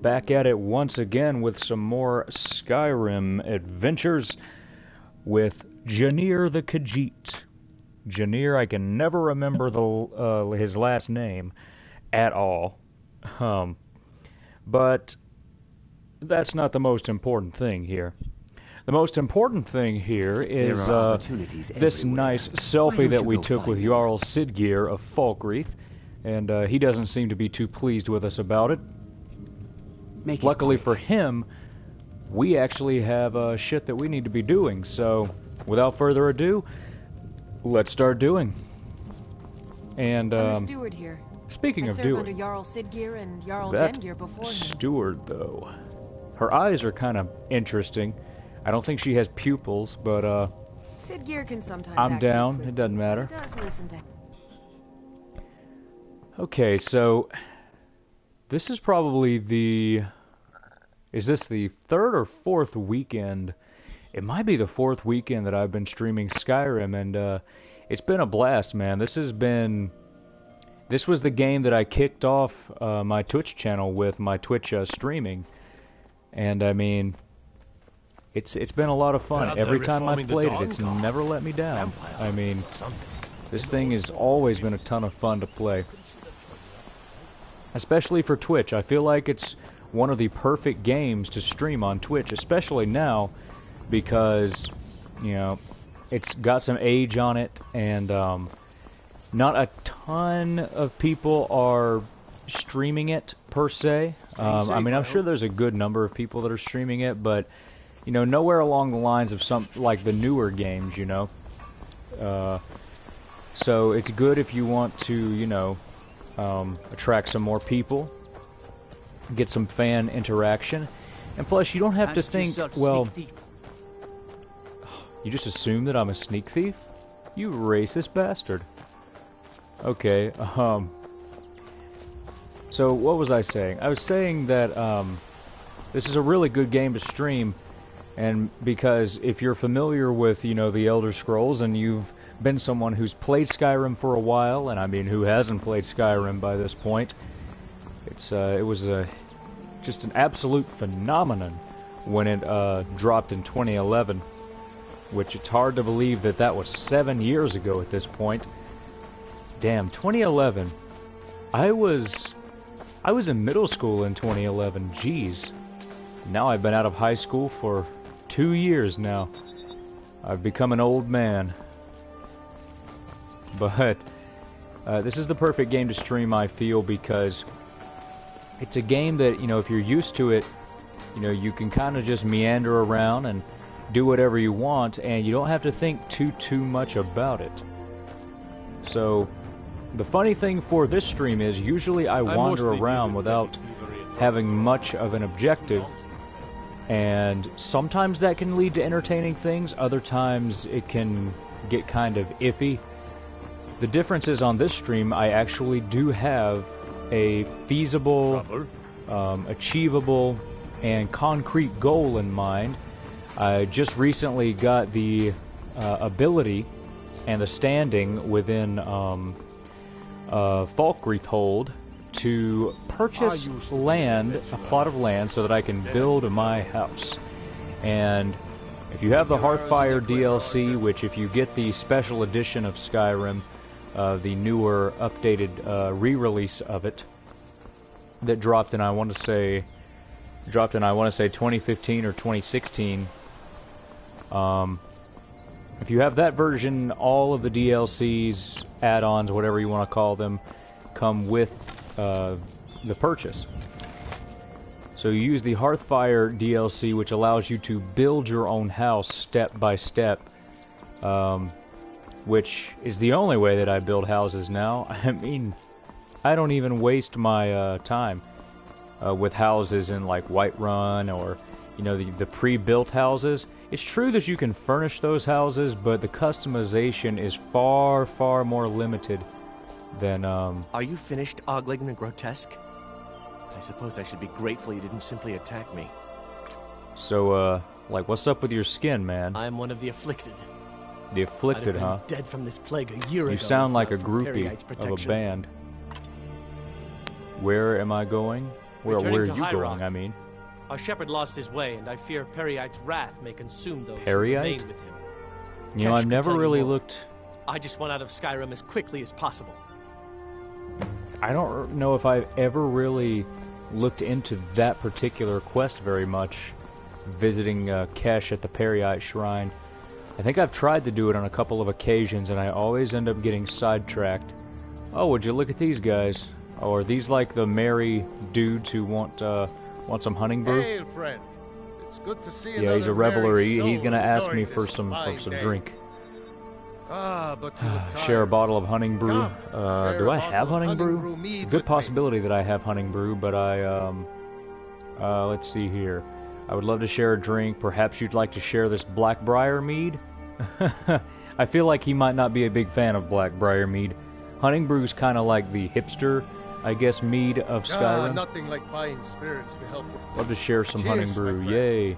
back at it once again with some more Skyrim adventures with Ja'nir the Khajit. Ja'nir, I can never remember his last name at all. But that's not the most important thing here. The most important thing here is this nice selfie that we took with Jarl Siggeir of Falkreath, and he doesn't seem to be too pleased with us about it. Luckily for him, we actually have shit that we need to be doing, so without further ado, let's start doing. And I'm the steward here. Speaking of serve doing, under Jarl Siggeir and Jarl that Dengeir before him. steward though, her eyes are kind of interesting. I don't think she has pupils, but Siggeir can sometimes I'm act down. too quick, It doesn't matter. but he does listen to. Okay, so this is probably the... Is this the third or fourth weekend? It might be the fourth weekend that I've been streaming Skyrim, and it's been a blast, man. This was the game that I kicked off my Twitch channel with, my Twitch streaming. And I mean, it's been a lot of fun. Every time I've played it, it's never let me down. I mean, this thing has always been a ton of fun to play. Especially for Twitch. I feel like it's one of the perfect games to stream on Twitch, especially now, because, you know, it's got some age on it, and not a ton of people are streaming it, per se. I mean, I'm sure there's a good number of people that are streaming it, but, you know, nowhere along the lines of some, like the newer games, you know. So it's good if you want to, you know, attract some more people, get some fan interaction, and plus you don't have to think, well, you just assume that I'm a sneak thief? You racist bastard. Okay, so what was I saying? I was saying that this is a really good game to stream, and because if you're familiar with, you know, the Elder Scrolls, and you've been someone who's played Skyrim for a while, and I mean, who hasn't played Skyrim by this point, it was just an absolute phenomenon when it dropped in 2011, which it's hard to believe that that was 7 years ago at this point. Damn, 2011. I was in middle school in 2011. Jeez. Now I've been out of high school for 2 years now. I've become an old man. But this is the perfect game to stream, I feel, because it's a game that, you know, if you're used to it, you know, you can kind of just meander around and do whatever you want, and you don't have to think too much about it. So the funny thing for this stream is usually I wander around without having much of an objective, and sometimes that can lead to entertaining things, other times it can get kind of iffy. The difference is on this stream I actually do have a feasible, achievable, and concrete goal in mind. I just recently got the ability and the standing within Falkreath hold to purchase land, a plot of land, so that I can build my house. And if you have the Hearthfire DLC, which if you get the special edition of Skyrim, the newer, updated re-release of it that dropped in, I want to say 2015 or 2016. If you have that version, all of the DLCs, add-ons, whatever you want to call them, come with the purchase. So you use the Hearthfire DLC, which allows you to build your own house step by step, which is the only way that I build houses now. I mean, I don't even waste my time with houses in like Whiterun or, you know, the pre-built houses. It's true that you can furnish those houses, but the customization is far more limited than Are you finished ogling the grotesque? I suppose I should be grateful you didn't simply attack me. So, like, what's up with your skin, man? I'm one of the afflicted. The afflicted, I'd have huh? been dead from this plague a year ago. You sound like a if not for groupie Peryite's of a protection. band. Where am I going? Where Returning are to you High going, Rock. I mean? Our shepherd lost his way, and I fear Periite's wrath may consume those who Periite? remain with him. You know, Kesh I've could never tell you really more. looked... I just want out of Skyrim as quickly as possible. I don't know if I've ever really looked into that particular quest very much, visiting Kesh at the Periite Shrine. I think I've tried to do it on a couple of occasions, and I always end up getting sidetracked. Oh, would you look at these guys? Oh, are these like the merry dudes who want some hunting brew? Hail, friend. It's good to see Yeah, he's a another reveler. merry He's soul gonna ask enjoying me for this some fine day. drink. Ah, but you look Share a tired. bottle of hunting brew. Come, share Do a I have bottle of hunting brew? brew mead It's a with good me. possibility that I have hunting brew, but let's see here. I would love to share a drink. Perhaps you'd like to share this Blackbriar mead? I feel like he might not be a big fan of Blackbriar mead. Hunting brew's kind of like the hipster, I guess, mead of Skyrim. Nothing like fine spirits to help. Love to share some Cheers, hunting my brew. friends. Yay.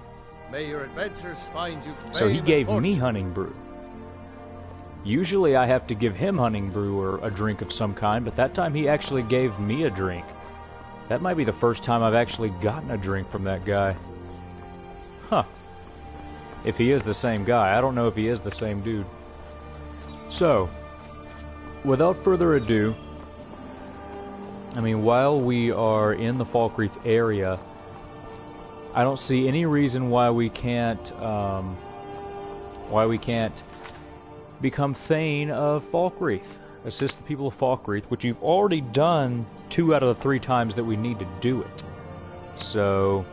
May your adventures find you fame So he and gave me fortune. hunting brew. Usually I have to give him hunting brew or a drink of some kind, but that time he actually gave me a drink. That might be the first time I've actually gotten a drink from that guy. Huh. If he is the same guy. I don't know if he is the same dude. So, without further ado, I mean, while we are in the Falkreath area, I don't see any reason why we can't become Thane of Falkreath. Assist the people of Falkreath, which you've already done 2 out of the 3 times that we need to do it. So,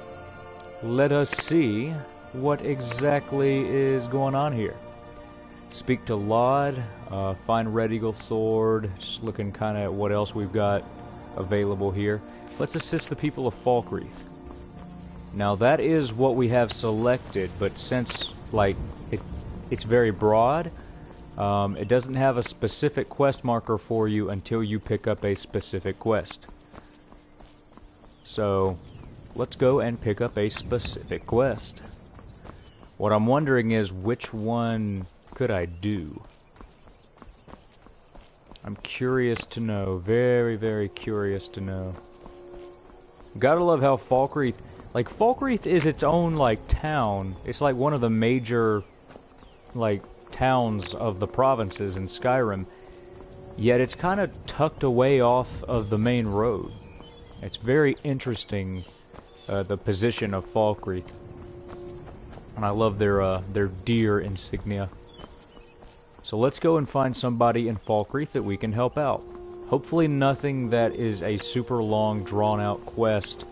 let us see what exactly is going on here. Speak to Laud, find Red Eagle Sword, just looking kind of at what else we've got available here. Let's assist the people of Falkreath. Now that is what we have selected, but since like it's very broad, it doesn't have a specific quest marker for you until you pick up a specific quest. So let's go and pick up a specific quest. What I'm wondering is which one could I do? I'm curious to know, very, very curious to know. Gotta love how Falkreath, like Falkreath is its own like town. It's like one of the major like towns of the provinces in Skyrim. Yet it's kind of tucked away off of the main road. It's very interesting, the position of Falkreath. And I love their deer insignia. So let's go and find somebody in Falkreath that we can help out. Hopefully nothing that is a super long, drawn-out quest.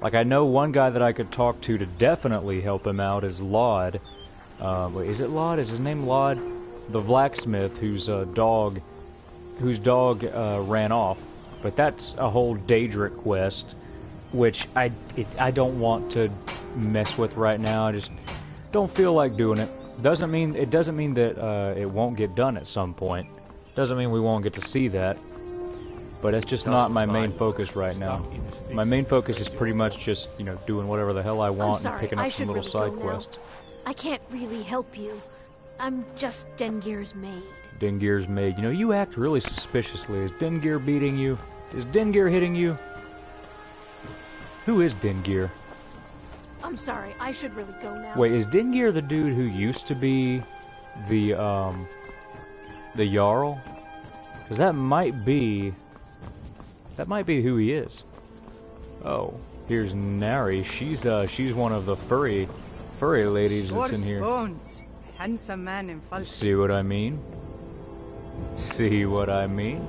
Like, I know one guy that I could talk to definitely help him out is Laud. Wait, is it Laud? Is his name Laud? The blacksmith whose dog ran off. But that's a whole Daedric quest, which I don't want to mess with right now. I just don't feel like doing it. It doesn't mean that it won't get done at some point. Doesn't mean we won't get to see that. But it's just not my main focus right now. My main focus is pretty much just, you know, doing whatever the hell I want and picking up some little side quests. I can't really help you. I'm just Dengir's maid. Dengir's maid. You know, you act really suspiciously. Is Dengir beating you? Is Dengir hitting you? Who is Dengir? I'm sorry, I should really go now. Wait, is Dengir the dude who used to be the Jarl? Because that might be who he is. Oh, here's Nari. She's one of the furry ladies that's in here. Bones. Handsome man in Falkreath. See what I mean? See what I mean?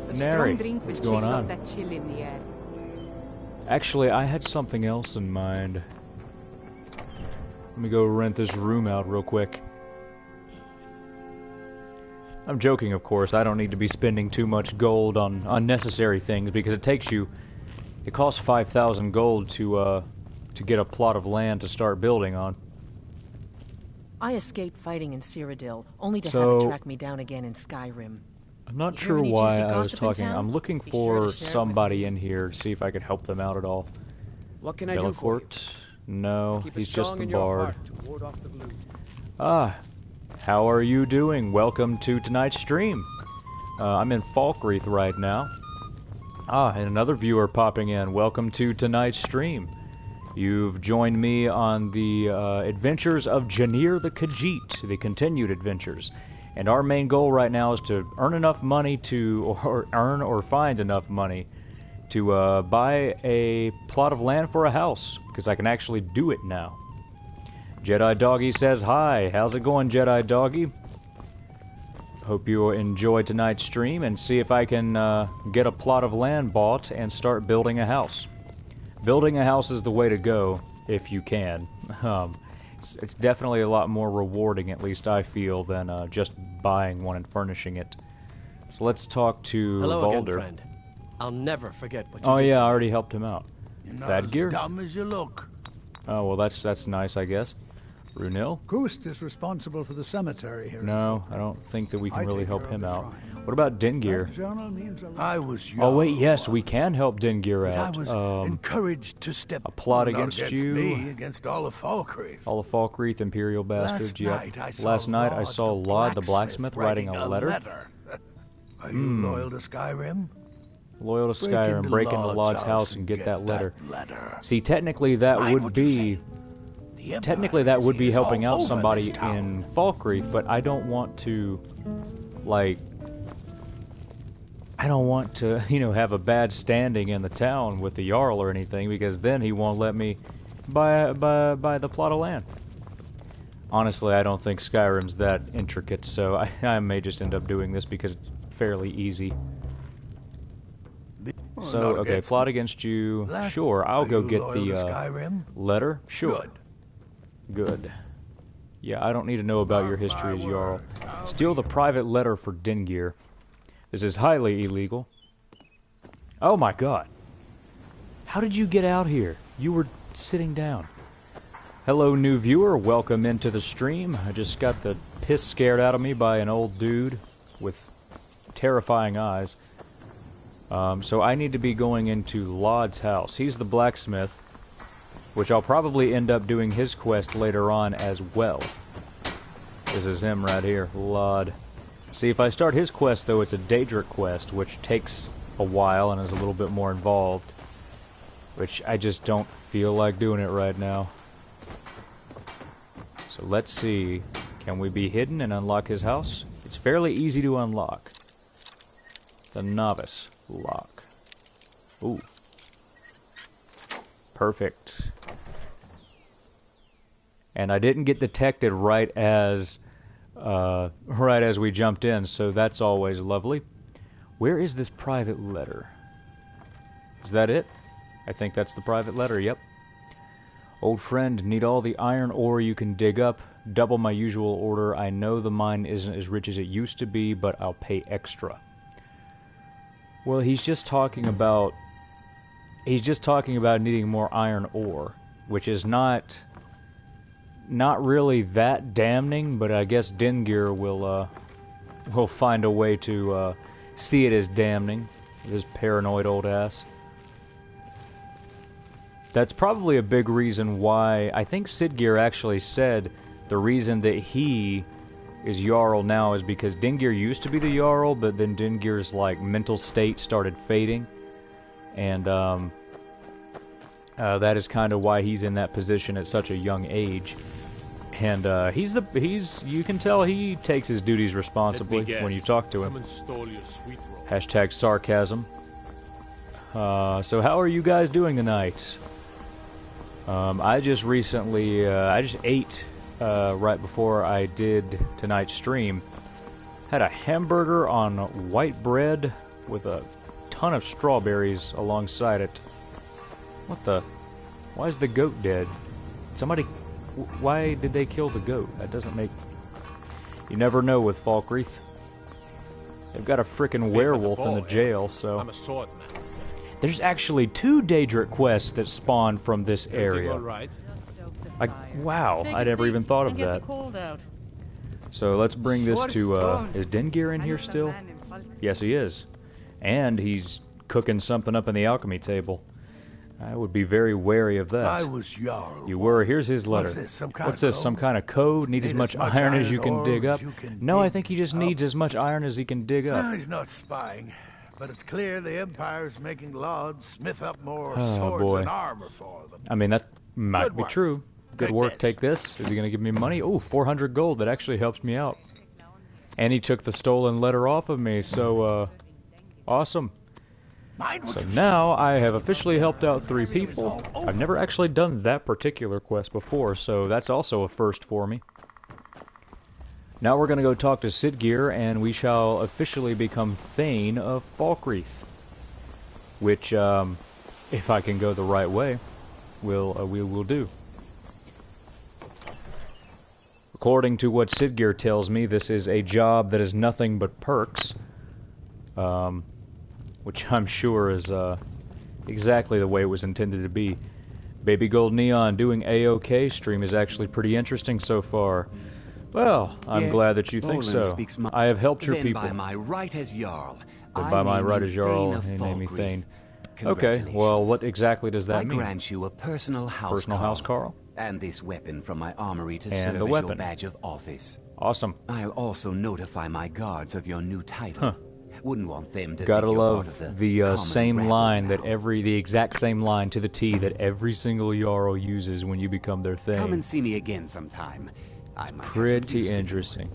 A Nary, strong drink will what's chase going off on? that chill in the air. Actually, I had something else in mind. Let me go rent this room out real quick. I'm joking, of course. I don't need to be spending too much gold on unnecessary things because it costs 5,000 gold to get a plot of land to start building on. I escaped fighting in Cyrodiil, only to have So- it track me down again in Skyrim. I'm not You hear sure any why juicy I was gossip in talking. town? I'm looking Be sure for to share it with somebody me. in here to see if I could help them out at all. What can I do for you? Delacourt? No, Keep a he's just song the in your bard. heart to ward off the blue. Ah, how are you doing? Welcome to tonight's stream. I'm in Falkreath right now. And another viewer popping in. Welcome to tonight's stream. You've joined me on the adventures of Ja'nir the Khajit, the continued adventures. And our main goal right now is to earn enough money or find enough money to buy a plot of land for a house, because I can actually do it now. Jedi Doggy says hi. How's it going, Jedi Doggy? Hope you enjoy tonight's stream and see if I can get a plot of land bought and start building a house. Building a house is the way to go, if you can. It's definitely a lot more rewarding, at least I feel, than just buying one and furnishing it. So let's talk to Hello Baldur. again, friend. I'll never forget what you Oh did yeah, for I me. already helped him out. You're not Bad as gear? dumb as you look. Oh well, that's nice, I guess. Runil? Kust is responsible for the cemetery here. No, I don't think that we can I really take help care of him the out. shrine. What about Dengir? That journal means a lot. I was young. Oh wait, yes, we can help Dengir But I out. was encouraged to step a plot not against you. me, against all of Falkreath. All of Falkreath, Imperial bastards, Last night I saw Last night the blacksmith writing a letter. Are you loyal to Skyrim? Loyal to Break Skyrim, into break into Lord's Lod's house house and and get that letter. letter. See, technically that Mind would what you be... say. The Empire Technically that would be is helping all out over somebody this town. in Falkreath, but I don't want to, like... I don't want to, have a bad standing in the town with the Jarl or anything, because then he won't let me buy the plot of land. Honestly, I don't think Skyrim's that intricate, so I may just end up doing this because it's fairly easy. So, okay, plot against you. Sure, I'll go get the letter. Sure. Good. Yeah, I don't need to know about your history as Jarl. Steal the private letter for Dengir. This is highly illegal. Oh my god. How did you get out here? You were sitting down. Hello, new viewer. Welcome into the stream. I just got the piss scared out of me by an old dude with terrifying eyes. So I need to be going into Lod's house. He's the blacksmith, which I'll probably end up doing his quest later on as well. This is him right here, Lod. See, if I start his quest, though, it's a Daedric quest, which takes a while and is a little bit more involved, which I just don't feel like doing it right now. So let's see. Can we be hidden and unlock his house? It's fairly easy to unlock. It's a novice lock. Ooh. Perfect. And I didn't get detected right as we jumped in, so that's always lovely. Where is this private letter? Is that it? I think that's the private letter, yep. Old friend, need all the iron ore you can dig up. Double my usual order. I know the mine isn't as rich as it used to be, but I'll pay extra. Well, he's just talking about needing more iron ore, which is not really that damning, but I guess Dengir will find a way to see it as damning, with his paranoid old ass. That's probably a big reason why I think Sidgeir actually said the reason that he is Jarl now is because Dengir used to be the Jarl, but then Dengir's like mental state started fading, and that is kind of why he's in that position at such a young age. And you can tell he takes his duties responsibly when you talk to him. Hashtag sarcasm. So how are you guys doing tonight? I just ate right before I did tonight's stream. Had a hamburger on white bread with a ton of strawberries alongside it. What the? Why is the goat dead? Why did they kill the goat? That doesn't make... You never know with Falkreath. They've got a frickin' werewolf in the jail, so... I'm a swordman. There's actually 2 Daedric quests that spawn from this area. Right. Wow, I never even thought of that. So let's bring this to, is Dengir in here still? Yes, he is. And he's cooking something up in the alchemy table. I would be very wary of that. I was Jarl. You were. Here's his letter. What's this, Some kind of code? Need as much iron as you can dig up? No, I think he just needs as much iron as he can dig up. No, he's not spying. but it's clear the Empire's making Lords smith up more Oh, swords boy. and armor for them. I mean, that might Good be work. true. Good work, take this. Is he going to give me money? Oh, 400 gold. That actually helps me out. And he took the stolen letter off of me, so, awesome. So now I have officially helped out 3 people. I've never actually done that particular quest before, so that's also a first for me. Now we're going to go talk to Sydgeir, and we shall officially become Thane of Falkreath. Which, if I can go the right way, we will do. According to what Sydgeir tells me, this is a job that is nothing but perks. Which I'm sure is exactly the way it was intended to be. Baby Gold Neon doing A-OK. Stream is actually pretty interesting so far. Well, I'm glad that you think so. I have helped your people. By my right as Jarl. But by my right as Jarl, he named me Thane. Okay, well, what exactly does that mean? I grant you a personal house Personal housecarl? And this weapon from my armory to And serve the as weapon. your badge of office. Awesome. I'll also notify my guards of your new title. Wouldn't want them to Gotta think you're love part of the common same rabble line now. that the exact same line to the T that every single Jarl uses when you become their Thane. Come and see me again sometime. I might have some Pretty use for you. interesting.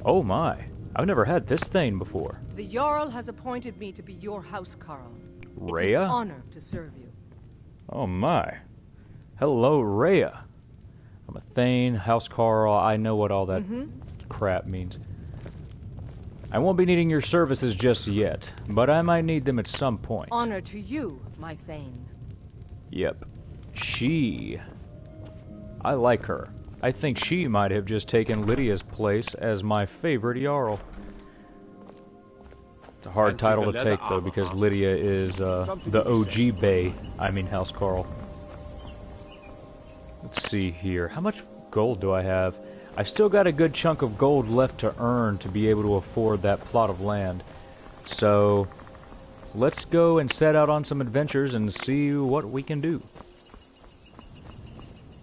Oh my, I've never had this Thane before. The Jarl has appointed me to be your housecarl. It's Rhea? an honor to serve you. Oh my. Hello, Rhea. I'm a Thane, housecarl, I know what all that crap means. I won't be needing your services just yet, but I might need them at some point. Honor to you, my Thane. Yep. She. I like her. I think she might have just taken Lydia's place as my favorite Jarl. It's a hard title to take, though, because Lydia is the OG Bae. I mean, housecarl. Let's see here. How much gold do I have? I've still got a good chunk of gold left to earn to be able to afford that plot of land. So, let's go and set out on some adventures and see what we can do.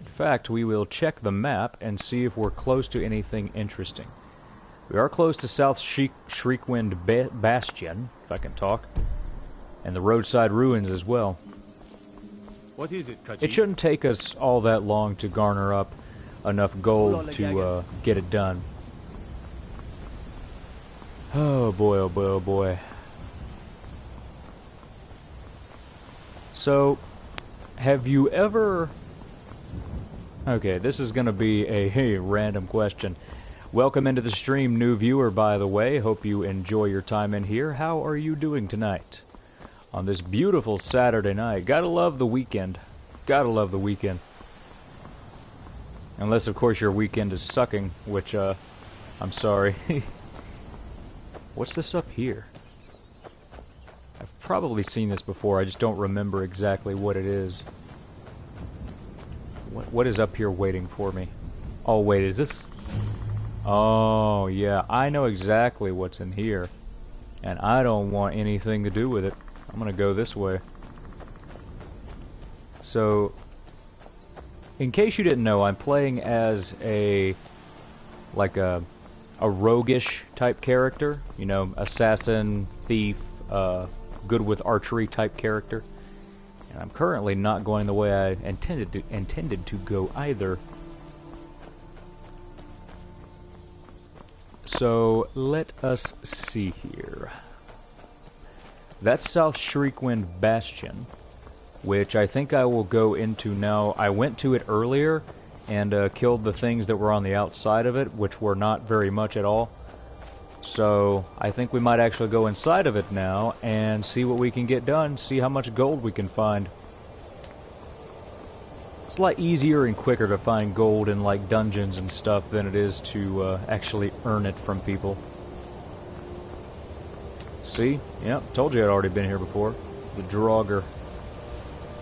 In fact, we will check the map and see if we're close to anything interesting. We are close to South Shriekwinde Bastion, if I can talk, and the roadside ruins as well. What is it, Khajit? It shouldn't take us all that long to garner up enough gold to get it done. Oh boy, oh boy, oh boy. So, have you ever... Okay, this is going to be a random question. Welcome into the stream, new viewer, by the way. Hope you enjoy your time in here. How are you doing tonight? On this beautiful Saturday night. Gotta love the weekend. Gotta love the weekend. Unless, of course, your weekend is sucking, which, I'm sorry. What's this up here? I've probably seen this before, I just don't remember exactly what it is. What is up here waiting for me? Oh, wait, is this... Oh, yeah, I know exactly what's in here. And I don't want anything to do with it. I'm gonna go this way. So... In case you didn't know, I'm playing as a roguish type character, you know, assassin, thief, good with archery type character. And I'm currently not going the way I intended to go either. So let us see here. That's South Shriekwinde Bastion, which I think I will go into now. I went to it earlier and killed the things that were on the outside of it, which were not very much at all. So I think we might actually go inside of it now and see what we can get done, see how much gold we can find. It's a lot easier and quicker to find gold in like dungeons and stuff than it is to actually earn it from people. See? Yep, told you I'd already been here before. The Draugr.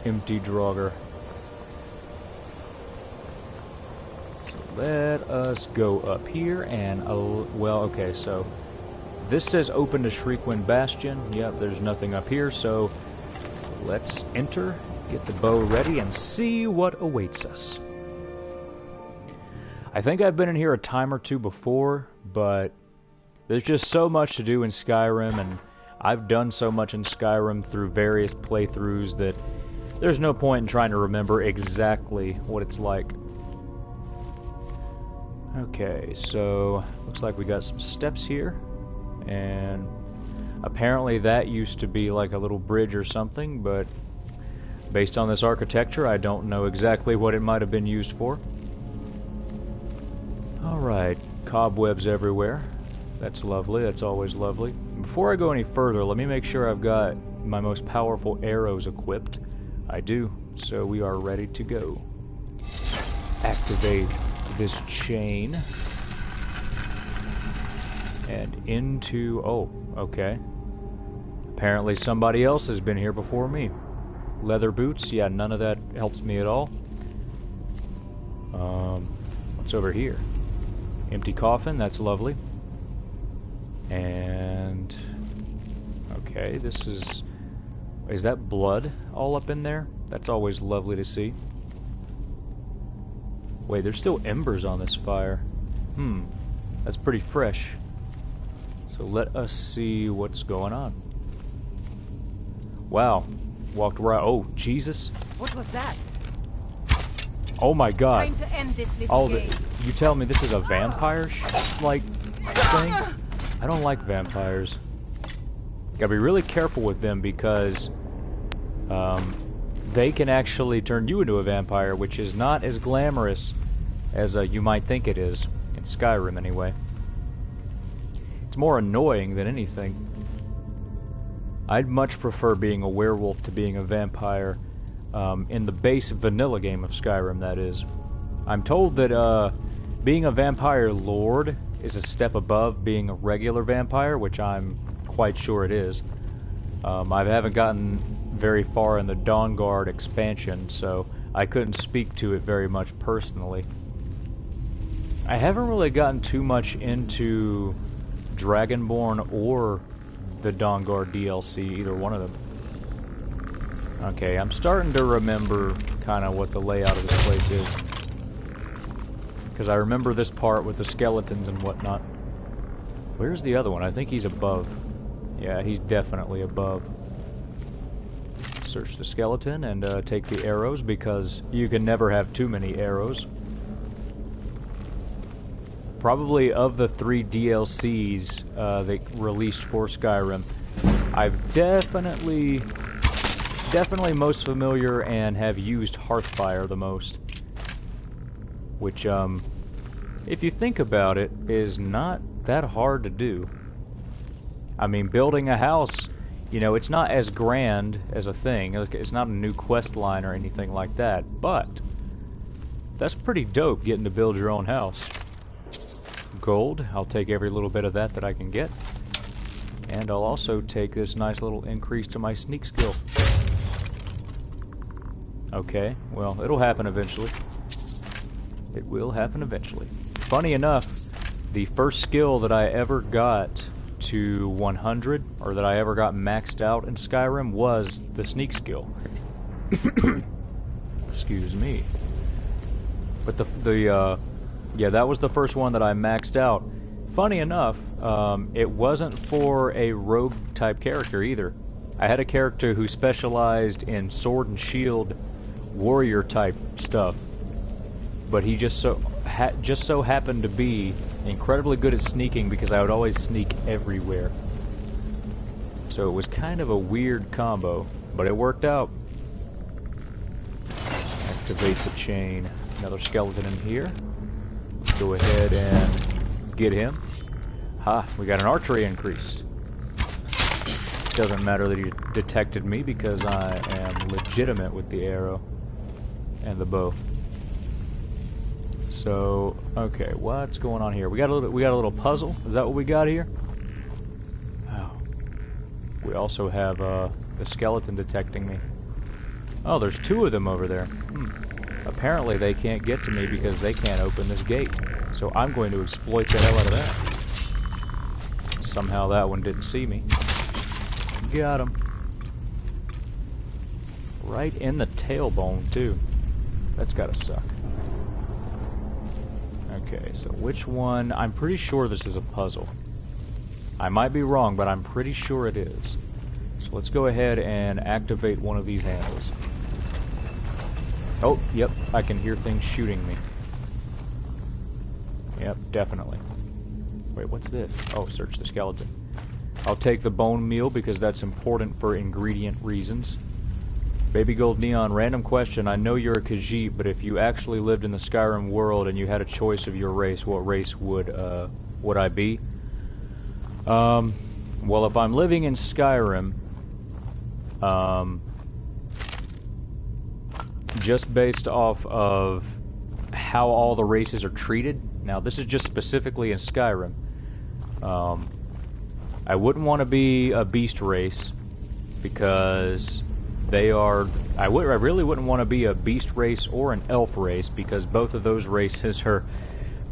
Empty Draugr. So let us go up here and, well, okay, so this says open to Shriekwinde Bastion. Yep, there's nothing up here, so let's enter, get the bow ready, and see what awaits us. I think I've been in here a time or two before, but there's just so much to do in Skyrim, and I've done so much in Skyrim through various playthroughs that there's no point in trying to remember exactly what it's like. Okay, so looks like we got some steps here, and apparently that used to be like a little bridge or something, but based on this architecture, I don't know exactly what it might have been used for. Alright, cobwebs everywhere. That's lovely, that's always lovely. Before I go any further, let me make sure I've got my most powerful arrows equipped. I do, so we are ready to go. Activate this chain. And into... oh, okay. Apparently somebody else has been here before me. Leather boots, yeah, none of that helps me at all. What's over here? Empty coffin, that's lovely. And... okay, this is... is that blood all up in there? That's always lovely to see. Wait, there's still embers on this fire. That's pretty fresh. So let us see what's going on. Wow. Walked right... oh, Jesus. What was that? Oh my god. Time to end this little game. You tell me this is a vampire like thing? I don't like vampires. Gotta be really careful with them because they can actually turn you into a vampire, which is not as glamorous as you might think it is, in Skyrim anyway. It's more annoying than anything. I'd much prefer being a werewolf to being a vampire in the base vanilla game of Skyrim, that is. I'm told that being a vampire lord is a step above being a regular vampire, which I'm quite sure it is. I haven't gotten very far in the Dawnguard expansion, so I couldn't speak to it very much personally. I haven't really gotten too much into Dragonborn or the Dawnguard DLC, either one of them. Okay, I'm starting to remember kind of what the layout of this place is. Because I remember this part with the skeletons and whatnot. Where's the other one? I think he's above. Yeah, he's definitely above. Search the skeleton and take the arrows, because you can never have too many arrows. Probably of the 3 DLCs they released for Skyrim, I've definitely most familiar and have used Hearthfire the most. Which, if you think about it, is not that hard to do. I mean, building a house, you know, it's not as grand as a thing. It's not a new quest line or anything like that, but that's pretty dope, getting to build your own house. Gold, I'll take every little bit of that I can get. And I'll also take this nice little increase to my sneak skill. Okay, well, it'll happen eventually. It will happen eventually. Funny enough, the first skill that I ever got to 100, or that I ever got maxed out in Skyrim, was the sneak skill. Excuse me. But yeah, that was the first one that I maxed out. Funny enough, it wasn't for a rogue type character either. I had a character who specialized in sword and shield warrior type stuff, but he just so happened to be incredibly good at sneaking, because I would always sneak everywhere. So it was kind of a weird combo, but it worked out. Activate the chain. Another skeleton in here. Let's go ahead and get him. Ha, we got an archery increase. Doesn't matter that he detected me, because I am legitimate with the arrow and the bow. So, okay, what's going on here? We got a little puzzle. Is that what we got here? Oh. We also have the skeleton detecting me. Oh, there's 2 of them over there. Apparently they can't get to me because they can't open this gate. So I'm going to exploit the hell out of that. Somehow that one didn't see me. Got him. Right in the tailbone, too. That's gotta suck. Okay, so which one? I'm pretty sure this is a puzzle. I might be wrong, but I'm pretty sure it is. So let's go ahead and activate one of these handles. Oh, yep, I can hear things shooting me. Yep, definitely. Wait, what's this? Oh, search the skeleton. I'll take the bone meal because that's important for ingredient reasons. Baby Gold Neon, random question. I know you're a Khajit, but if you actually lived in the Skyrim world and you had a choice of your race, what race would I be? Well, if I'm living in Skyrim, just based off of how all the races are treated. Now, this is just specifically in Skyrim. I wouldn't want to be a beast race because they are... I really wouldn't want to be a beast race or an elf race because both of those races are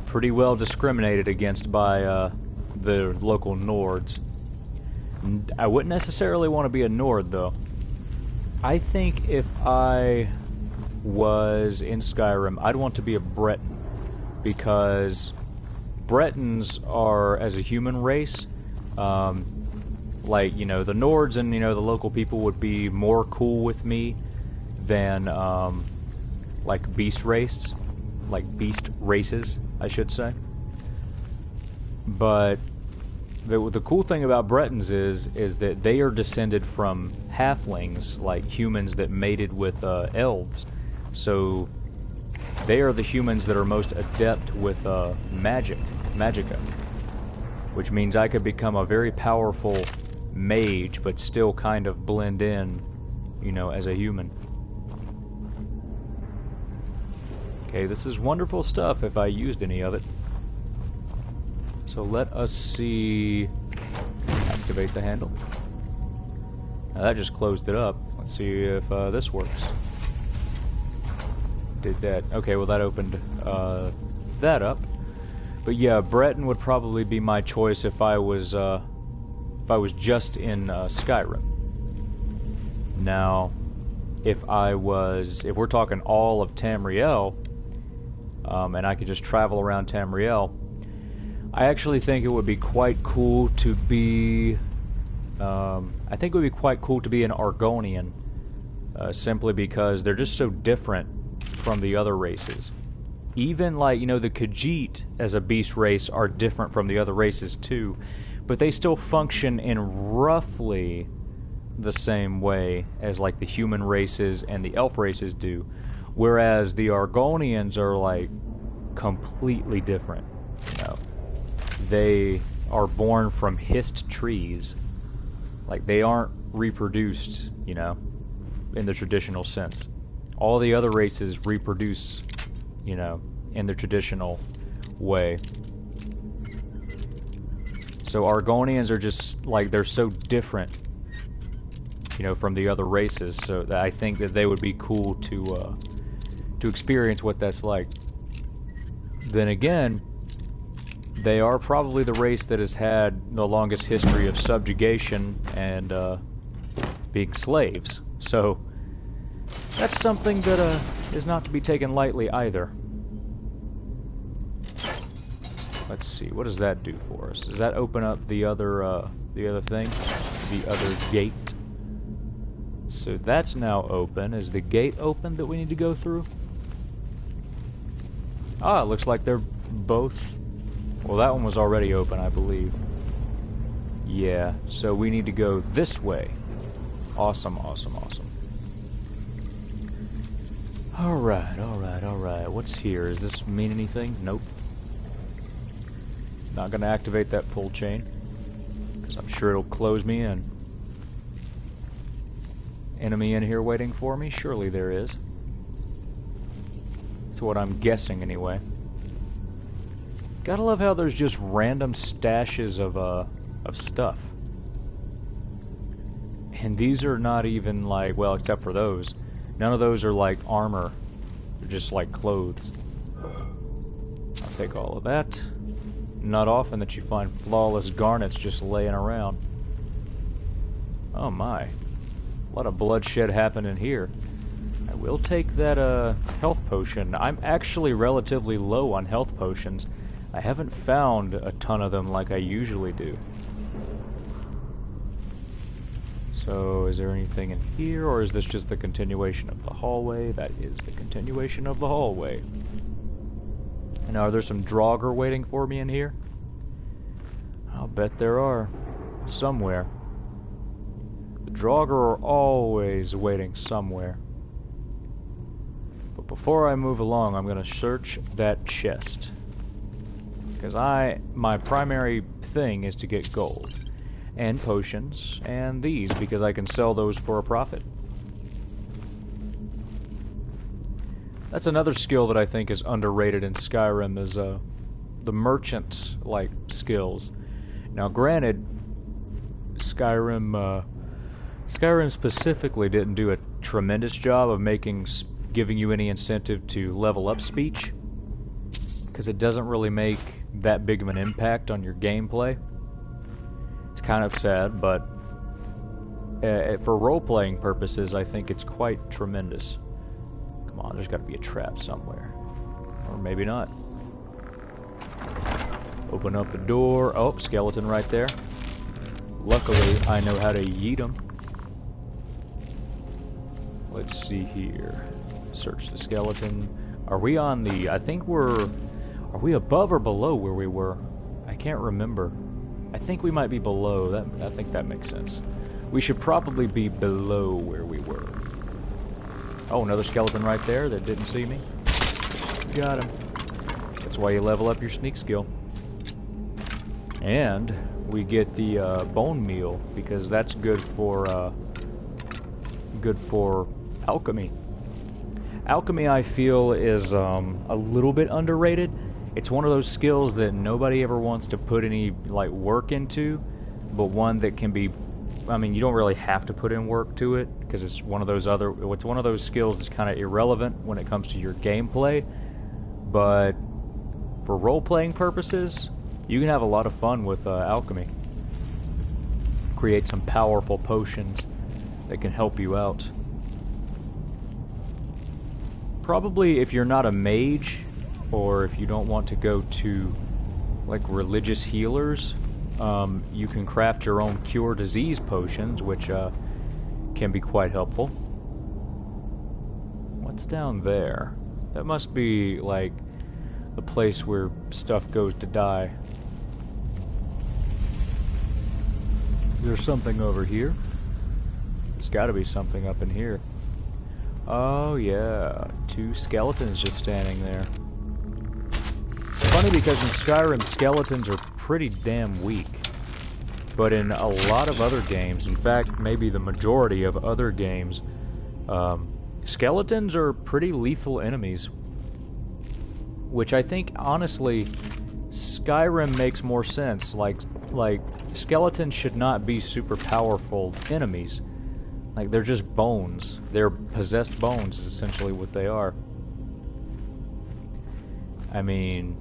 pretty well discriminated against by the local Nords. I wouldn't necessarily want to be a Nord, though. I think if I was in Skyrim, I'd want to be a Breton, because Bretons are, as a human race, like, you know, the Nords and, you know, the local people would be more cool with me than, like, beast races, I should say. But the cool thing about Bretons is that they are descended from halflings, like humans that mated with elves. So they are the humans that are most adept with magicka, which means I could become a very powerful mage, but still kind of blend in, you know, as a human. Okay, this is wonderful stuff if I used any of it. So let us see... Activate the handle. Now that just closed it up. Let's see if this works. Did that. Okay, well that opened that up. But yeah, Breton would probably be my choice if I was just in Skyrim. Now, if we're talking all of Tamriel, and I could just travel around Tamriel, I actually think it would be quite cool to be... I think it would be quite cool to be an Argonian, simply because they're just so different from the other races. Even, like, you know, the Khajit as a beast race are different from the other races too, but they still function in roughly the same way as, like, the human races and the elf races do, whereas the Argonians are, like, completely different, you know. They are born from hissed trees. Like, they aren't reproduced, you know, in the traditional sense. All the other races reproduce, you know, in the traditional way. So Argonians are just, like, they're so different, you know, from the other races, so that I think that they would be cool to experience what that's like. Then again, they are probably the race that has had the longest history of subjugation and being slaves. So that's something that is not to be taken lightly either. Let's see, what does that do for us? Does that open up the other thing? The other gate? So that's now open. Is the gate open that we need to go through? Ah, it looks like they're both... Well, that one was already open, I believe. Yeah, so we need to go this way. Awesome, awesome, awesome. Alright, alright, alright. What's here? Does this mean anything? Nope. Not gonna activate that pull chain, because I'm sure it'll close me in. Enemy in here waiting for me? Surely there is. That's what I'm guessing anyway. Gotta love how there's just random stashes of stuff. And these are not even like, well, except for those. None of those are like armor. They're just like clothes. I'll take all of that. Not often that you find flawless garnets just laying around. Oh my. A lot of bloodshed happened in here. I will take that health potion. I'm actually relatively low on health potions. I haven't found a ton of them like I usually do. So, is there anything in here, or is this just the continuation of the hallway? That is the continuation of the hallway. And are there some Draugr waiting for me in here? I'll bet there are. Somewhere. The Draugr are always waiting somewhere. But before I move along, I'm going to search that chest. Because my primary thing is to get gold. And potions, and these, because I can sell those for a profit. That's another skill that I think is underrated in Skyrim, is the merchant-like skills. Now, granted, Skyrim specifically didn't do a tremendous job of giving you any incentive to level up speech, because it doesn't really make that big of an impact on your gameplay. It's kind of sad, but for role-playing purposes, I think it's quite tremendous. Come on, there's got to be a trap somewhere. Or maybe not. Open up the door. Oh, skeleton right there. Luckily, I know how to yeet them. Let's see here. Search the skeleton. Are we on the... I think we're... Are we above or below where we were? I can't remember. I think we might be below. I think that makes sense. We should probably be below where we were. Oh, another skeleton right there that didn't see me. Got him. That's why you level up your sneak skill. And we get the bone meal, because that's good for alchemy. Alchemy, I feel, is a little bit underrated. It's one of those skills that nobody ever wants to put any like work into, but one that can be, I mean, you don't really have to put in work to it, because it's one of those skills that's kind of irrelevant when it comes to your gameplay, but for role-playing purposes, you can have a lot of fun with alchemy. Create some powerful potions that can help you out. Probably if you're not a mage, or if you don't want to go to like religious healers, you can craft your own cure disease potions, which can be quite helpful. What's down there? That must be like the place where stuff goes to die. There's something over here. There's got to be something up in here. Oh yeah, 2 skeletons just standing there. Funny, because in Skyrim, skeletons are pretty damn weak. But in a lot of other games, in fact, maybe the majority of other games, skeletons are pretty lethal enemies. Which I think, honestly, Skyrim makes more sense. Like skeletons should not be super powerful enemies. Like, they're just bones. They're possessed bones, is essentially what they are. I mean,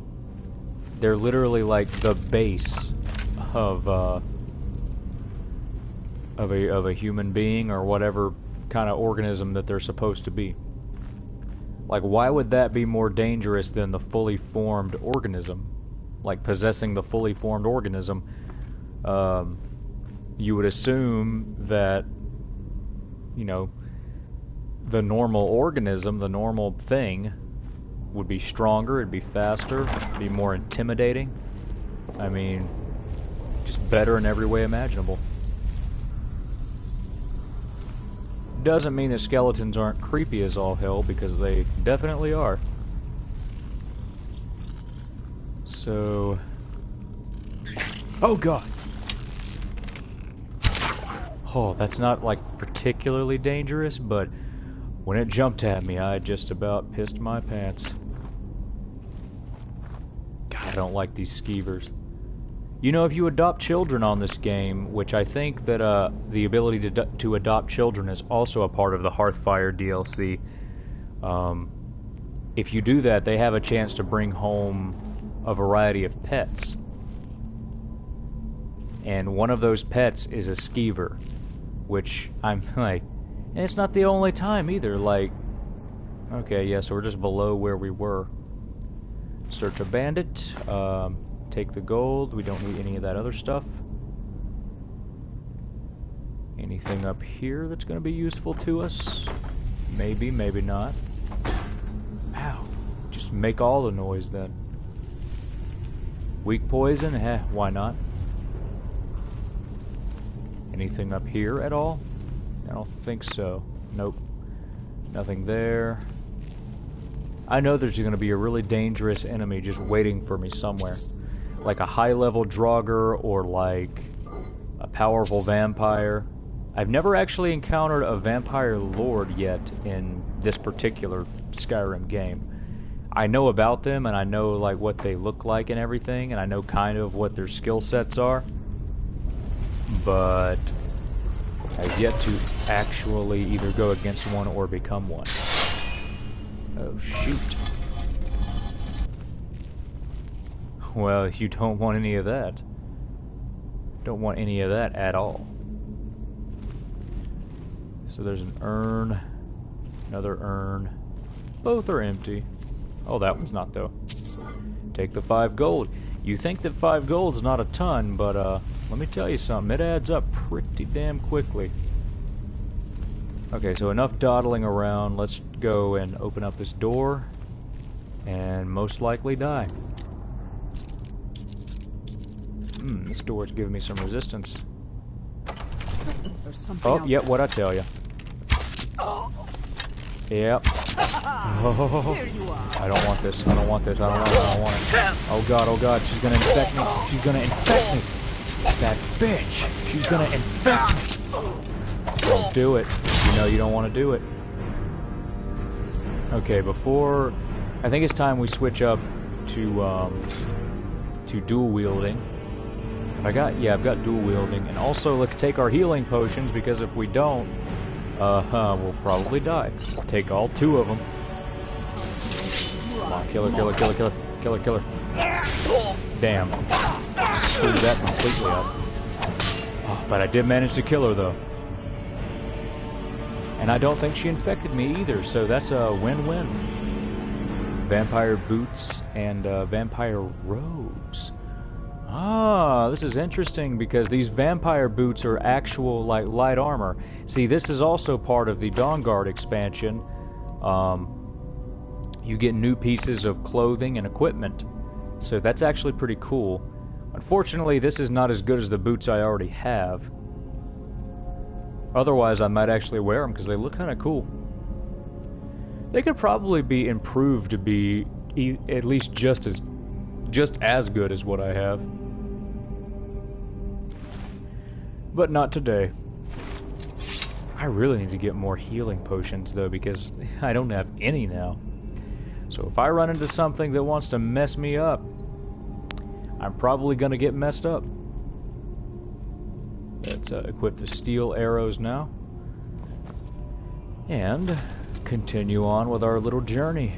they're literally like the base of a human being, or whatever kind of organism that they're supposed to be. Like, why would that be more dangerous than the fully formed organism? Like, possessing the fully formed organism, you would assume that, you know, the normal organism, the normal thing, would be stronger, it'd be faster, it'd be more intimidating. I mean, just better in every way imaginable. Doesn't mean that skeletons aren't creepy as all hell, because they definitely are. So... Oh god! Oh, that's not like particularly dangerous, but when it jumped at me, I just about pissed my pants. God, I don't like these skeevers. You know, if you adopt children on this game, which I think that the ability to adopt children is also a part of the Hearthfire DLC, if you do that, they have a chance to bring home a variety of pets. And one of those pets is a skeever, which I'm like, and it's not the only time either. Like, okay, yeah, so we're just below where we were. Search a bandit, take the gold, we don't need any of that other stuff. Anything up here that's going to be useful to us? Maybe, maybe not. Ow. Just make all the noise then. Weak poison? Heh, why not? Anything up here at all? I don't think so. Nope. Nothing there. I know there's going to be a really dangerous enemy just waiting for me somewhere. Like a high-level Draugr or like a powerful vampire. I've never actually encountered a vampire lord yet in this particular Skyrim game. I know about them and I know like what they look like and everything, and I know kind of what their skill sets are. But I've yet to actually either go against one or become one. Oh shoot. Well, you don't want any of that. Don't want any of that at all. So there's an urn, another urn. Both are empty. Oh, that one's not though. Take the 5 gold. You think that 5 gold's not a ton, but let me tell you something. It adds up pretty damn quickly. Okay, so enough dawdling around. Let's go and open up this door and most likely die. This door's giving me some resistance. There's something Oh, yep, what I tell you. Yep. Oh, I don't want this. I don't want this. I don't want it. Oh god, she's gonna infect me. She's gonna infect me. That bitch. She's gonna infect me. Don't do it. You know you don't want to do it. Okay, before I think it's time we switch up to dual wielding. I've got dual wielding, and also let's take our healing potions, because if we don't, we'll probably die. Take all 2 of them. Come on, kill her. Damn. Screwed that completely up. Oh, but I did manage to kill her though. And I don't think she infected me either, so that's a win-win. Vampire boots and vampire robes. Ah, this is interesting because these vampire boots are actual like light armor. See, this is also part of the Dawnguard expansion. You get new pieces of clothing and equipment, so that's actually pretty cool. Unfortunately, this is not as good as the boots I already have. Otherwise, I might actually wear them because they look kind of cool. They could probably be improved to be at least just as good as what I have. But not today. I really need to get more healing potions though, because I don't have any now. So if I run into something that wants to mess me up, I'm probably gonna get messed up. Let's equip the steel arrows now. And continue on with our little journey.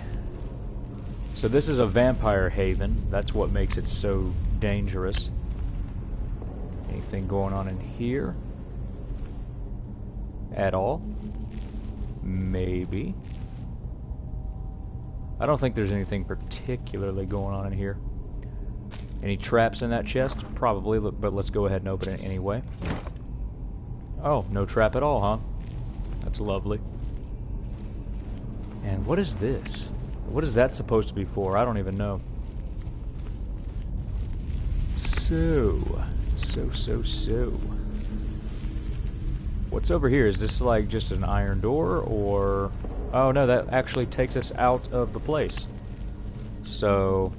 So this is a vampire haven. That's what makes it so dangerous. Anything going on in here? At all? Maybe. I don't think there's anything particularly going on in here. Any traps in that chest? Probably, but let's go ahead and open it anyway. Oh, no trap at all, huh? That's lovely. And what is this? What is that supposed to be for? I don't even know. So. What's over here? Is this like just an iron door, or... Oh no, that actually takes us out of the place. So...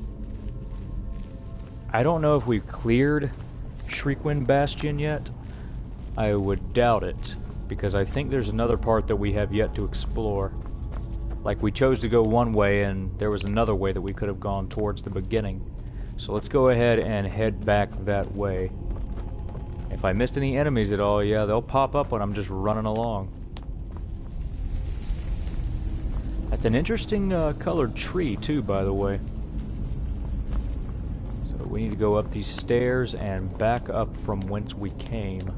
I don't know if we've cleared Shriekwind Bastion yet. I would doubt it, because I think there's another part that we have yet to explore. Like, we chose to go one way, and there was another way that we could have gone towards the beginning. So let's go ahead and head back that way. If I missed any enemies at all, yeah, they'll pop up when I'm just running along. That's an interesting colored tree, too, by the way. So we need to go up these stairs and back up from whence we came.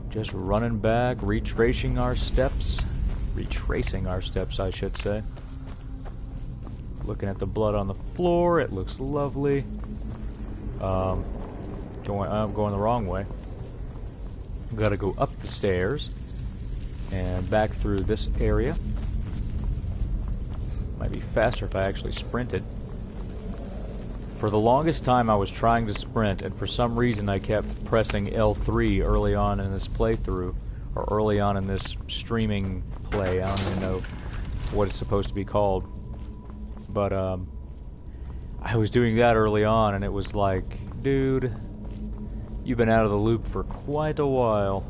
Just running back, retracing our steps, I should say. Looking at the blood on the floor, it looks lovely. I'm going the wrong way. Gotta go up the stairs and back through this area. Might be faster if I actually sprinted. For the longest time I was trying to sprint, and for some reason I kept pressing L3 early on in this playthrough, or early on in this streaming play. I don't even know what it's supposed to be called. But I was doing that early on, and it was like, dude, you've been out of the loop for quite a while.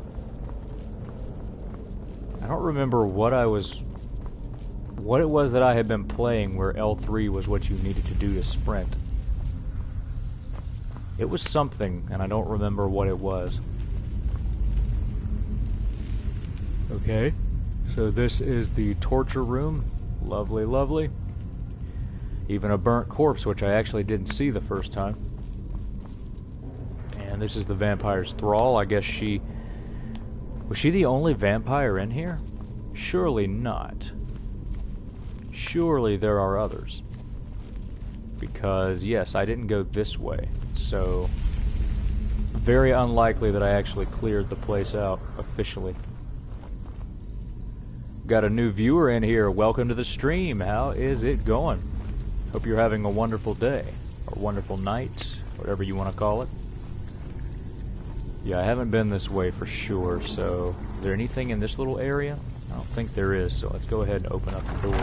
I don't remember what it was that I had been playing where L3 was what you needed to do to sprint. It was something, and I don't remember what it was. Okay, so this is the torture room. Lovely, lovely. Even a burnt corpse, which I actually didn't see the first time. And this is the vampire's thrall. I guess was she the only vampire in here? Surely not. Surely there are others. Because, yes, I didn't go this way. So, very unlikely that I actually cleared the place out officially. Got a new viewer in here. Welcome to the stream. How is it going? Hope you're having a wonderful day, or wonderful night, whatever you want to call it. Yeah, I haven't been this way for sure, so is there anything in this little area? I don't think there is, so let's go ahead and open up the door.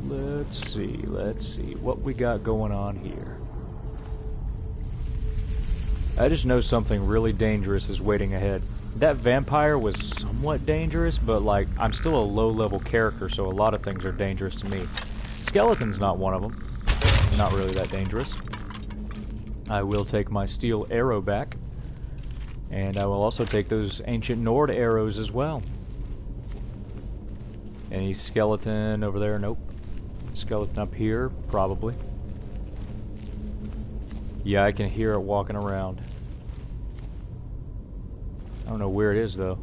Let's see what we got going on here. I just know something really dangerous is waiting ahead. That vampire was somewhat dangerous, but like, I'm still a low-level character, so a lot of things are dangerous to me. Skeleton's not one of them. Not really that dangerous. I will take my steel arrow back. And I will also take those ancient Nord arrows as well. Any skeleton over there? Nope. Skeleton up here? Probably. Yeah, I can hear it walking around. I don't know where it is, though.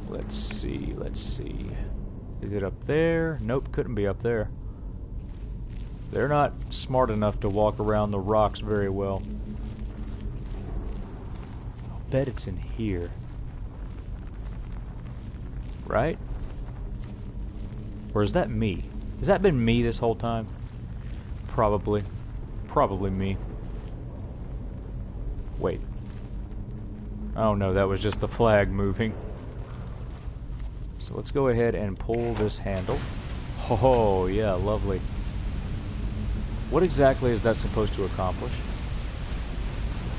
Let's see. Is it up there? Nope, couldn't be up there. They're not smart enough to walk around the rocks very well. I'll bet it's in here. Right? Or is that me? Has that been me this whole time? Probably. Probably me. Wait. Oh no, that was just the flag moving. So let's go ahead and pull this handle. Oh, yeah, lovely. What exactly is that supposed to accomplish?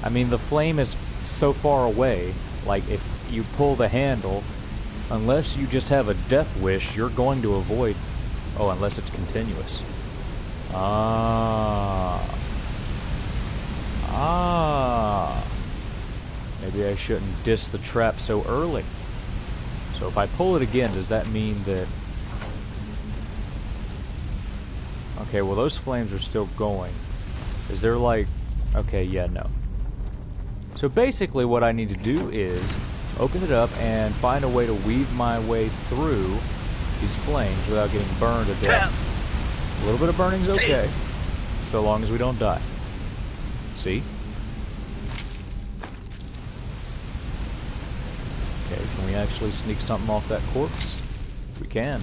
I mean, the flame is so far away, like if you pull the handle, unless you just have a death wish, you're going to avoid... Oh, unless it's continuous. Maybe I shouldn't diss the trap so early. So if I pull it again, does that mean that... Okay, well those flames are still going. Is there like... Okay, yeah, no. So basically what I need to do is open it up and find a way to weave my way through these flames without getting burned to death. A little bit of burning's okay, so long as we don't die. See? Okay, can we actually sneak something off that corpse? We can.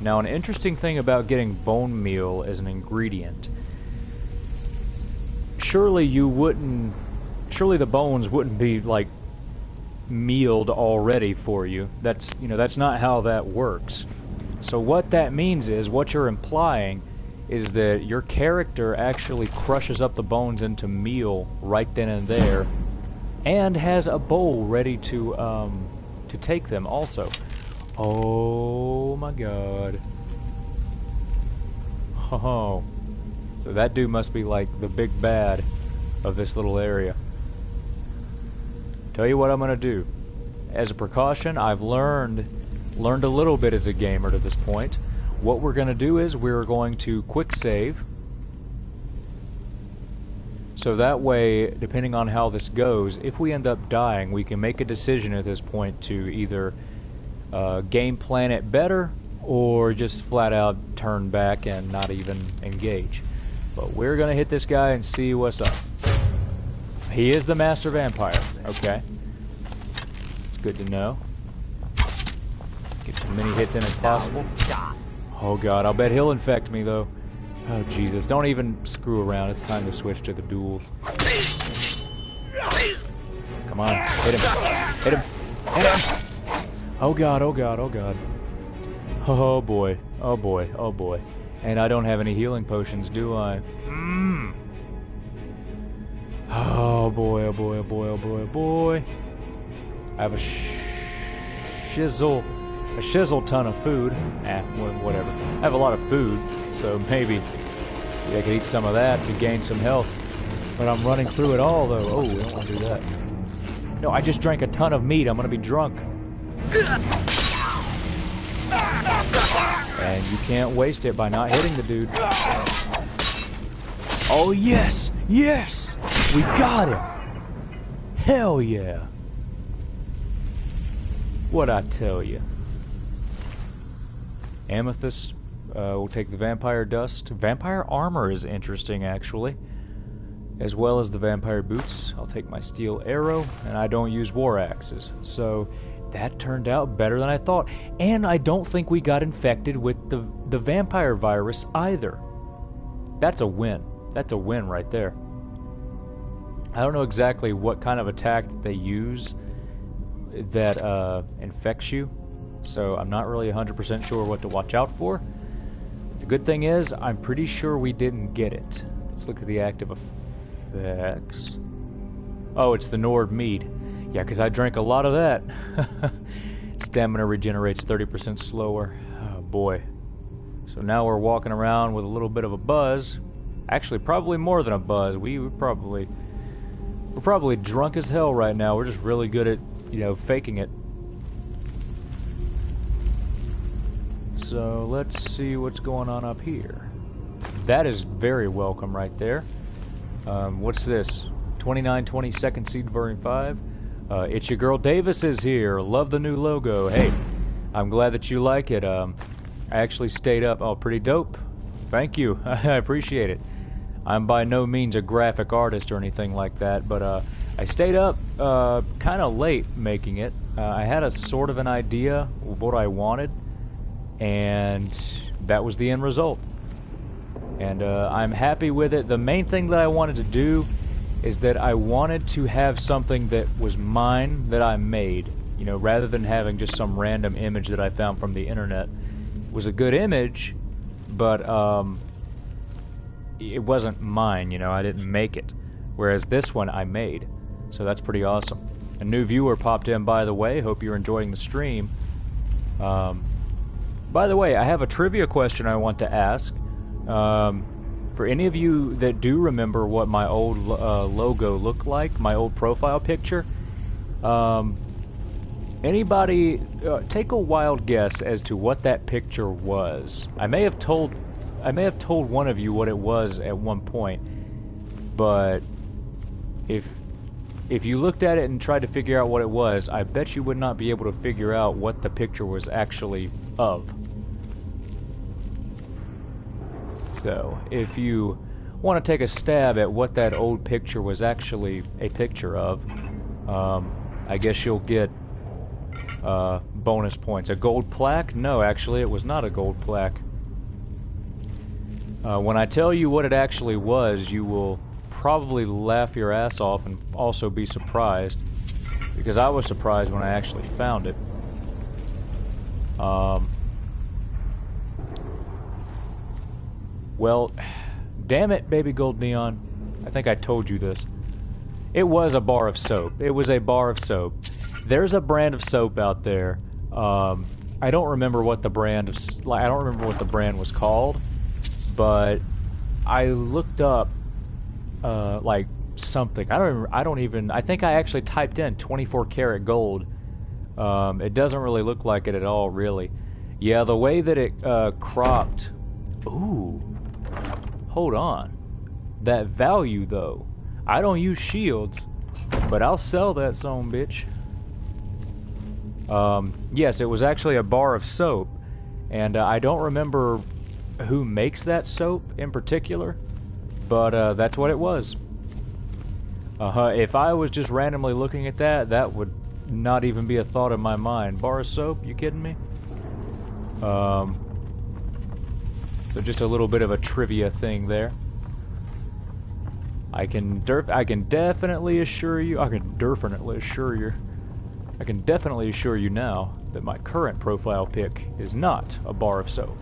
Now, an interesting thing about getting bone meal as an ingredient, surely the bones wouldn't be like mealed already for you. That's not how that works. So what that means is, what you're implying is that your character actually crushes up the bones into meal right then and there, and has a bowl ready to take them also. Oh my god. Oh. So that dude must be like the big bad of this little area. Tell you what I'm gonna do. As a precaution, I've learned a little bit as a gamer to this point. What we're gonna do is we're going to quick save. So that way, depending on how this goes, if we end up dying, we can make a decision at this point to either game plan it better or just flat out turn back and not even engage. But we're gonna hit this guy and see what's up. He is the master vampire. Okay. It's good to know. Get as many hits in as possible. Oh god, I'll bet he'll infect me though. Oh Jesus, don't even screw around. It's time to switch to the duels. Come on, hit him. Hit him. Hit him. Oh god, oh god, oh god. Oh boy, oh boy, oh boy. And I don't have any healing potions, do I? Oh boy, oh boy, oh boy, oh boy, oh boy. I have a shizzle ton of food. Whatever. I have a lot of food, so maybe I could eat some of that to gain some health. But I'm running through it all, though. Oh, I don't want to do that. No, I just drank a ton of meat. I'm going to be drunk. And you can't waste it by not hitting the dude. Oh, yes! Yes! We got him! Hell yeah! What'd I tell you? Amethyst, we'll take the vampire dust. Vampire armor is interesting, actually. As well as the vampire boots. I'll take my steel arrow, and I don't use war axes. So, that turned out better than I thought. And I don't think we got infected with the vampire virus either. That's a win. That's a win right there. I don't know exactly what kind of attack that they use that infects you. So I'm not really 100% sure what to watch out for. The good thing is, I'm pretty sure we didn't get it. Let's look at the active effects. Oh, it's the Nord mead. Yeah, because I drank a lot of that. Stamina regenerates 30% slower. Oh boy. So now we're walking around with a little bit of a buzz. Actually, probably more than a buzz. We're probably drunk as hell right now. We're just really good at, faking it. So let's see what's going on up here. That is very welcome right there. What's this? 2920 second seed variant 5. It's your girl Davis is here. Love the new logo. Hey, I'm glad that you like it. I actually stayed up. Oh, pretty dope. Thank you. I appreciate it. I'm by no means a graphic artist or anything like that, but I stayed up kind of late making it. I had a sort of an idea of what I wanted, and that was the end result. And I'm happy with it. The main thing that I wanted to do is that I wanted to have something that was mine, that I made, rather than having just some random image that I found from the internet. It was a good image, but it wasn't mine, I didn't make it. Whereas this one I made. So that's pretty awesome. A new viewer popped in, by the way. Hope you're enjoying the stream. By the way, I have a trivia question I want to ask. For any of you that do remember what my old logo looked like, my old profile picture, anybody take a wild guess as to what that picture was. I may have told one of you what it was at one point, but if you looked at it and tried to figure out what it was, I bet you would not be able to figure out what the picture was actually of. So, if you want to take a stab at what that old picture was actually a picture of, I guess you'll get bonus points. A gold plaque? No, actually, it was not a gold plaque. When I tell you what it actually was, you will probably laugh your ass off and also be surprised, because I was surprised when I actually found it. Well, damn it, baby gold neon. I think I told you this. It was a bar of soap. It was a bar of soap. There's a brand of soap out there. I don't remember what the brand was called, but I looked up like something. I think I actually typed in 24 karat gold. It doesn't really look like it at all, really. Yeah, the way that it cropped. Ooh. Hold on. That value, though. I don't use shields, but I'll sell that son bitch. Yes, it was actually a bar of soap, and I don't remember who makes that soap in particular, but that's what it was. If I was just randomly looking at that, that would not even be a thought in my mind. Bar of soap? You kidding me? So just a little bit of a trivia thing there. I can definitely assure you now that my current profile pic is not a bar of soap.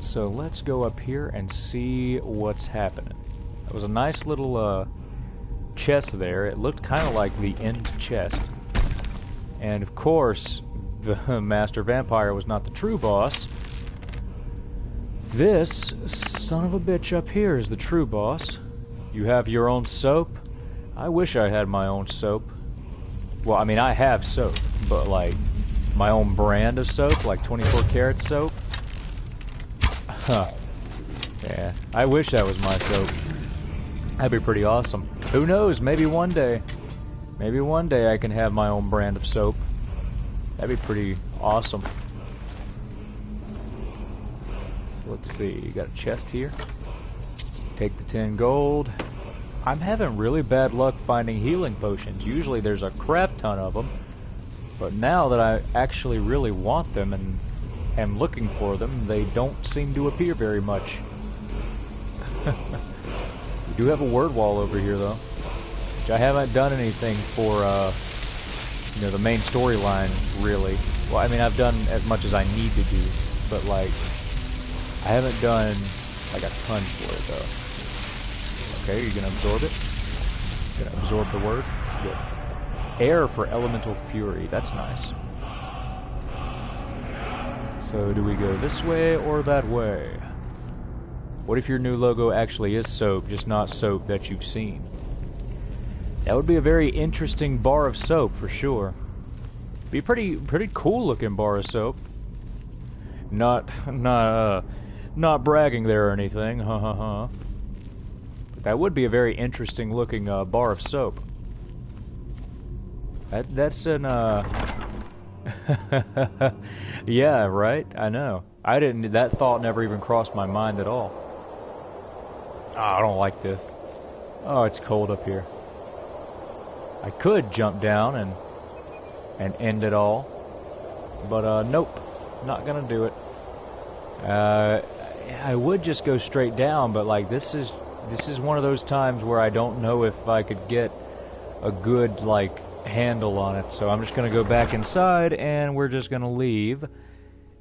So let's go up here and see what's happening. That was a nice little chest there. It looked kind of like the end chest. And of course, the Master Vampire was not the true boss. This son of a bitch up here is the true boss. You have your own soap. I wish I had my own soap. Well, I mean, I have soap, but like my own brand of soap, like 24 karat soap. Huh. Yeah, I wish that was my soap. That'd be pretty awesome. Who knows? Maybe one day I can have my own brand of soap. That'd be pretty awesome. So let's see, you got a chest here. Take the 10 gold. I'm having really bad luck finding healing potions. Usually there's a crap ton of them, but now that I actually really want them and am looking for them, they don't seem to appear very much. We do have a word wall over here though, which I haven't done anything for, you know, the main storyline really. Well, I mean, I've done as much as I need to do, but like, I haven't done like a ton for it though. Okay, you're gonna absorb it? Gonna absorb the word? Good. Air for elemental fury, that's nice. So do we go this way or that way? What if your new logo actually is soap, just not soap that you've seen? That would be a very interesting bar of soap for sure. Be a pretty cool looking bar of soap. Not bragging there or anything, But that would be a very interesting looking bar of soap. That's an yeah, right? I know. That thought never even crossed my mind at all. Oh, I don't like this. Oh, it's cold up here. I could jump down and end it all, but nope, not gonna do it. I would just go straight down, but like this is one of those times where I don't know if I could get a good like handle on it, so I'm just gonna go back inside and we're just gonna leave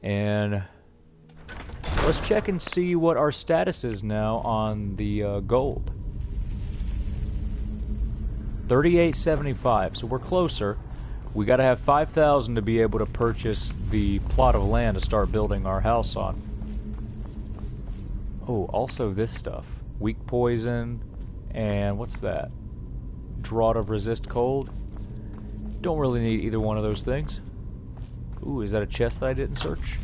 and let's check and see what our status is now on the gold. 3875, so we're closer. We gotta have 5,000 to be able to purchase the plot of land to start building our house on. Oh, also this stuff. Weak poison, and what's that? Draught of resist cold. Don't really need either one of those things. Ooh, is that a chest that I didn't search?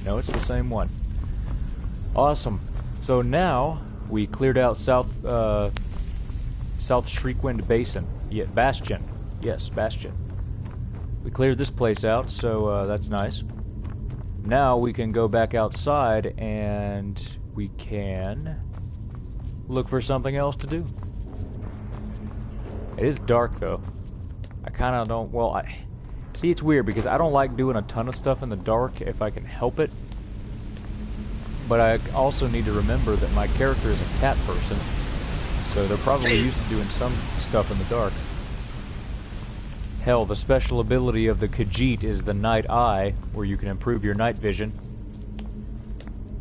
No, it's the same one. Awesome. So now we cleared out South Shriekwind Basin. Yeah, Bastion. Yes, Bastion. We cleared this place out, so that's nice. Now we can go back outside and we can look for something else to do. It is dark though. I kind of don't, well, see, it's weird because I don't like doing a ton of stuff in the dark if I can help it. But I also need to remember that my character is a cat person, so they're probably used to doing some stuff in the dark. Hell, the special ability of the Khajit is the Night Eye, where you can improve your night vision.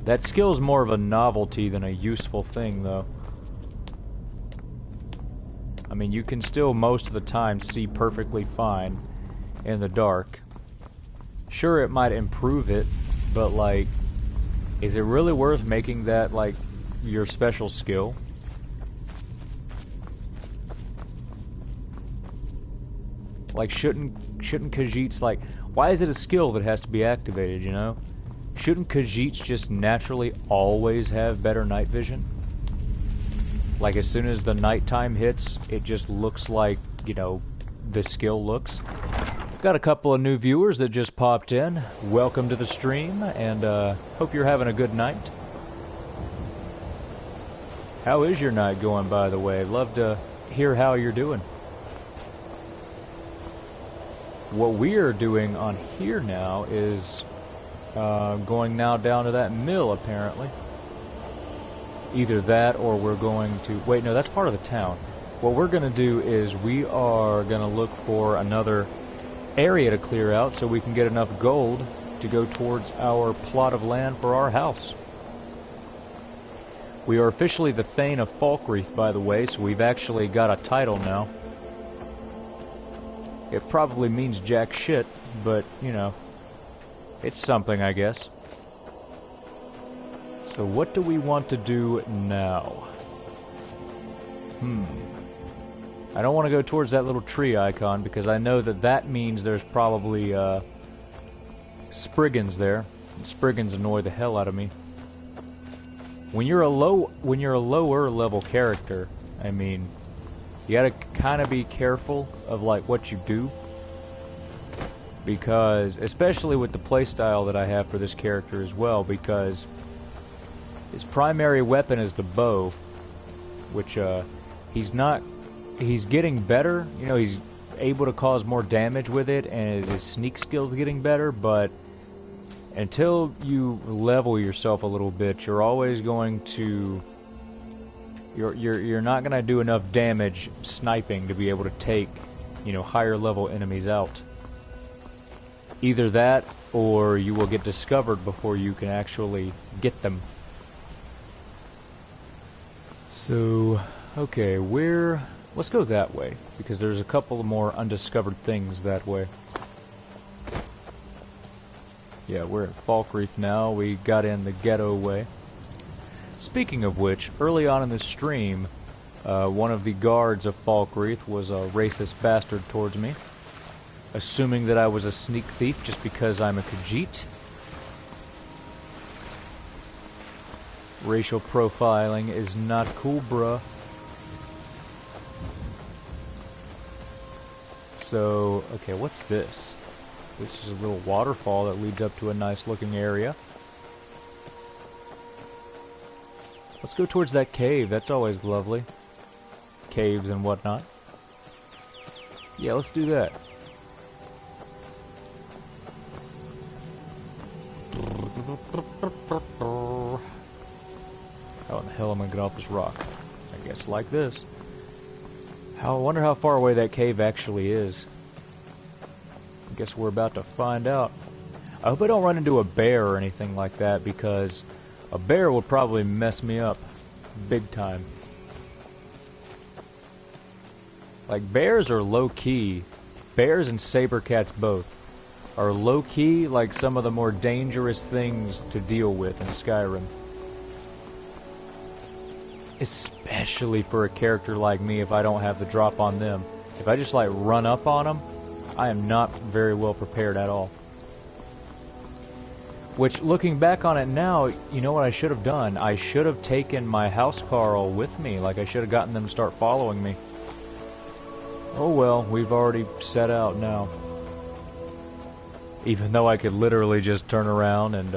That skill's more of a novelty than a useful thing, though. I mean, you can still most of the time see perfectly fine in the dark. Sure, it might improve it, but like, is it really worth making that like your special skill? Like, shouldn't Khajits, like, why is it a skill that has to be activated, you know? Shouldn't Khajits just naturally always have better night vision? Like, as soon as the nighttime hits, it just looks like, you know, the skill looks. Got a couple of new viewers that just popped in. Welcome to the stream, and hope you're having a good night. How is your night going, by the way? I'd love to hear how you're doing. What we are doing on here now is going now down to that mill, apparently. Either that, or we're going to... Wait, no, that's part of the town. What we're going to do is we are going to look for another area to clear out so we can get enough gold to go towards our plot of land for our house. We are officially the Thane of Falkreath, by the way, so we've actually got a title now. It probably means jack shit, but, you know, it's something, I guess. So what do we want to do now? I don't want to go towards that little tree icon because I know that that means there's probably Spriggans there. And Spriggans annoy the hell out of me. When you're a lower level character, I mean, you gotta kind of be careful of like what you do, because especially with the playstyle that I have for this character as well, because his primary weapon is the bow, which he's getting better. You know, he's able to cause more damage with it, and his sneak skills are getting better, but until you level yourself a little bit, you're always going to... You're not going to do enough damage sniping to be able to take, you know, higher level enemies out. Either that, or you will get discovered before you can actually get them. So, okay, let's go that way, because there's a couple of more undiscovered things that way. Yeah, we're at Falkreath now. We got in the ghetto way. Speaking of which, early on in the stream, one of the guards of Falkreath was a racist bastard towards me, assuming that I was a sneak thief just because I'm a Khajit. Racial profiling is not cool, bruh. So, okay, what's this? This is a little waterfall that leads up to a nice looking area. Let's go towards that cave. That's always lovely. Caves and whatnot. Yeah, let's do that. How in the hell am I gonna get off this rock? I guess like this. I wonder how far away that cave actually is. I guess we're about to find out. I hope I don't run into a bear or anything like that, because a bear would probably mess me up big time. Like, bears are low-key. Bears and saber cats both are low-key like some of the more dangerous things to deal with in Skyrim. Especially for a character like me if I don't have the drop on them. If I just like run up on them, I am not very well prepared at all. Which, looking back on it now, you know what I should have done? I should have taken my housecarl with me. Like, I should have gotten them to start following me. Oh well, we've already set out now. Even though I could literally just turn around and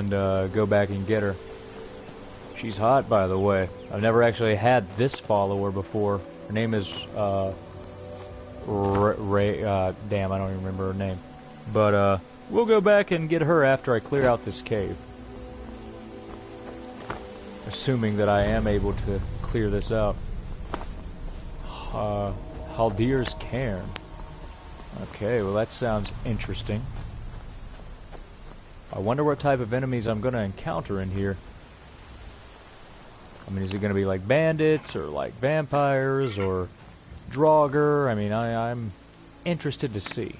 go back and get her. She's hot, by the way. I've never actually had this follower before. Her name is, Ray, damn, I don't even remember her name. But, we'll go back and get her after I clear out this cave. Assuming that I am able to clear this out. Haldir's Cairn. Okay, well that sounds interesting. I wonder what type of enemies I'm going to encounter in here. I mean, is it going to be like bandits, or like vampires, or Draugr? I mean, I'm interested to see.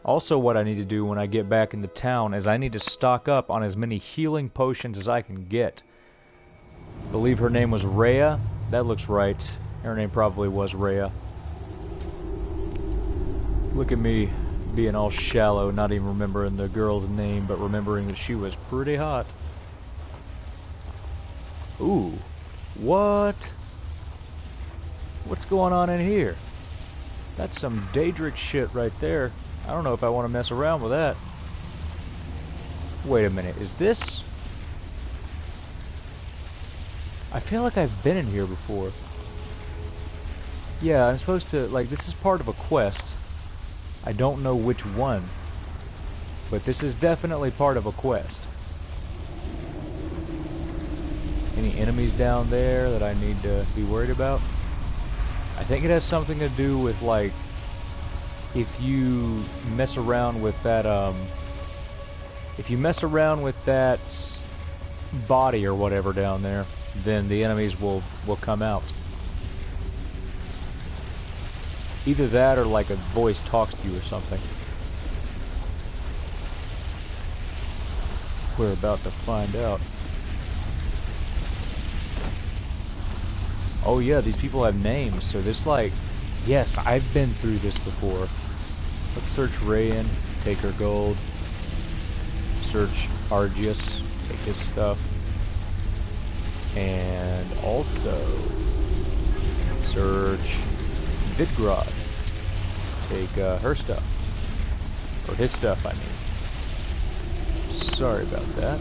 Also, what I need to do when I get back into town is I need to stock up on as many healing potions as I can get. I believe her name was Rhea. That looks right. Her name probably was Rhea. Look at me being all shallow, not even remembering the girl's name, but remembering that she was pretty hot. Ooh. What? What's going on in here? That's some Daedric shit right there. I don't know if I want to mess around with that. Wait a minute, is this... I feel like I've been in here before. Yeah, I'm supposed to, like, this is part of a quest. I don't know which one. But this is definitely part of a quest. Any enemies down there that I need to be worried about? I think it has something to do with, like, if you mess around with that, if you mess around with that body or whatever down there, then the enemies will come out. Either that or like a voice talks to you or something. We're about to find out. Oh yeah, these people have names, so there's like... Yes, I've been through this before. Let's search Rayan, take her gold. Search Argius, take his stuff. And also... search Vidgrod. Take her stuff. Or his stuff, I mean. Sorry about that.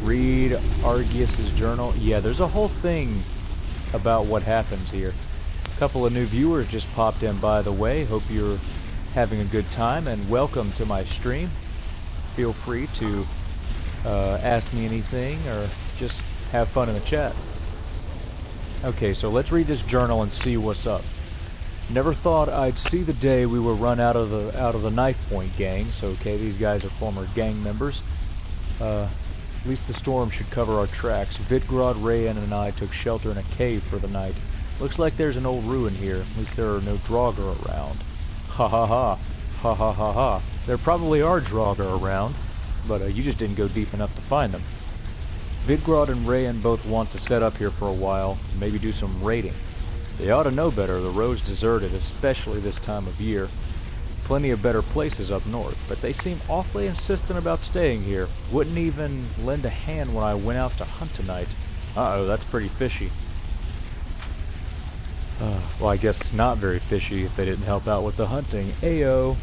Read Argius's journal. Yeah, there's a whole thing about what happens here. A couple of new viewers just popped in, by the way. Hope you're having a good time, and welcome to my stream. Feel free to ask me anything or just have fun in the chat. Okay, so let's read this journal and see what's up. Never thought I'd see the day we were run out of the Knife Point gang. So okay, these guys are former gang members. At least the storm should cover our tracks. Vidgrod, Rayan, and I took shelter in a cave for the night. Looks like there's an old ruin here. At least there are no Draugr around. Ha ha ha. Ha ha ha ha. There probably are Draugr around, but you just didn't go deep enough to find them. Vidgrod and Rayan both want to set up here for a while, maybe do some raiding. They ought to know better. The road's deserted, especially this time of year. Plenty of better places up north, but they seem awfully insistent about staying here. Wouldn't even lend a hand when I went out to hunt tonight. Uh-oh, that's pretty fishy. Well, I guess it's not very fishy if they didn't help out with the hunting. Ayo.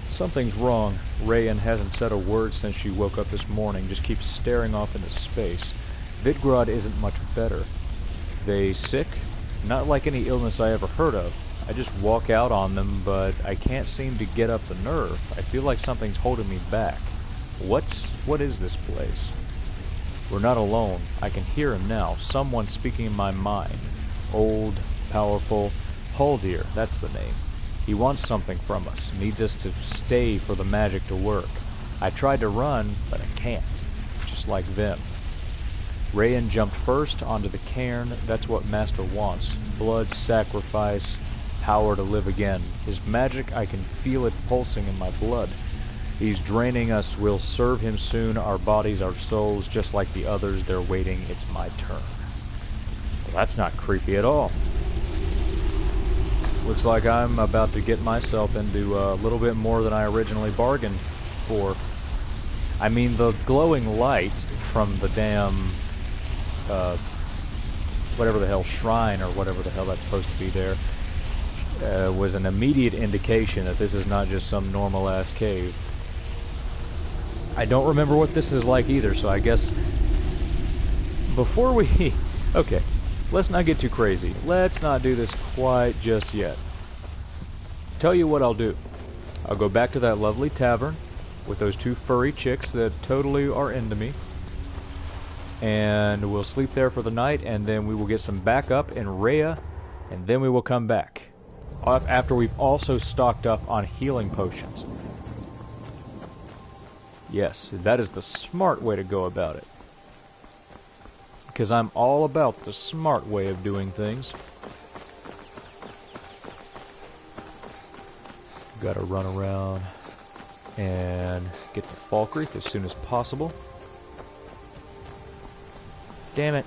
Something's wrong. Rayan hasn't said a word since she woke up this morning, just keeps staring off into space. Vidgrod isn't much better. They sick? Not like any illness I ever heard of. I just walk out on them, but I can't seem to get up the nerve. I feel like something's holding me back. What is this place? We're not alone. I can hear him now. Someone speaking in my mind. Old, powerful, Haldir, that's the name. He wants something from us, needs us to stay for the magic to work. I tried to run, but I can't. Just like them. Rayan jumped first onto the cairn. That's what Master wants. Blood, sacrifice, power to live again. His magic, I can feel it pulsing in my blood. He's draining us. We'll serve him soon. Our bodies, our souls, just like the others. They're waiting. It's my turn. Well, that's not creepy at all. Looks like I'm about to get myself into a little bit more than I originally bargained for. I mean, the glowing light from the damn, whatever the hell, shrine or whatever the hell that's supposed to be there, was an immediate indication that this is not just some normal-ass cave. I don't remember what this is like either, so I guess before we... Okay, let's not get too crazy. Let's not do this quite just yet. Tell you what I'll do. I'll go back to that lovely tavern with those two furry chicks that totally are into me. And we'll sleep there for the night, and then we will get some backup in Rhea, and then we will come back. After we've also stocked up on healing potions. Yes, that is the smart way to go about it. Because I'm all about the smart way of doing things. Gotta run around and get to Falkreath as soon as possible. Damn it.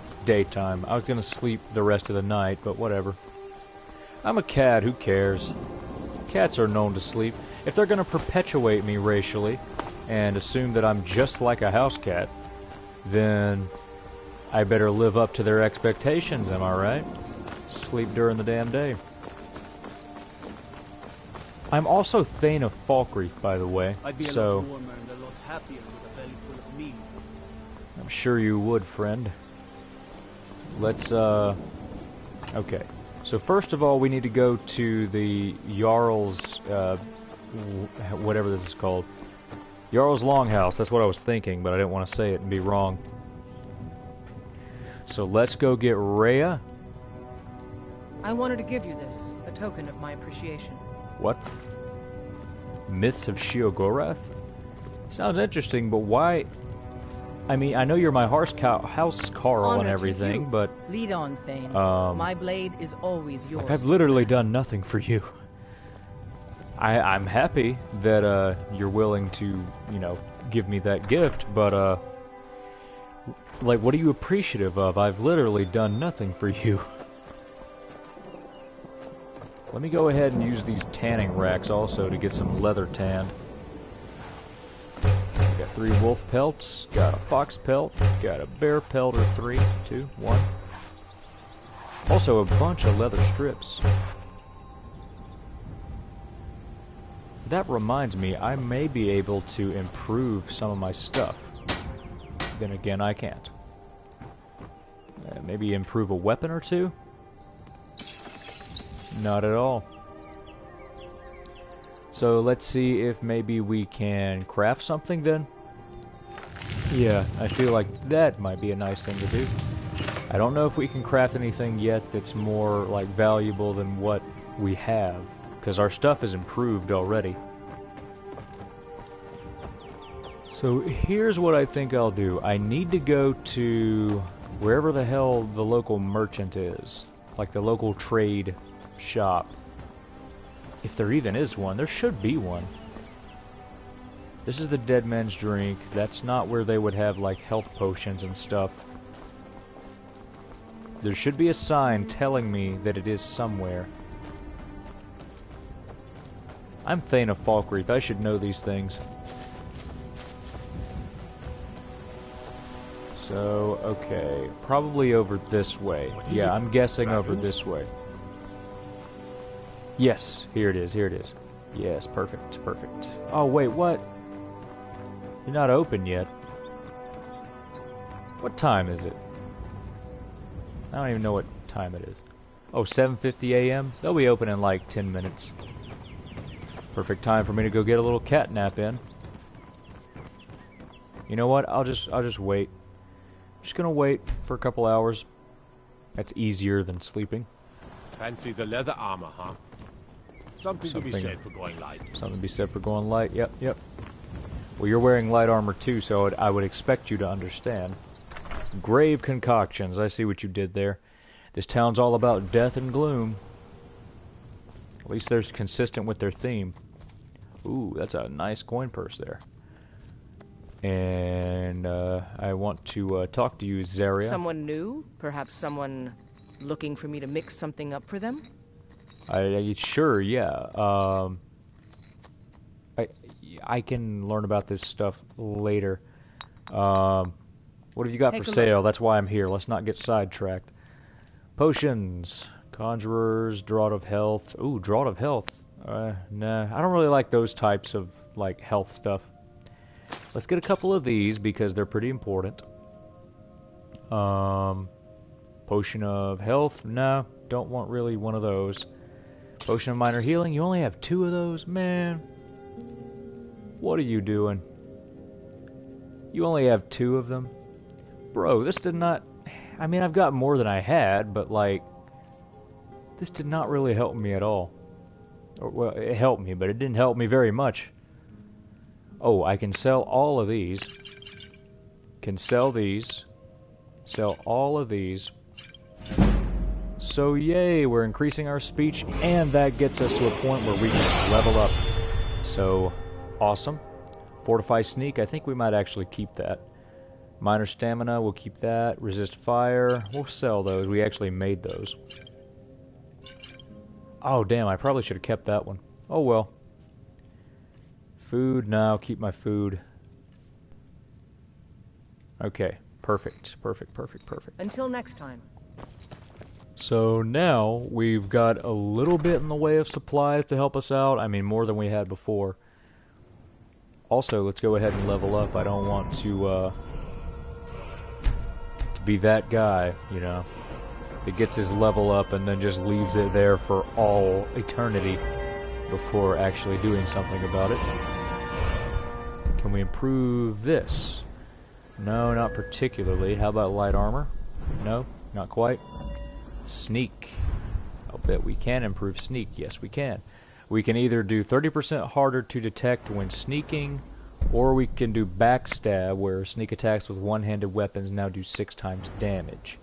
It's daytime. I was gonna sleep the rest of the night, but whatever. I'm a cat, who cares? Cats are known to sleep. If they're gonna perpetuate me racially and assume that I'm just like a house cat, then I better live up to their expectations, am I right? Sleep during the damn day. I'm also Thane of Falkreath, by the way, so warmer and a lot happier with a belly full of meat. I'm sure you would, friend. Let's, okay. So first of all, we need to go to the Jarl's, whatever this is called. Jarl's Longhouse, that's what I was thinking, but I didn't want to say it and be wrong. So let's go get Rhea. I wanted to give you this, a token of my appreciation. What? Myths of Sheogorath? Sounds interesting, but why? I mean, I know you're my house Carl Honor and to everything, you. but Lead on, Thane. My blade is always yours. like, I've literally done nothing for you. I'm happy that you're willing to, you know, give me that gift, but like, what are you appreciative of? I've literally done nothing for you. Let me go ahead and use these tanning racks also to get some leather tanned. Got 3 wolf pelts, got a fox pelt, got a bear pelt, or 3, 2, 1. Also a bunch of leather strips. That reminds me, I may be able to improve some of my stuff. Then again, I can't. Maybe improve a weapon or 2? Not at all. So let's see if maybe we can craft something then. Yeah, I feel like that might be a nice thing to do. I don't know if we can craft anything yet that's more like valuable than what we have, because our stuff is improved already. So here's what I think I'll do. I need to go to wherever the hell the local merchant is, like the local trade shop. If there even is one, there should be one. This is the dead man's drink. That's not where they would have like health potions and stuff. There should be a sign telling me that it is somewhere. I'm Thane of Falkreath. I should know these things. So, okay. Probably over this way. Yeah, I'm guessing over this way. Yes, here it is, here it is. Yes, perfect, perfect. Oh, wait, what? You're not open yet. What time is it? I don't even know what time it is. Oh, 7:50 a.m.? They'll be open in like 10 minutes. Perfect time for me to go get a little cat nap in. You know what? I'll just wait. Just gonna wait for a couple hours. That's easier than sleeping. Fancy the leather armor, huh? Something to be said for going light. Something to be said for going light. Yep, yep. Well, you're wearing light armor too, so I would expect you to understand. Grave concoctions. I see what you did there. This town's all about death and gloom. At least they're consistent with their theme. Ooh, that's a nice coin purse there. And I want to talk to you, Zarya. Someone new? Perhaps someone looking for me to mix something up for them? Sure, yeah. I can learn about this stuff later. What have you got for sale? That's why I'm here. Let's not get sidetracked. Potions. Conjurers. Draught of Health. Ooh, Draught of Health. Nah, I don't really like those types of, like, health stuff. Let's get a couple of these because they're pretty important. Potion of Health. No, don't want really one of those. Potion of Minor Healing. You only have 2 of those? Man. What are you doing? You only have 2 of them? Bro, this did not... I mean, I've got more than I had, but, like... This did not really help me at all. Or, well, it helped me, but it didn't help me very much. Oh, I can sell all of these. Can sell these. Sell all of these. So, yay, we're increasing our speech, and that gets us to a point where we can level up. So, awesome. Fortify Sneak, I think we might actually keep that. Minor Stamina, we'll keep that. Resist Fire, we'll sell those. We actually made those. Oh, damn, I probably should have kept that one. Oh, well. Food, no, I'll keep my food. Okay, Perfect, perfect, perfect, perfect. Until next time. So now we've got a little bit in the way of supplies to help us out. I mean, more than we had before. Also, let's go ahead and level up. I don't want to be that guy, you know, that gets his level up and then just leaves it there for all eternity before actually doing something about it. Can we improve this? No, not particularly. How about light armor? No, not quite. Sneak. I'll bet we can improve sneak. Yes, we can. We can either do 30% harder to detect when sneaking, or we can do backstab, where sneak attacks with one-handed weapons now do 6 times damage.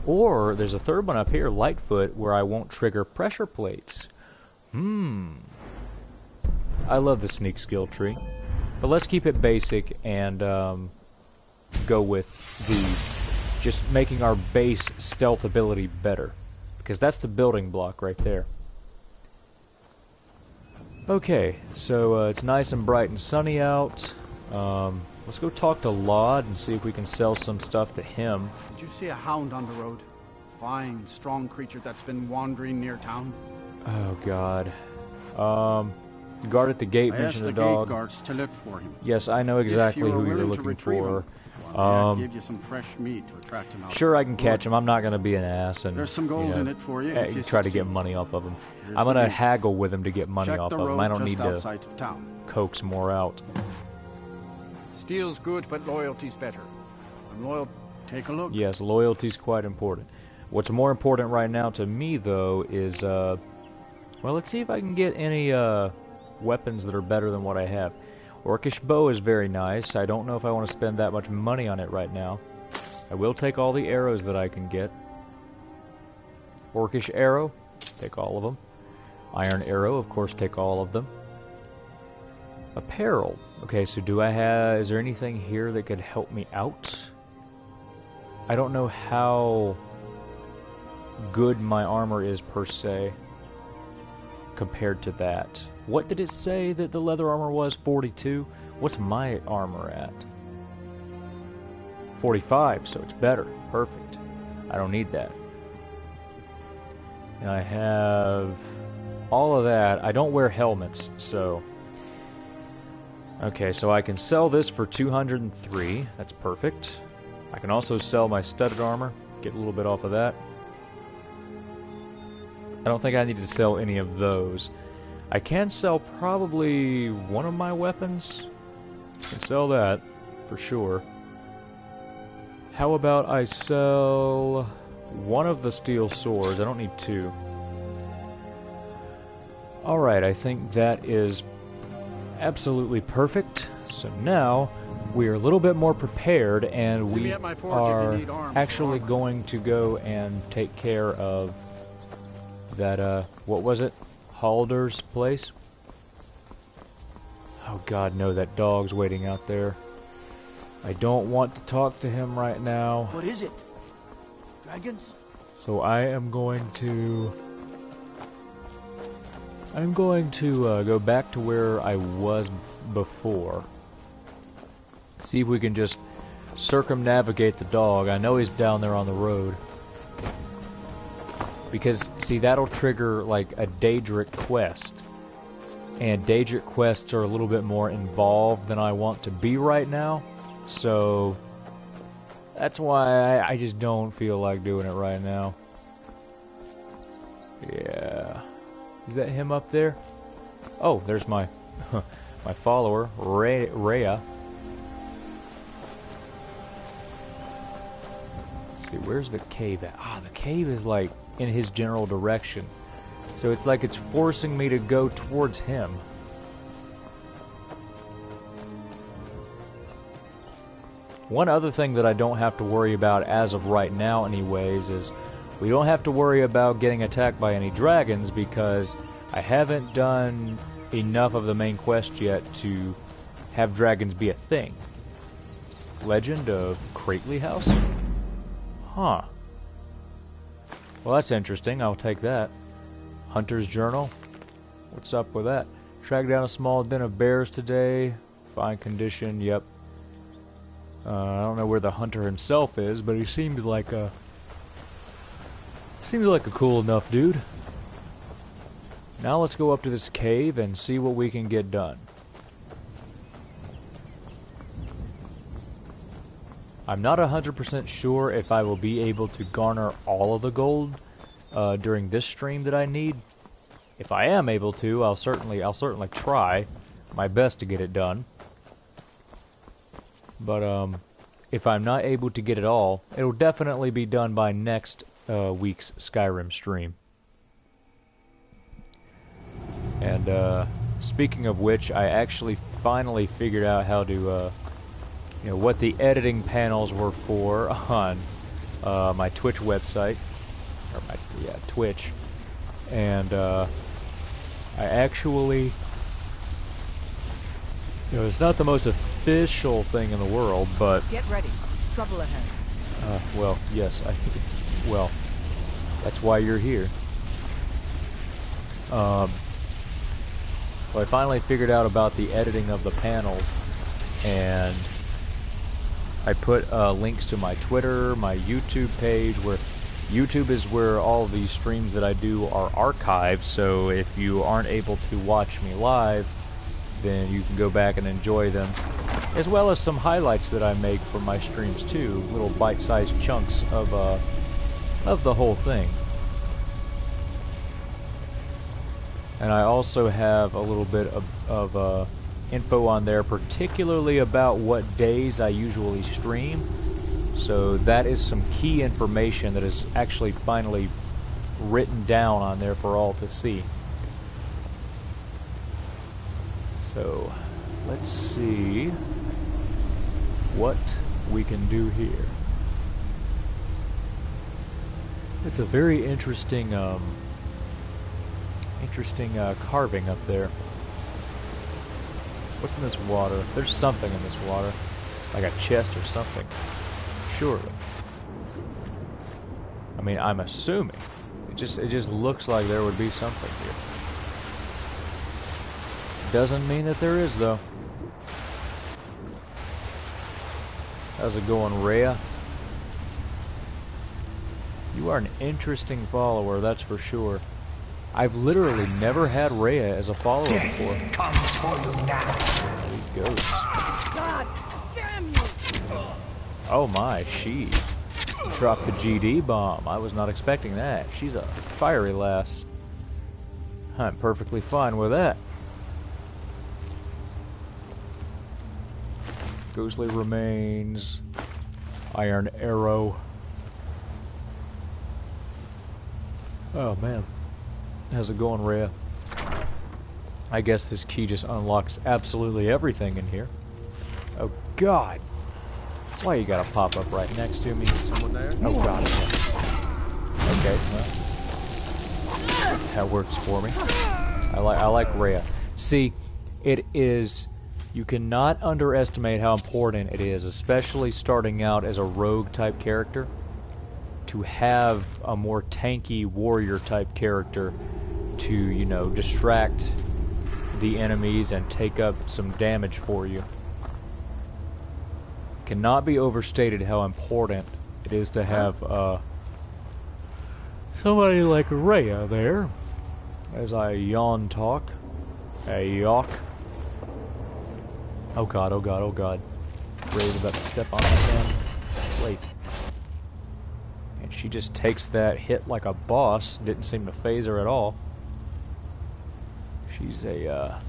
Or there's a third one up here, Lightfoot, where I won't trigger pressure plates. I love the sneak skill tree. But let's keep it basic and go with the just making our base stealth ability better, because that's the building block right there. Okay, so it's nice and bright and sunny out. Let's go talk to Laud and see if we can sell some stuff to him. Did you see a hound on the road? Fine, strong creature that's been wandering near town. Oh God. Guard at the gate mentioned a dog. I asked the gate guards to look for him. Yes, I know exactly who you're looking for. I'll give you some fresh meat to attract him out. Sure, I can catch him. I'm not going to be an ass and there's some gold in it for you. Try to get money off of him. I'm going to haggle with him to get money off of him. I don't need to coax more out. Steel's good, but loyalty's better. I'm loyal. Take a look. Yes, loyalty's quite important. What's more important right now to me, though, is well, let's see if I can get any weapons that are better than what I have. Orcish bow is very nice. I don't know if I want to spend that much money on it right now. I will take all the arrows that I can get. Orcish arrow, take all of them. Iron arrow, of course, take all of them. Apparel. Okay, so is there anything here that could help me out? I don't know how good my armor is per se compared to that. What did it say that the leather armor was? 42? What's my armor at? 45, so it's better. Perfect. I don't need that. And I have all of that. I don't wear helmets, so... Okay, so I can sell this for 203. That's perfect. I can also sell my studded armor. Get a little bit off of that. I don't think I need to sell any of those. I can sell probably one of my weapons. I can sell that, for sure. How about I sell one of the steel swords? I don't need 2. Alright, I think that is absolutely perfect. So now we are a little bit more prepared, and we are actually going to go and take care of that, what was it? Halder's place? Oh God, no, that dog's waiting out there. I don't want to talk to him right now. What is it? Dragons? So I am going to... go back to where I was before. See if we can just circumnavigate the dog. I know he's down there on the road. Because, see, that'll trigger, like, a Daedric quest. And Daedric quests are a little bit more involved than I want to be right now. So, that's why I just don't feel like doing it right now. Yeah. Is that him up there? Oh, there's my my follower, Rhea. Let's see, where's the cave at? Ah, the cave is, like, in his general direction. So it's like it's forcing me to go towards him. One other thing that I don't have to worry about as of right now anyways is we don't have to worry about getting attacked by any dragons because I haven't done enough of the main quest yet to have dragons be a thing. Legend of Crately House? Huh. Well, that's interesting. I'll take that. Hunter's Journal. What's up with that? Track down a small den of bears today. Fine condition. Yep. I don't know where the hunter himself is, but he seems like a cool enough dude. Now let's go up to this cave and see what we can get done. I'm not 100% sure if I will be able to garner all of the gold during this stream that I need. If I am able to, I'll certainly try my best to get it done. But if I'm not able to get it all, it'll definitely be done by next week's Skyrim stream. And speaking of which, I actually finally figured out how to, what the editing panels were for on my Twitch website, or Twitch, and I actually, it's not the most official thing in the world, but get ready. Trouble ahead. Well, yes, well, that's why you're here. So I finally figured out about the editing of the panels, and I put links to my Twitter, my YouTube page, where YouTube is where all of these streams that I do are archived, so if you aren't able to watch me live, then you can go back and enjoy them, as well as some highlights that I make from my streams too, little bite-sized chunks of the whole thing. And I also have a little bit of info on there, particularly about what days I usually stream. So that is some key information that is actually finally written down on there for all to see. So let's see what we can do here. It's a very interesting carving up there. What's in this water? There's something in this water, like a chest or something. Surely. I mean, I'm assuming. It just looks like there would be something here. Doesn't mean that there is, though. How's it going, Rhea? You are an interesting follower, that's for sure. I've literally never had Rhea as a follower before. Comes for you now. These ghosts. God damn you! Oh my, she dropped the GD bomb. I was not expecting that. She's a fiery lass. I'm perfectly fine with that. Ghostly remains. Iron arrow. Oh man. How's it going, Rhea? I guess this key just unlocks absolutely everything in here. Oh god! Why you gotta pop up right next to me? Someone there? Oh god. Okay, well, that works for me. I like Rhea. See, it is. You cannot underestimate how important it is, especially starting out as a rogue type character, to have a more tanky warrior type character to, you know, distract the enemies and take up some damage for you. It cannot be overstated how important it is to have somebody like Rhea there, as I yawn talk. A yawk. Oh god, oh god, oh god. Rhea's about to step on my damn plate. And she just takes that hit like a boss. Didn't seem to phase her at all. She's a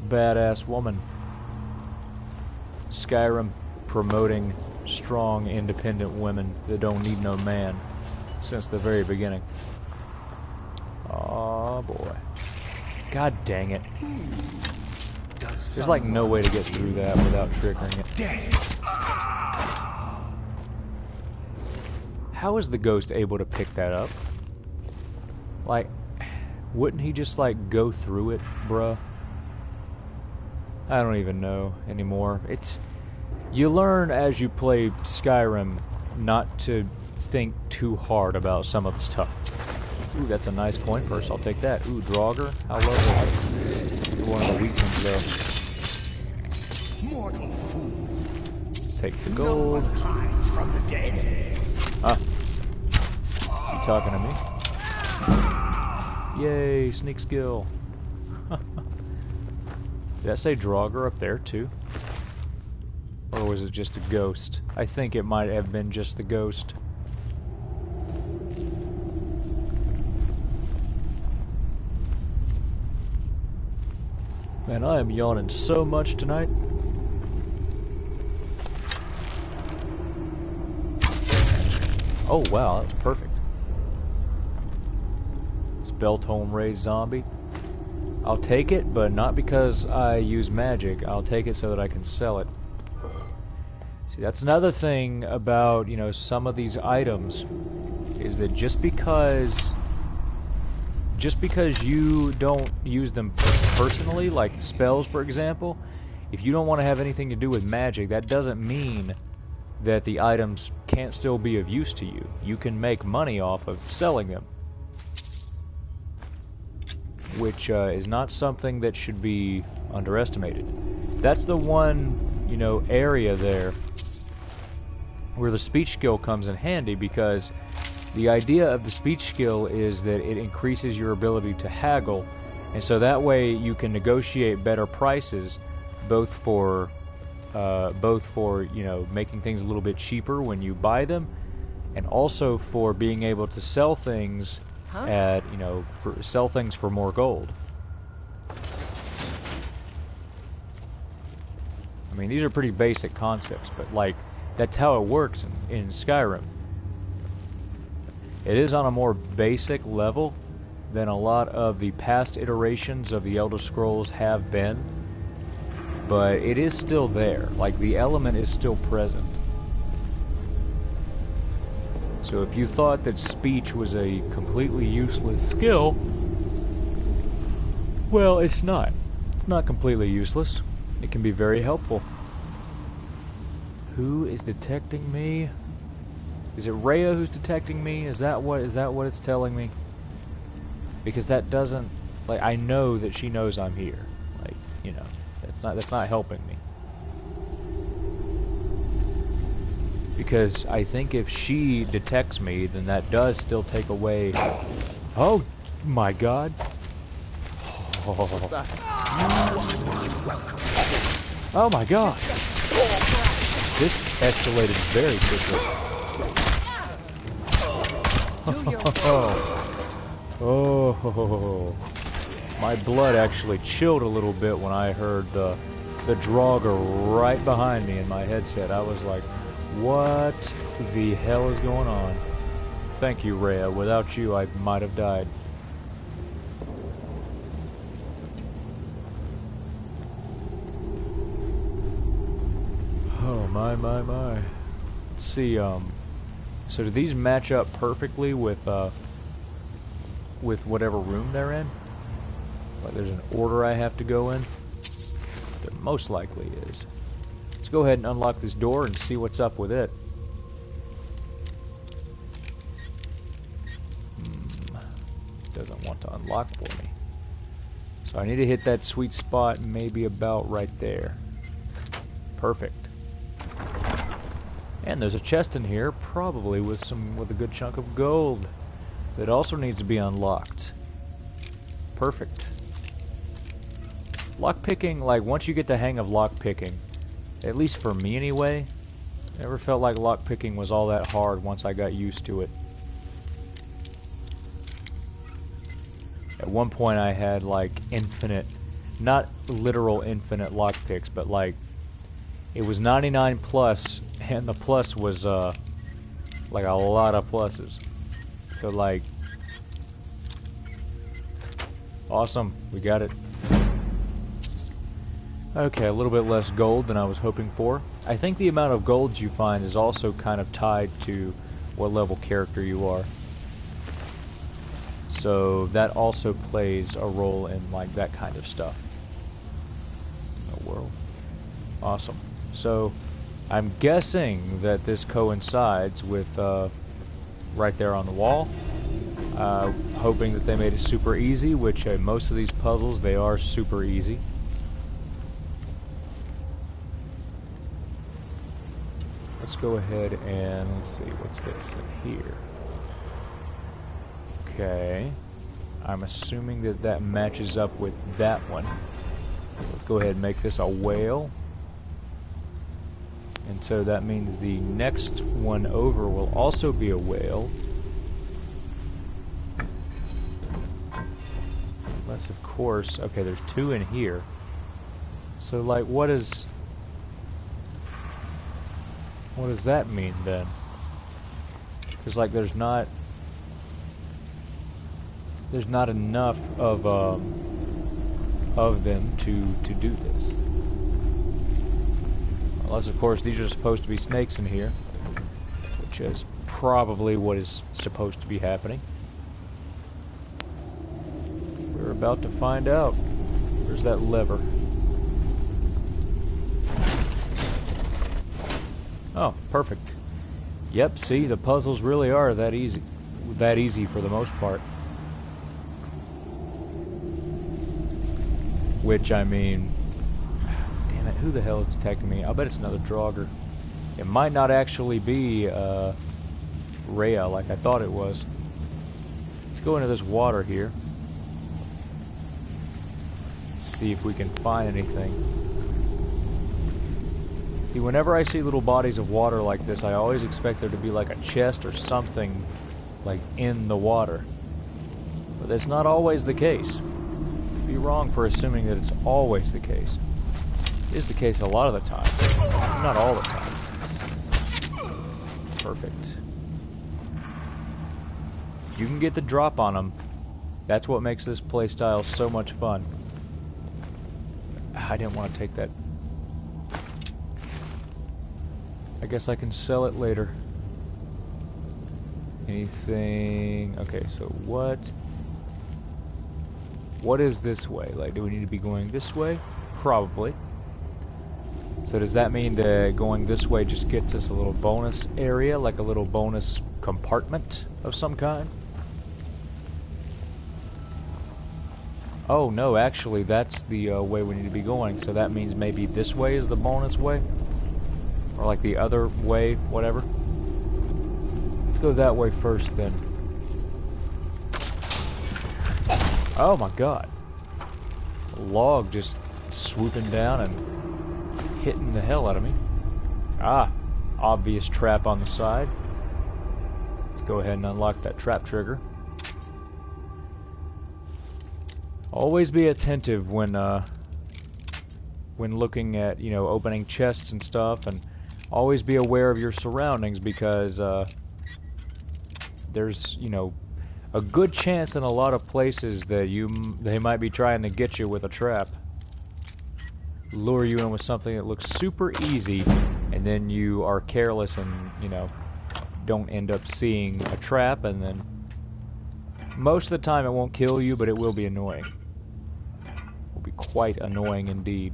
badass woman. Skyrim promoting strong, independent women that don't need no man since the very beginning. Oh boy. God dang it. There's like no way to get through that without triggering it. How is the ghost able to pick that up? Like, wouldn't he just like go through it, bruh? I don't even know anymore. You learn as you play Skyrim not to think too hard about some of the stuff. Ooh, that's a nice coin purse. I'll take that. Ooh, Draugr. How lovely. One of the weak ones, though. Mortal fool. take the gold. From the dead. Ah. You talking to me? Yay, sneak skill. Did that say Draugr up there too? Or was it just a ghost? I think it might have been just the ghost. Man, I am yawning so much tonight. Oh wow, that was perfect. Spell-tome raised zombie. I'll take it, but not because I use magic. I'll take it so that I can sell it. See, that's another thing about, you know, some of these items, is that just because you don't use them personally, like spells for example, if you don't want to have anything to do with magic, that doesn't mean that the items can't still be of use to you. You can make money off of selling them, which is not something that should be underestimated. That's the one, you know, area there where the speech skill comes in handy, because the idea of the speech skill is that it increases your ability to haggle, and so that way you can negotiate better prices, both for you know, making things a little bit cheaper when you buy them, and also for being able to sell things at, you know, sell things for more gold. I mean, these are pretty basic concepts, but like, that's how it works in Skyrim. It is on a more basic level than a lot of the past iterations of the Elder Scrolls have been, but it is still there. Like, the element is still present. So if you thought that speech was a completely useless skill, well, it's not. It's not completely useless. It can be very helpful. Who is detecting me? Is it Rhea who's detecting me? Is that what it's telling me? Because that doesn't, like, I know that she knows I'm here. Like, you know, that's not helping me. Because I think if she detects me, then that does still take away. Oh my God! Oh my God! This escalated very quickly. Oh, my blood actually chilled a little bit when I heard the Draugr right behind me in my headset. I was like, what the hell is going on? Thank you, Rhea. Without you, I might have died. Oh, my. Let's see, so do these match up perfectly with whatever room they're in? Like, there's an order I have to go in? There most likely is. Let's go ahead and unlock this door and see what's up with it. Doesn't want to unlock for me. So I need to hit that sweet spot maybe about right there. Perfect. And there's a chest in here, probably with a good chunk of gold that also needs to be unlocked. Perfect. Lockpicking, like, once you get the hang of lockpicking, at least for me anyway, I never felt like lockpicking was all that hard once I got used to it. At one point I had like infinite, not literal infinite lockpicks, but like it was 99 plus, and the plus was like a lot of pluses. So like, awesome, we got it. Okay, a little bit less gold than I was hoping for. I think the amount of gold you find is also kind of tied to what level character you are. So that also plays a role in like that kind of stuff. No world. Awesome. So I'm guessing that this coincides with right there on the wall. Hoping that they made it super easy, which most of these puzzles, they are super easy. let's go ahead and let's see, what's this in here? Okay. I'm assuming that that matches up with that one. Let's go ahead and make this a whale. And so that means the next one over will also be a whale. Unless, of course, okay, there's two in here. So, like, what does that mean then? Because, like, there's not enough of them to do this. Unless, of course, these are supposed to be snakes in here, which is probably what is supposed to be happening. We're about to find out. Where's that lever? Oh, perfect. Yep, see, the puzzles really are that easy. That easy for the most part. Which, I mean... Damn it, who the hell is detecting me? I'll bet it's another Draugr. It might not actually be, Rhea like I thought it was. Let's go into this water here. Let's see if we can find anything. See, whenever I see little bodies of water like this, I always expect there to be like a chest or something like in the water. But that's not always the case. I'd be wrong for assuming that it's always the case. It is the case a lot of the time. Not all the time. Perfect. You can get the drop on them. That's what makes this playstyle so much fun. I didn't want to take that. I guess I can sell it later. Anything... Okay, so what is this way? Like, do we need to be going this way? Probably. So does that mean that going this way just gets us a little bonus area, like a little bonus compartment of some kind? Oh no, actually that's the way we need to be going, so that means maybe this way is the bonus way? Or like the other way, whatever. Let's go that way first then. Oh my god. A log just swooping down and hitting the hell out of me. Ah, obvious trap on the side. Let's go ahead and unlock that trap trigger. Always be attentive when looking at, you know, opening chests and stuff, and always be aware of your surroundings because there's, you know, a good chance in a lot of places that they might be trying to get you with a trap. Lure you in with something that looks super easy, and then you are careless and, you know, don't end up seeing a trap, and then most of the time it won't kill you, but it will be annoying. It will be quite annoying indeed.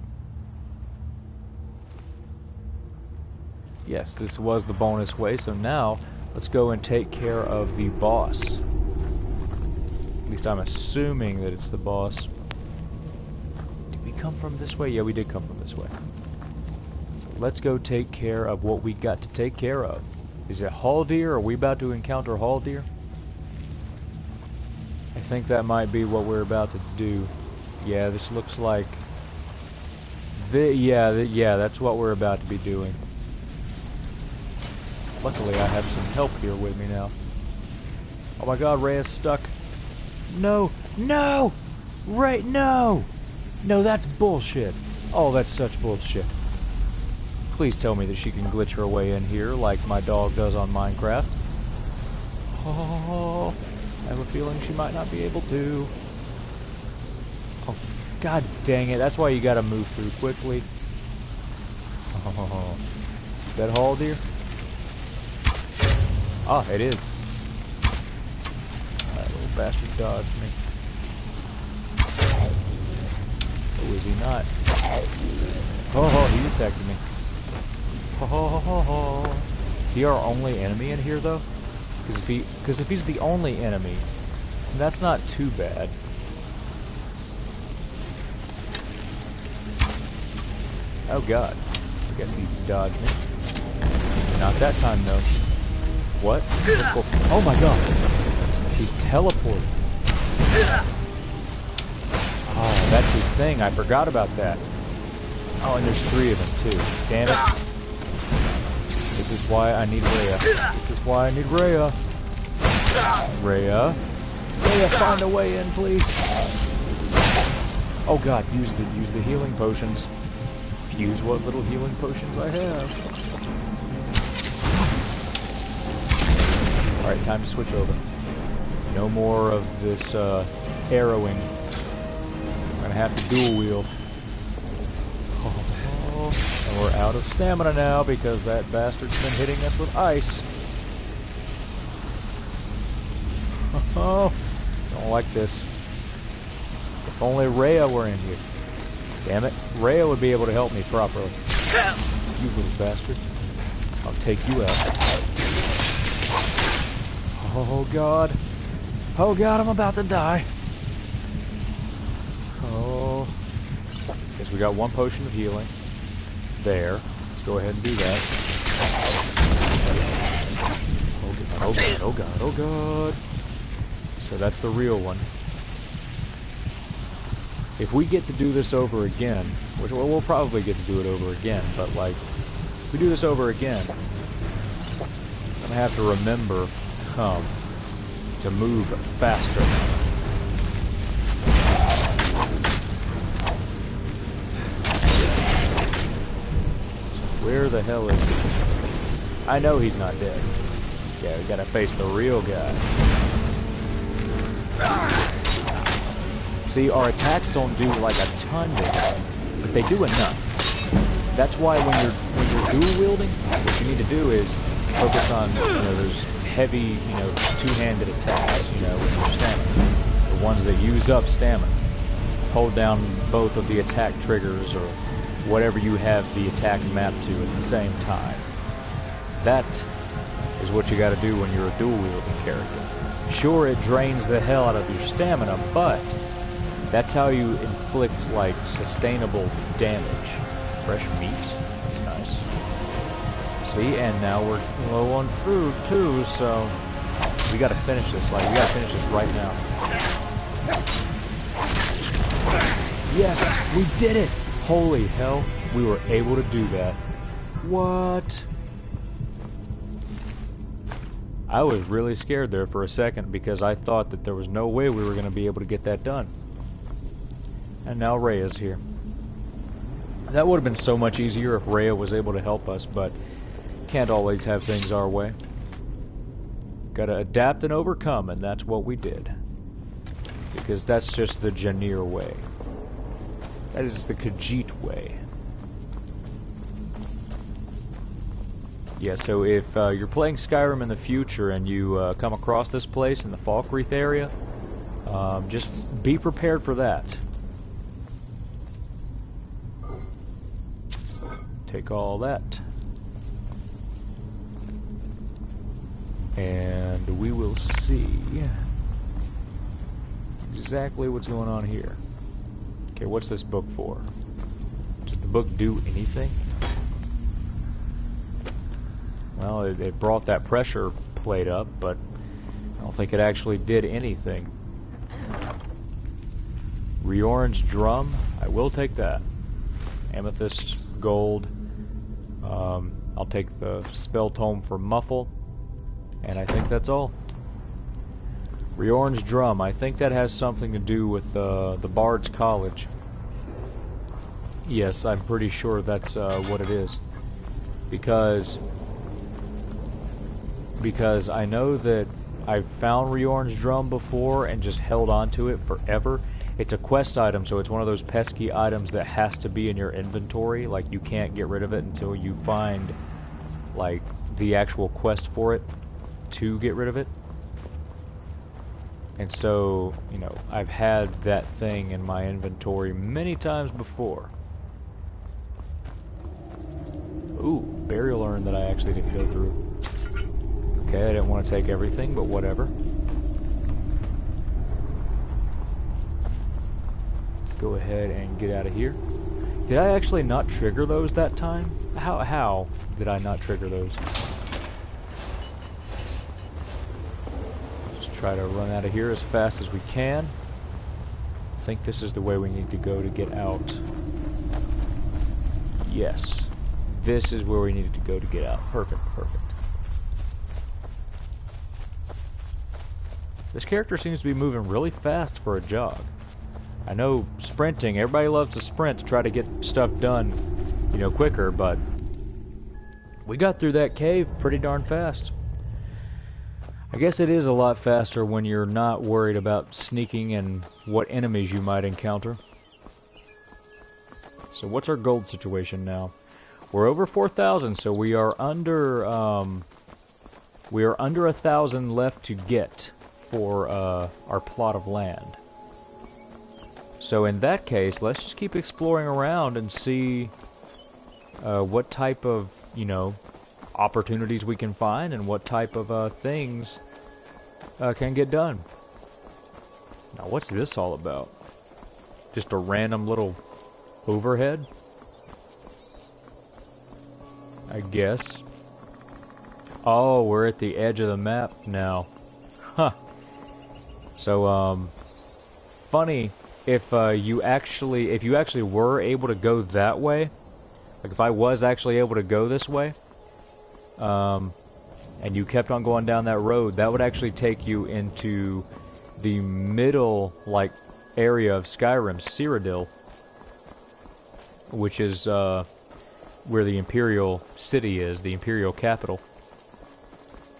Yes, this was the bonus way, so now let's go and take care of the boss. At least I'm assuming that it's the boss. Did we come from this way? Yeah, we did come from this way. So let's go take care of what we got to take care of. Is it Haldir? Are we about to encounter Haldir? I think that might be what we're about to do. Yeah, this looks like... yeah, that's what we're about to be doing. Luckily, I have some help here with me now. Oh my god, Rhea's stuck. No! No! Ray, no! No, that's bullshit. Oh, that's such bullshit. Please tell me that she can glitch her way in here like my dog does on Minecraft. Oh, I have a feeling she might not be able to. Oh, god dang it. That's why you gotta move through quickly. Oh, is that Haldir? Ah, it is. That little bastard dodged me. Oh, is he not? Oh, he detected me. Oh, is he our only enemy in here, though? Because if he's the only enemy, that's not too bad. Oh god. I guess he dodged me. Not that time, though. What? Oh my god. He's teleporting. Oh, that's his thing. I forgot about that. Oh, and there's 3 of them, too. Damn it. This is why I need Rhea. This is why I need Rhea. Rhea, find a way in, please. Oh god, use the healing potions. Use what little healing potions I have. Alright, time to switch over. No more of this arrowing. I'm gonna have to dual wield. And we're out of stamina now because that bastard's been hitting us with ice. Oh, don't like this. If only Rhea were in here. Damn it. Rhea would be able to help me properly. You little bastard. I'll take you out. Oh god. Oh god, I'm about to die. Oh. Guess we got 1 potion of healing. There. Let's go ahead and do that. Oh god, oh god, oh god, oh god. So that's the real one. If we get to do this over again, which we'll probably get to do it over again, but like, if we do this over again, I'm gonna have to remember to move faster. Where the hell is he? I know he's not dead. Yeah, we gotta face the real guy. See, our attacks don't do like a ton this time, but they do enough. That's why when you're dual wielding, what you need to do is focus on, those heavy, two-handed attacks, with your stamina. The ones that use up stamina. Hold down both of the attack triggers or whatever you have the attack mapped to at the same time. That is what you gotta do when you're a dual wielding character. Sure, it drains the hell out of your stamina, but that's how you inflict, like, sustainable damage. Fresh meat? That's nice. See, and now we're low on food, too, so we gotta finish this. Like, we gotta finish this right now. Yes! We did it! Holy hell, we were able to do that. What? I was really scared there for a second because I thought that there was no way we were going to be able to get that done. And now Rhea's here. That would have been so much easier if Rhea was able to help us, but can't always have things our way. Gotta adapt and overcome, and that's what we did. Because that's just the Ja'nir way. That is the Khajit way. Yeah, so if you're playing Skyrim in the future and you come across this place in the Falkreath area, just be prepared for that. Take all that. And we will see exactly what's going on here. Okay, what's this book for? Does the book do anything? Well, it brought that pressure plate up, but I don't think it actually did anything. Riorin's drum, I will take that. Amethyst, gold. I'll take the spell tome for muffle, and I think that's all. Riorin's drum, I think that has something to do with the Bard's College. Yes, I'm pretty sure that's what it is. Because I know that I've found Riorin's drum before and just held on to it forever. It's a quest item, so it's one of those pesky items that has to be in your inventory. Like, you can't get rid of it until you find, like, the actual quest for it to get rid of it. And so, I've had that thing in my inventory many times before. Ooh, burial urn that I actually didn't go through. Okay, I didn't want to take everything, but whatever. Let's go ahead and get out of here. Did I actually not trigger those that time? How did I not trigger those? try to run out of here as fast as we can. I think this is the way we need to go to get out. Yes. This is where we needed to go to get out. Perfect, perfect. This character seems to be moving really fast for a jog. I know sprinting, everybody loves to sprint to try to get stuff done, you know, quicker, but we got through that cave pretty darn fast. I guess it is a lot faster when you're not worried about sneaking and what enemies you might encounter. So what's our gold situation now? We're over 4,000, so we are under 1,000 left to get for our plot of land. So in that case, let's just keep exploring around and see what type of, you know, opportunities we can find and what type of things can get done. Now, what's this all about? Just a random little overhead? I guess. Oh, we're at the edge of the map now. Huh. So, funny if you actually were able to go that way. Like if I was actually able to go this way, and you kept on going down that road, that would actually take you into the middle, like, area of Skyrim, Cyrodiil, which is where the Imperial City is, the Imperial capital,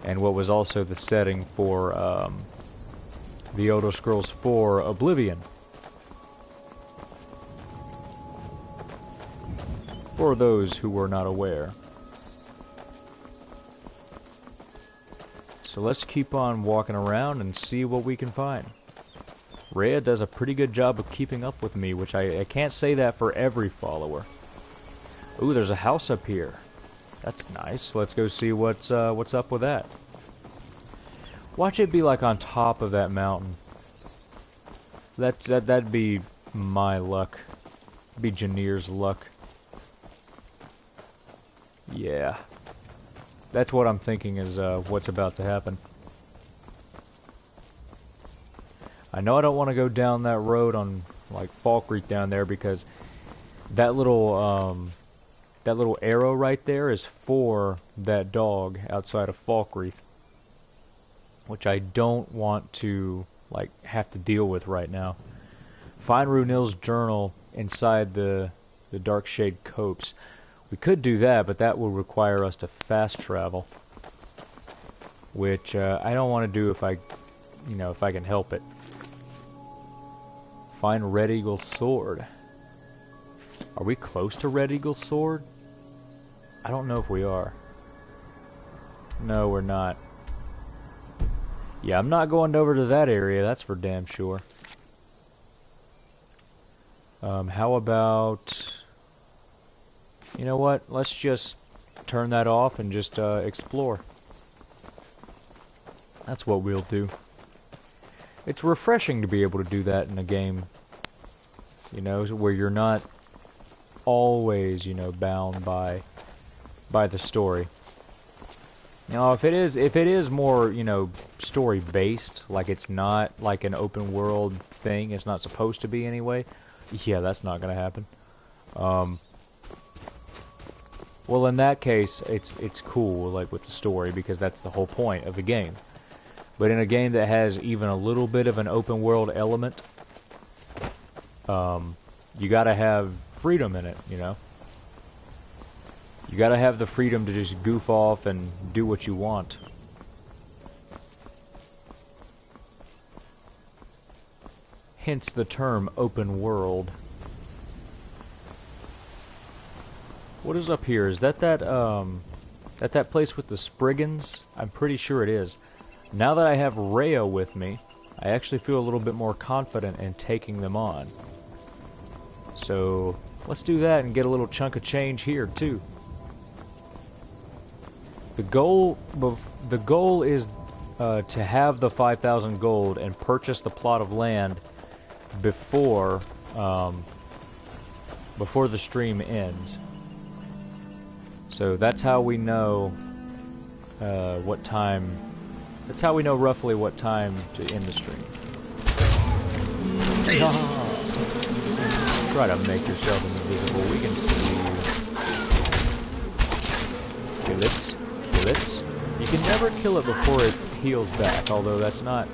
and what was also the setting for the Elder Scrolls 4 Oblivion. For those who were not aware. So let's keep on walking around and see what we can find. Rhea does a pretty good job of keeping up with me, which I can't say that for every follower. Ooh, there's a house up here. That's nice. Let's go see what's up with that. Watch it be like on top of that mountain. That'd be my luck. Be Ja'nir's luck. Yeah. That's what I'm thinking is what's about to happen. I know I don't want to go down that road on like Falkreath down there because that little arrow right there is for that dog outside of Falkreath, which I don't want to like have to deal with right now. Find Runil's journal inside the Dark Shade Copse. We could do that, but that will require us to fast travel, which I don't want to do if I can help it. Find Red Eagle's sword. Are we close to Red Eagle's sword? I don't know if we are. No, we're not. Yeah, I'm not going over to that area, that's for damn sure. How about... You know what? Let's just turn that off and just explore. That's what we'll do. It's refreshing to be able to do that in a game, you know, where you're not always, you know, bound by the story. Now, if it is more, you know, story based, like it's not like an open world thing, it's not supposed to be anyway. Yeah, that's not gonna happen. Well, in that case, it's cool, like with the story, because that's the whole point of the game. But in a game that has even a little bit of an open world element, you gotta have freedom in it, you know? You gotta have the freedom to just goof off and do what you want. Hence the term open world. What is up here? Is that place with the Spriggans? I'm pretty sure it is. Now that I have Rhea with me, I actually feel a little bit more confident in taking them on. So let's do that and get a little chunk of change here too. The goal is to have the 5,000 gold and purchase the plot of land before the stream ends. So that's how we know what time That's how we know roughly what time to end the stream. Try to make yourself invisible. We can see you. Kill it. Kill it. You can never kill it before it heals back, although that's not...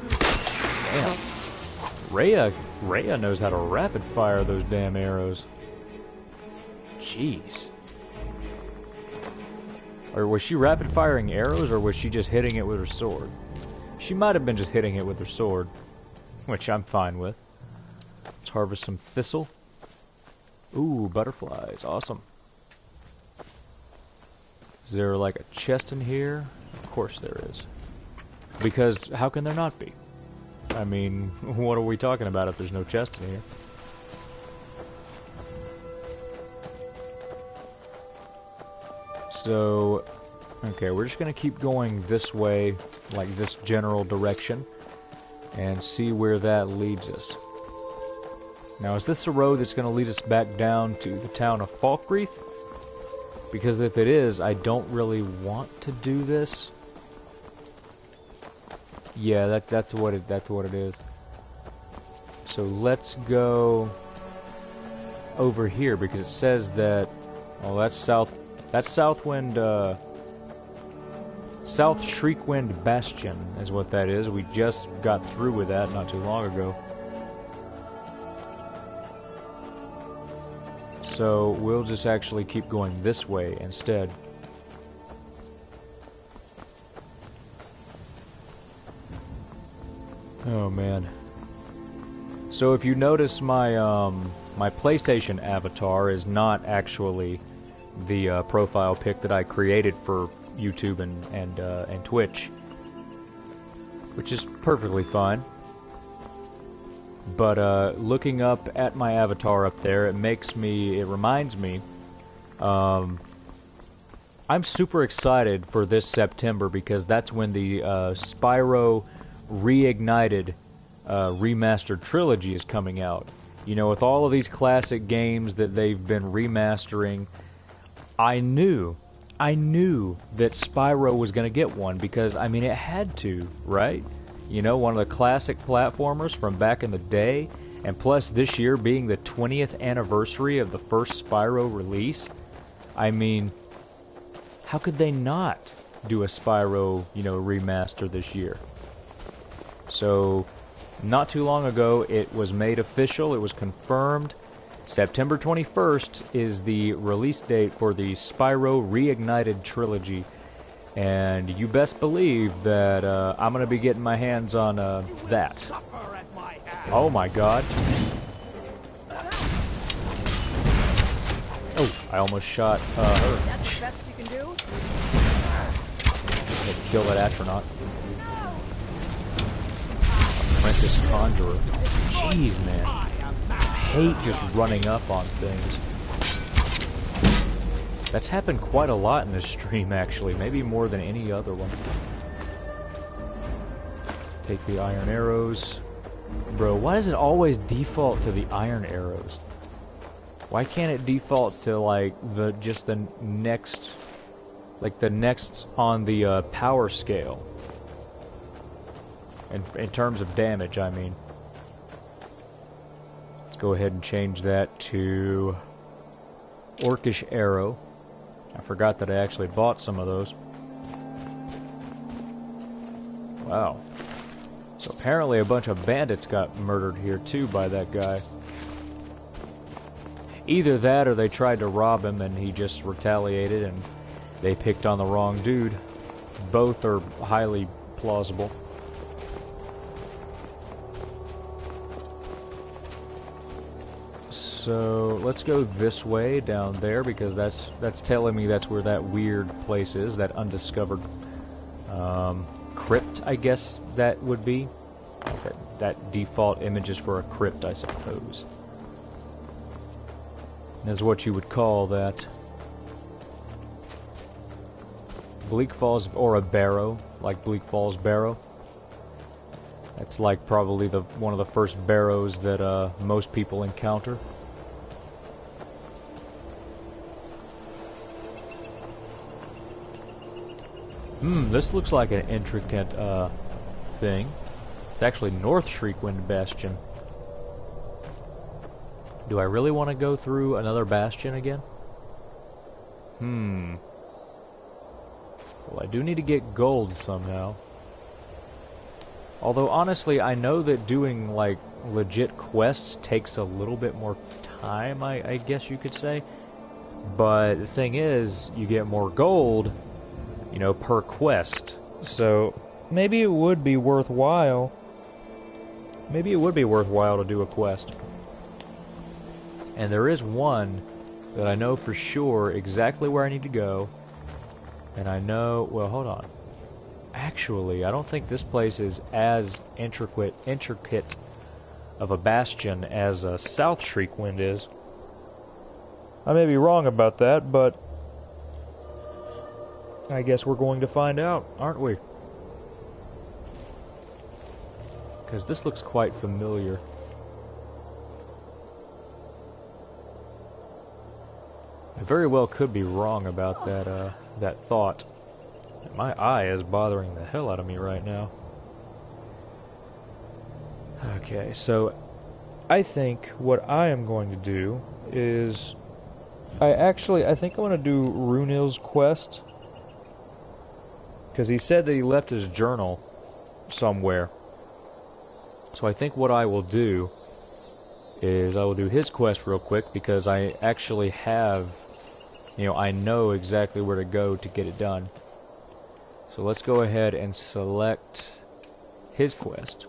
Damn. Rhea knows how to rapid fire those damn arrows. Jeez. Or was she rapid firing arrows, or was she just hitting it with her sword? She might have been just hitting it with her sword, which I'm fine with. Let's harvest some thistle. Ooh, butterflies. Awesome. Is there like a chest in here? Of course there is. Because how can there not be? I mean, what are we talking about if there's no chest in here? So, okay, we're just going to keep going this way, like this general direction, and see where that leads us. Now, is this a road that's going to lead us back down to the town of Falkreath? Because if it is, I don't really want to do this. Yeah, that's what it is. So let's go over here because it says that. Oh, that's south. That's Southwind. South Shriekwind Bastion is what that is. We just got through with that not too long ago. So we'll just actually keep going this way instead. Oh man. So if you notice, my my PlayStation avatar is not actually the profile pic that I created for YouTube and Twitch, which is perfectly fine. But looking up at my avatar up there, it reminds me. I'm super excited for this September because that's when the Spyro Reignited remastered trilogy is coming out. You know, with all of these classic games that they've been remastering, I knew that Spyro was going to get one because, I mean, it had to, right? You know, one of the classic platformers from back in the day, and plus this year being the 20th anniversary of the first Spyro release. I mean, how could they not do a Spyro, you know, remaster this year? So, not too long ago, it was made official, it was confirmed. September 21st is the release date for the Spyro Reignited trilogy. And you best believe that I'm going to be getting my hands on that. Oh my god. Oh, I almost shot her. That's the best you can do? Kill that astronaut. Apprentice Conjurer. Jeez, man. I hate just running up on things. That's happened quite a lot in this stream, actually. Maybe more than any other one. Take the iron arrows. Bro, why does it always default to the iron arrows? Why can't it default to, like, the next... Like, the next on the power scale? In terms of damage, I mean. Let's go ahead and change that to... Orcish Arrow. I forgot that I actually bought some of those. Wow. So apparently a bunch of bandits got murdered here too by that guy. Either that or they tried to rob him and he just retaliated and they picked on the wrong dude. Both are highly plausible. So let's go this way down there because that's telling me that's where that weird place is, that undiscovered crypt, I guess that would be. That default image is for a crypt, I suppose. Is what you would call that. Bleak Falls, or a barrow, like Bleak Falls Barrow. That's like probably one of the first barrows that most people encounter. This looks like an intricate thing. It's actually North Shriekwind Bastion. Do I really want to go through another bastion again? Well, I do need to get gold somehow. Although, honestly, I know that doing, like, legit quests takes a little bit more time, I guess you could say. But the thing is, you get more gold, you know, per quest. So, maybe it would be worthwhile. Maybe it would be worthwhile to do a quest. And there is one that I know for sure exactly where I need to go. And I know, well, hold on. Actually, I don't think this place is as intricate of a bastion as South Shriekwind is. I may be wrong about that, but I guess we're going to find out, aren't we? Because this looks quite familiar. I very well could be wrong about that thought. My eye is bothering the hell out of me right now. Okay, so I think what I am going to do is I think I want to do Runil's quest, because he said that he left his journal somewhere. So I think what I will do is I will do his quest real quick, because I actually have, you know, I know exactly where to go to get it done. So let's go ahead and select his quest.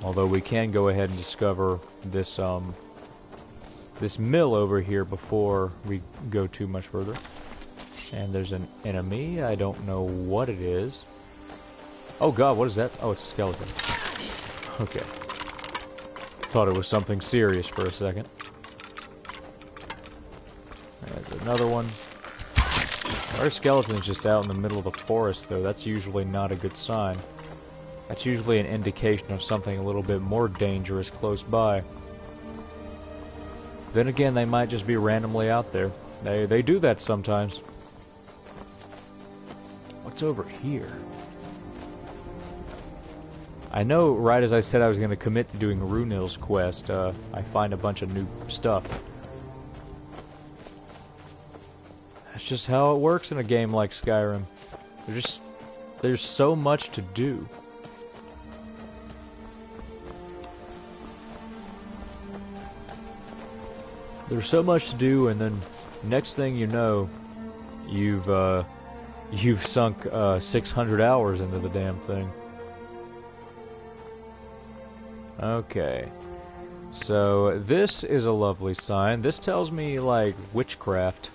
Although we can go ahead and discover this this mill over here before we go too much further. And there's an enemy. I don't know what it is. Oh god, what is that? Oh, it's a skeleton. Okay. Thought it was something serious for a second. There's another one. Our skeleton's just out in the middle of the forest, though. That's usually not a good sign. That's usually an indication of something a little bit more dangerous close by. Then again, they might just be randomly out there. They do that sometimes. What's over here? I know right as I said I was going to commit to doing Runil's quest, I find a bunch of new stuff. That's just how it works in a game like Skyrim. There's so much to do. There's so much to do, and then next thing you know, you've sunk 600 hours into the damn thing. Okay, so this is a lovely sign. This tells me, like, witchcraft.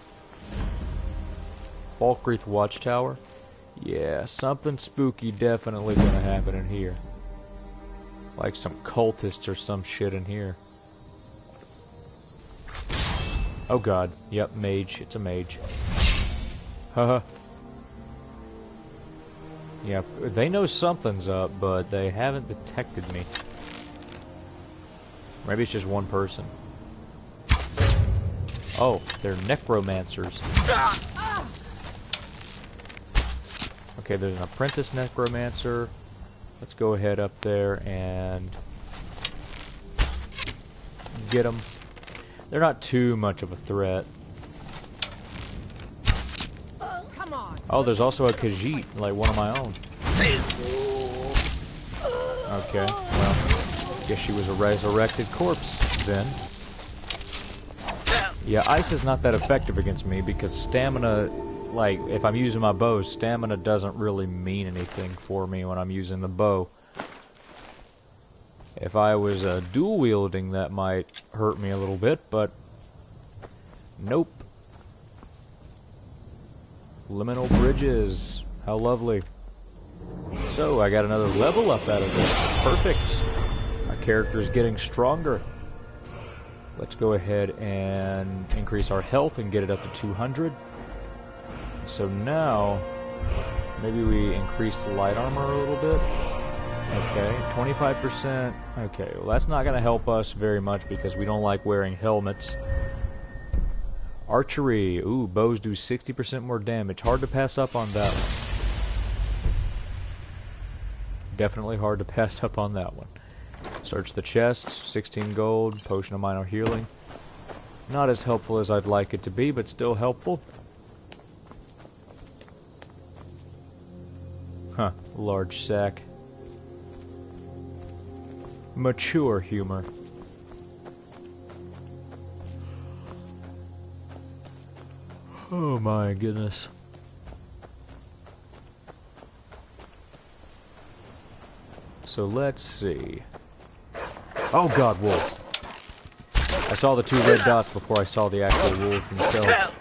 Falkreath Watchtower. Yeah, something spooky definitely gonna happen in here. Like some cultists or some shit in here. Oh god, yep, mage. It's a mage. Haha. Yeah, they know something's up, but they haven't detected me. Maybe it's just one person. Oh, they're necromancers. Okay, there's an apprentice necromancer. Let's go ahead up there and get them. They're not too much of a threat. Oh, there's also a Khajit, like one of my own. Okay, well, guess she was a resurrected corpse then. Yeah, ice is not that effective against me because stamina, like, if I'm using my bow, stamina doesn't really mean anything for me when I'm using the bow. If I was dual wielding, that might hurt me a little bit, but nope. Liminal bridges, how lovely. So, I got another level up out of this. Perfect. My character's getting stronger. Let's go ahead and increase our health and get it up to 200. So now, maybe we increase the light armor a little bit. Okay, 25%. Okay, well that's not going to help us very much because we don't like wearing helmets. Archery. Ooh, bows do 60% more damage. Hard to pass up on that one. Definitely hard to pass up on that one. Search the chest, 16 gold, potion of minor healing. Not as helpful as I'd like it to be, but still helpful. Huh, large sack. Mature humor. Oh my goodness. So let's see. Oh god, wolves. I saw the 2 red dots before I saw the actual wolves themselves.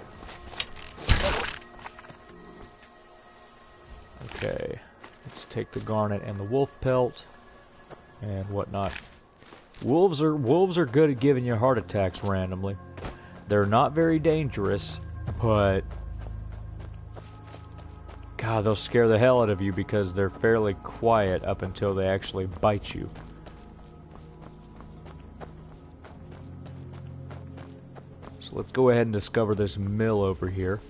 Okay. Let's take the garnet and the wolf pelt and whatnot. Wolves are good at giving you heart attacks randomly. They're not very dangerous, but God, they'll scare the hell out of you because they're fairly quiet up until they actually bite you. So let's go ahead and discover this mill over here.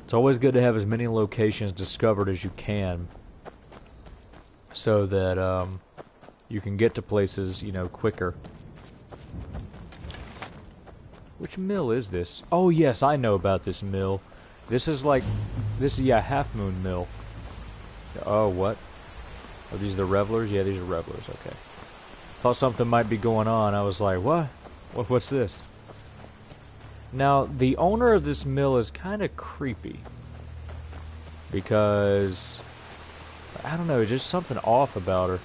It's always good to have as many locations discovered as you can, so that you can get to places, you know, quicker. Which mill is this? Oh yes, I know about this mill. This is like, yeah, Half Moon Mill. Oh, what? Are these the revelers? Yeah, these are revelers, okay. Thought something might be going on. I was like, what? What's this? Now, the owner of this mill is kind of creepy. Because, I don't know, just something off about her.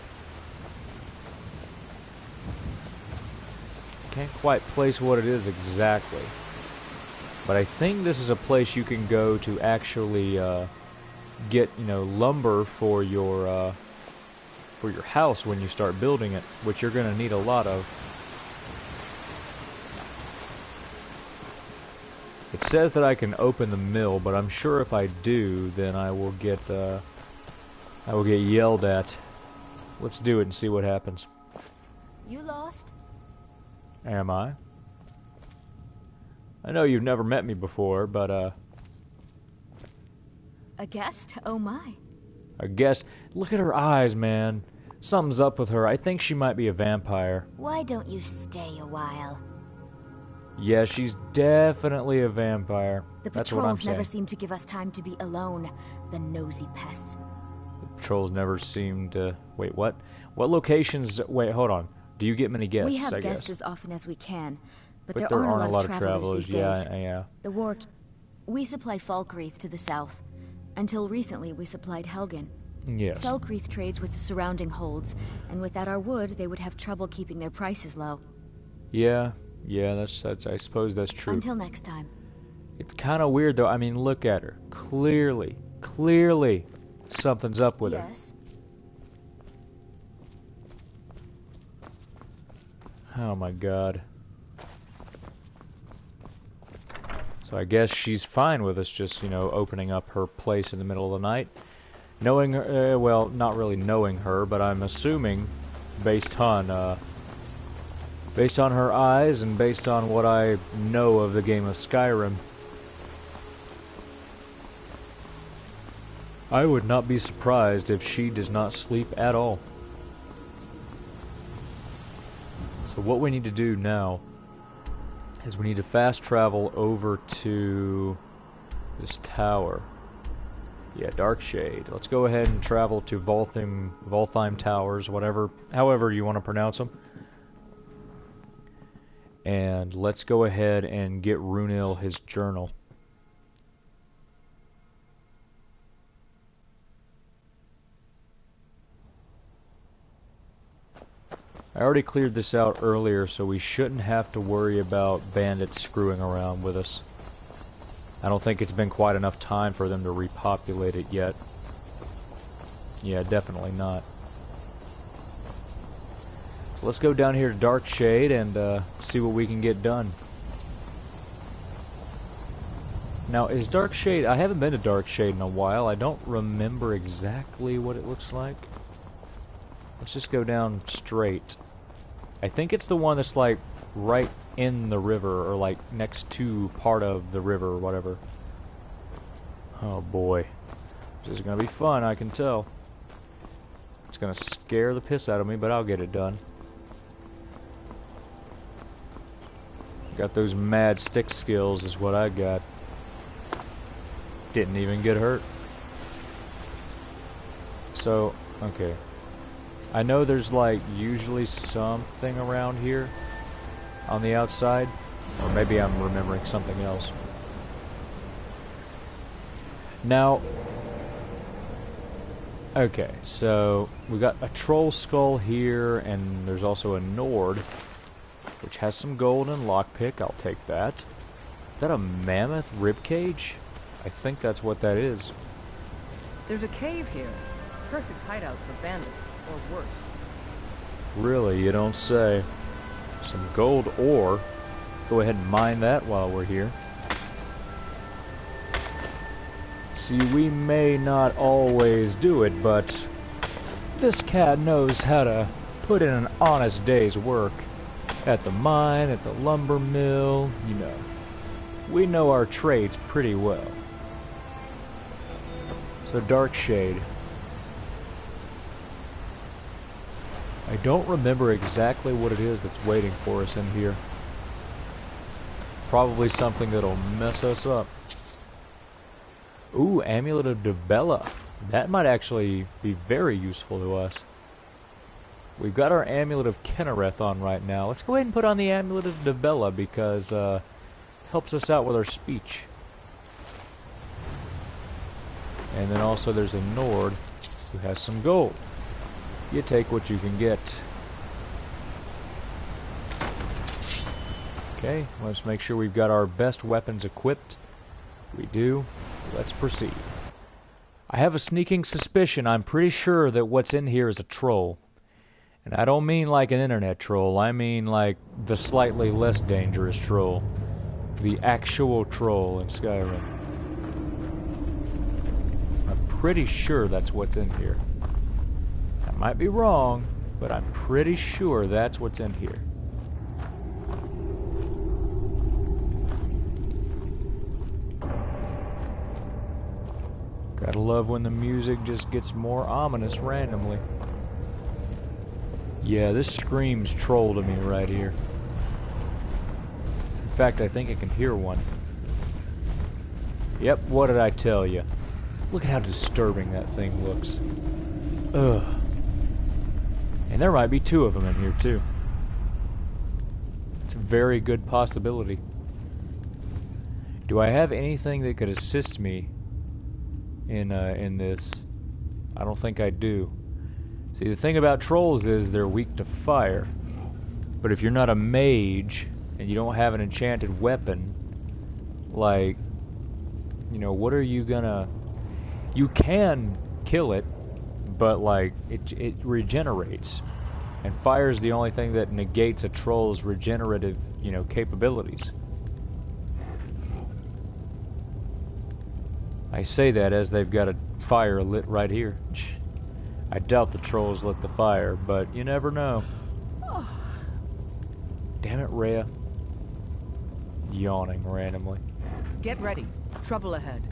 Can't quite place what it is exactly. But I think this is a place you can go to actually get, you know, lumber for your house when you start building it, which you're going to need a lot of. It says that I can open the mill, but I'm sure if I do, then I will get yelled at. Let's do it and see what happens. You lost? Am I? I know you've never met me before, but A guest? Oh my. I guess. Look at her eyes, man. Something's up with her. I think she might be a vampire. Why don't you stay a while? Yeah, she's definitely a vampire. The That's what I'm patrols never saying. seem to give us time to be alone. The nosy pests. The patrols never seem to... Wait, what? What locations... Wait, hold on. Do you get many guests, We have I guests guess? as often as we can, but But there aren't a lot of travelers these days. Yeah. The war... We supply Falkreath to the south. Until recently, we supplied Helgen. Yes. Falkreath trades with the surrounding holds, and without our wood, they would have trouble keeping their prices low. Yeah, that's I suppose that's true. Until next time. It's kind of weird, though. I mean, look at her. Clearly, something's up with her. Yes. Oh my god. So I guess she's fine with us just, you know, opening up her place in the middle of the night. Knowing her, well, not really knowing her, but I'm assuming, based on her eyes and based on what I know of the game of Skyrim, I would not be surprised if she does not sleep at all. So what we need to do now is we need to fast travel over to this tower. Yeah, Darkshade. Let's go ahead and travel to Voltheim Towers, however you want to pronounce them. And let's go ahead and get Runil his journal. I already cleared this out earlier, so we shouldn't have to worry about bandits screwing around with us. I don't think it's been quite enough time for them to repopulate it yet. Yeah, definitely not. So let's go down here to Darkshade and see what we can get done. Now, is Darkshade... I haven't been to Darkshade in a while. I don't remember exactly what it looks like. Let's just go down straight. I think it's the one that's like right in the river, or like next to part of the river or whatever. Oh boy. This is gonna be fun, I can tell. It's gonna scare the piss out of me, but I'll get it done. Got those mad stick skills is what I got. Didn't even get hurt. So, okay. I know there's like usually something around here on the outside, or maybe I'm remembering something else. Now, okay, so we got a troll skull here, and there's also a Nord, which has some gold and lockpick. I'll take that. Is that a mammoth ribcage? I think that's what that is. There's a cave here. Perfect hideout for bandits, or worse. Really, you don't say. Some gold ore. Let's go ahead and mine that while we're here. See, we may not always do it, but this cat knows how to put in an honest day's work. At the mine, at the lumber mill, you know. We know our trades pretty well. So, Dark Shade. I don't remember exactly what it is that's waiting for us in here. Probably something that'll mess us up. Ooh, Amulet of Dibella. That might actually be very useful to us. We've got our Amulet of Kinnereth on right now. Let's go ahead and put on the Amulet of Dibella because it helps us out with our speech. And then also there's a Nord who has some gold. You take what you can get. Okay, let's make sure we've got our best weapons equipped. We do. Let's proceed. I have a sneaking suspicion. I'm pretty sure that what's in here is a troll. And I don't mean like an internet troll. I mean like the slightly less dangerous troll. The actual troll in Skyrim. I'm pretty sure that's what's in here. I might be wrong, but I'm pretty sure that's what's in here. Gotta love when the music just gets more ominous randomly. Yeah, this screams troll to me right here. In fact, I think I can hear one. Yep, what did I tell you? Look at how disturbing that thing looks. Ugh. And there might be two of them in here, too. It's a very good possibility. Do I have anything that could assist me in this? I don't think I do. See, the thing about trolls is they're weak to fire. But if you're not a mage and you don't have an enchanted weapon, like, you know, what are you gonna... You can kill it, but like it regenerates, and fire's the only thing that negates a troll's regenerative, you know, capabilities. I say that as they've got a fire lit right here. I doubt the trolls lit the fire, but you never know. Damn it, Rhea. Yawning randomly. Get ready. Trouble ahead.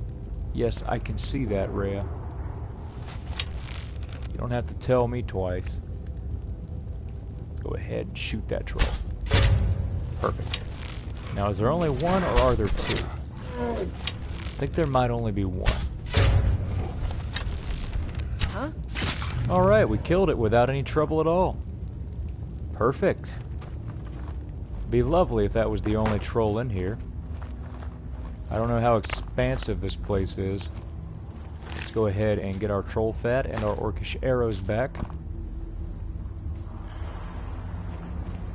Yes, I can see that, Rhea. You don't have to tell me twice. Let's go ahead and shoot that troll. Perfect. Now, is there only one, or are there two? I think there might only be one. Huh? Alright, we killed it without any trouble at all. Perfect. Be lovely if that was the only troll in here. I don't know how expansive this place is. Let's go ahead and get our troll fat and our orcish arrows back.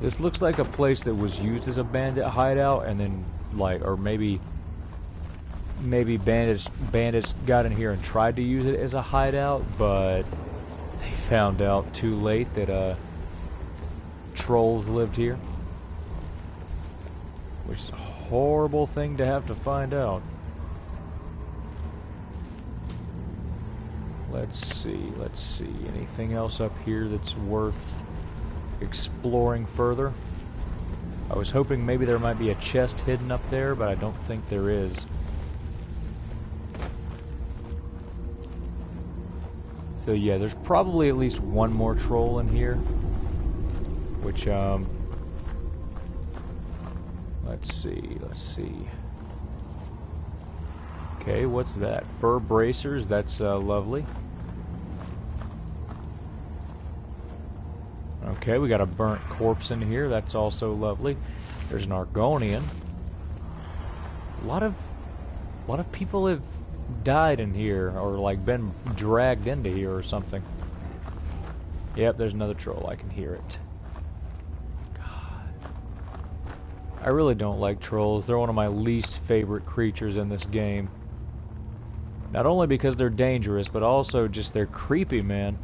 This looks like a place that was used as a bandit hideout, and then, like, or maybe bandits got in here and tried to use it as a hideout, but they found out too late that trolls lived here, which is a horrible thing to have to find out. Let's see. Anything else up here that's worth exploring further? I was hoping maybe there might be a chest hidden up there, but I don't think there is. So yeah, there's probably at least one more troll in here. Which, let's see. Okay, what's that? Fur bracers, that's lovely. Okay, we got a burnt corpse in here, that's also lovely. There's an Argonian. A lot of people have died in here, or like been dragged into here or something. Yep, there's another troll, I can hear it. I really don't like trolls. They're one of my least favorite creatures in this game. Not only because they're dangerous, but also just they're creepy, man.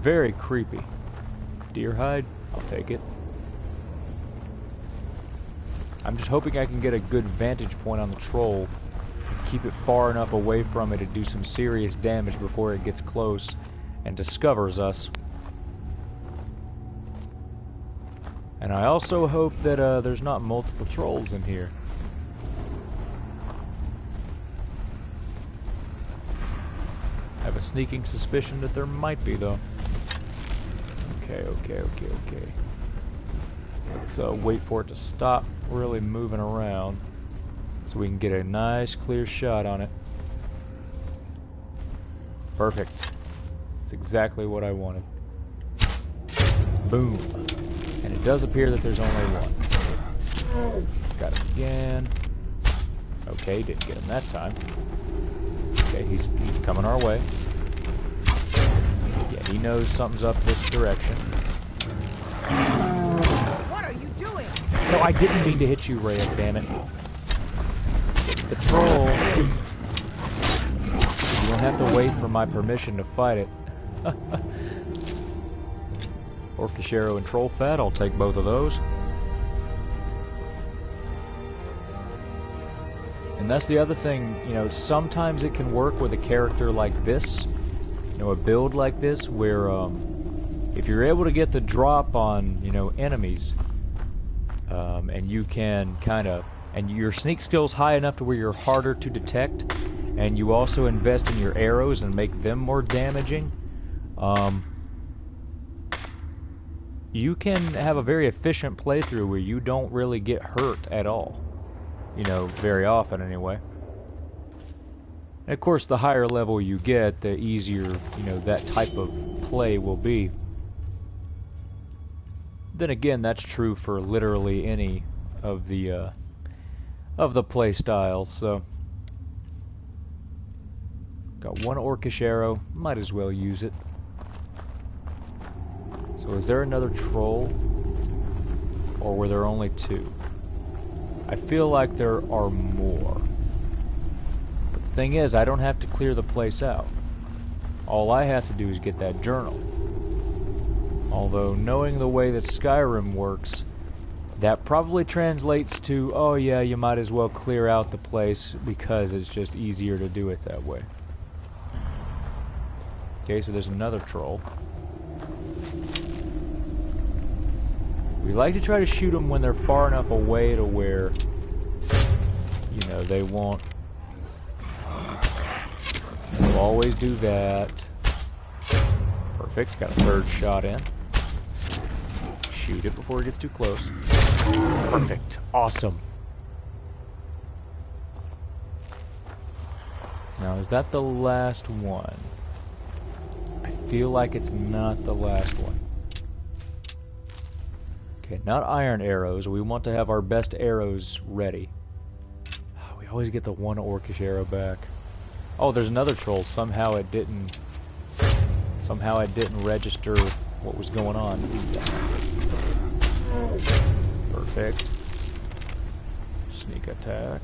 Very creepy. Deer hide? I'll take it. I'm just hoping I can get a good vantage point on the troll. Keep it far enough away from it to do some serious damage before it gets close and discovers us. And I also hope that there's not multiple trolls in here. I have a sneaking suspicion that there might be, though. Okay. Let's wait for it to stop really moving around so we can get a nice clear shot on it. Perfect. That's exactly what I wanted. Boom. And it does appear that there's only one. Got it again. Okay, didn't get him that time. Okay, he's coming our way. Yeah, he knows something's up this direction. What are you doing? No, I didn't mean to hit you, Rhea, damn it. The troll. You don't have to wait for my permission to fight it. Orcish and troll fat, I'll take both of those. And that's the other thing, you know, sometimes it can work with a character like this, you know, a build like this, where if you're able to get the drop on, you know, enemies, and you can kind of, and your sneak skill's high enough to where you're harder to detect, and you also invest in your arrows and make them more damaging, you can have a very efficient playthrough where you don't really get hurt at all. You know, very often anyway. And of course, the higher level you get, the easier, you know, that type of play will be. Then again, that's true for literally any of the play styles, so. Got one Orcish arrow, might as well use it. So is there another troll? Or were there only two? I feel like there are more. But the thing is, I don't have to clear the place out. All I have to do is get that journal. Although, knowing the way that Skyrim works, that probably translates to, oh yeah, you might as well clear out the place because it's just easier to do it that way. Okay, so there's another troll. We like to try to shoot them when they're far enough away to where, you know, they won't. We'll always do that. Perfect, got a third shot in. Shoot it before it gets too close. Perfect, awesome. Now, is that the last one? I feel like it's not the last one. Okay, not iron arrows. We want to have our best arrows ready. We always get the one Orcish arrow back. Oh, there's another troll. Somehow it didn't register what was going on. Perfect. Sneak attack.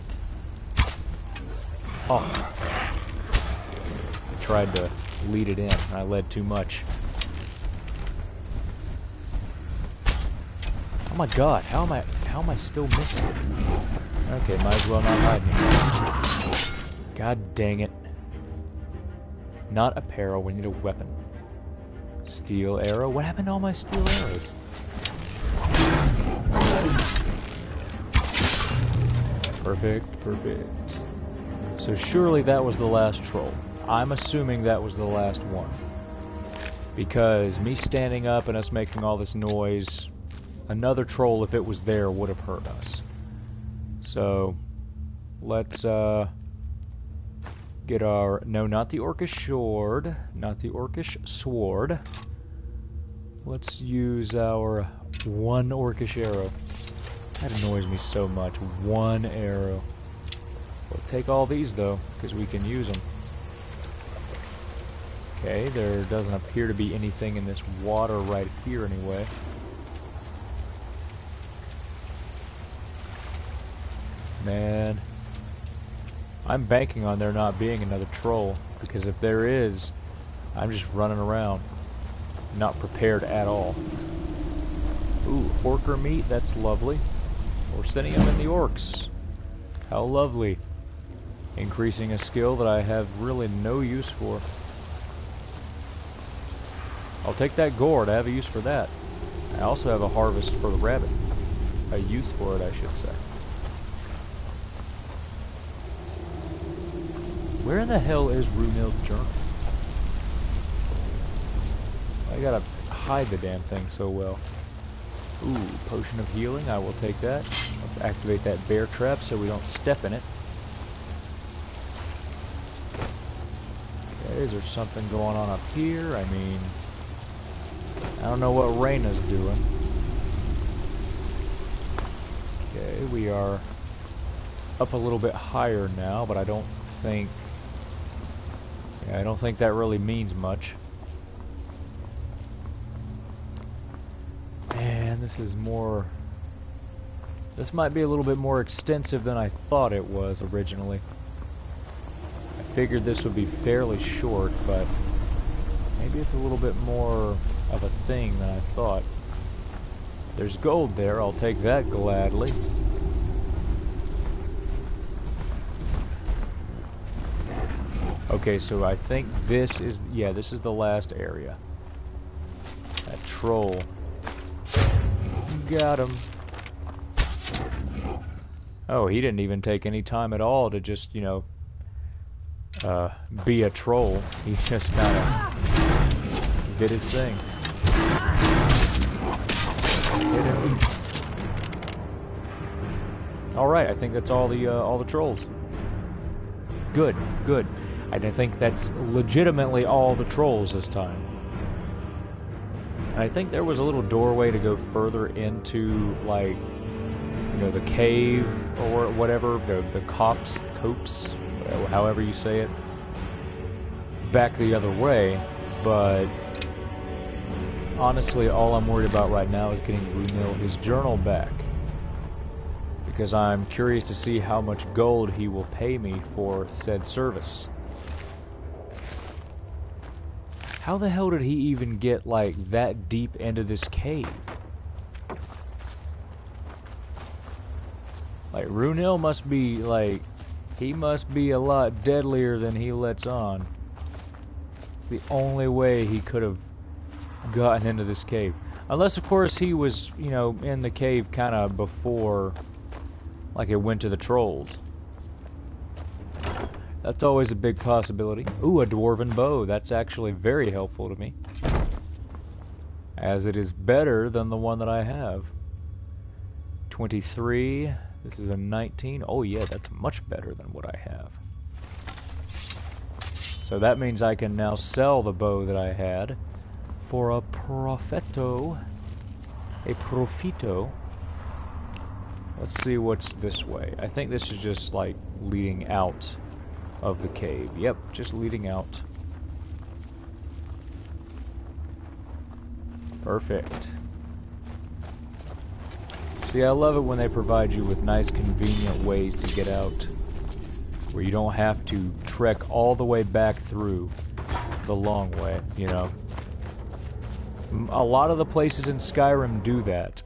Oh. I tried to lead it in. I led too much. Oh my god, how am I still missing it? Okay, might as well not hide anymore. God dang it. Not apparel, we need a weapon. Steel arrow? What happened to all my steel arrows? Perfect, perfect. So surely that was the last troll. I'm assuming that was the last one. Because me standing up and us making all this noise, another troll, if it was there, would have hurt us. So, let's get our... No, not the Orcish sword. Not the Orcish sword. Let's use our one Orcish arrow. That annoys me so much. One arrow. We'll take all these, though, because we can use them. Okay, there doesn't appear to be anything in this water right here anyway. Man, I'm banking on there not being another troll, because if there is, I'm just running around, not prepared at all. Ooh, orcer meat, that's lovely. Orsinium in the orcs. How lovely. Increasing a skill that I have really no use for. I'll take that gourd, I have a use for that. I also have a harvest for the rabbit. A use for it, I should say. Where in the hell is Runil's journal? I gotta hide the damn thing so well. Ooh, potion of healing, I will take that. Let's activate that bear trap so we don't step in it. Okay, is there something going on up here? I mean... I don't know what Reyna's doing. Okay, we are up a little bit higher now, but I don't think... Yeah, I don't think that really means much. Man, this is more... This might be a little bit more extensive than I thought it was originally. I figured this would be fairly short, but maybe it's a little bit more of a thing than I thought. There's gold there, I'll take that gladly. Okay, so I think this is, yeah, this is the last area. That troll. Got him. Oh, he didn't even take any time at all to just, you know, be a troll. He just kind of did his thing. Hit him. All right, I think that's all the trolls. Good, good. I think that's legitimately all the trolls this time. And I think there was a little doorway to go further into, like, you know, the cave or whatever, the copse, however you say it, back the other way. But honestly, all I'm worried about right now is getting Runil his journal back, because I'm curious to see how much gold he will pay me for said service. How the hell did he even get, like, that deep into this cave? Like, Runil must be, like, he must be a lot deadlier than he lets on. It's the only way he could have gotten into this cave. Unless, of course, he was, you know, in the cave kind of before, like, it went to the trolls. That's always a big possibility. Ooh, a dwarven bow. That's actually very helpful to me, as it is better than the one that I have. 23. This is a 19. Oh yeah, that's much better than what I have. So that means I can now sell the bow that I had for a profito. A profito. Let's see what's this way. I think this is just like leading out of the cave. Yep, just leading out. Perfect. See, I love it when they provide you with nice, convenient ways to get out, where you don't have to trek all the way back through the long way, you know. A lot of the places in Skyrim do that,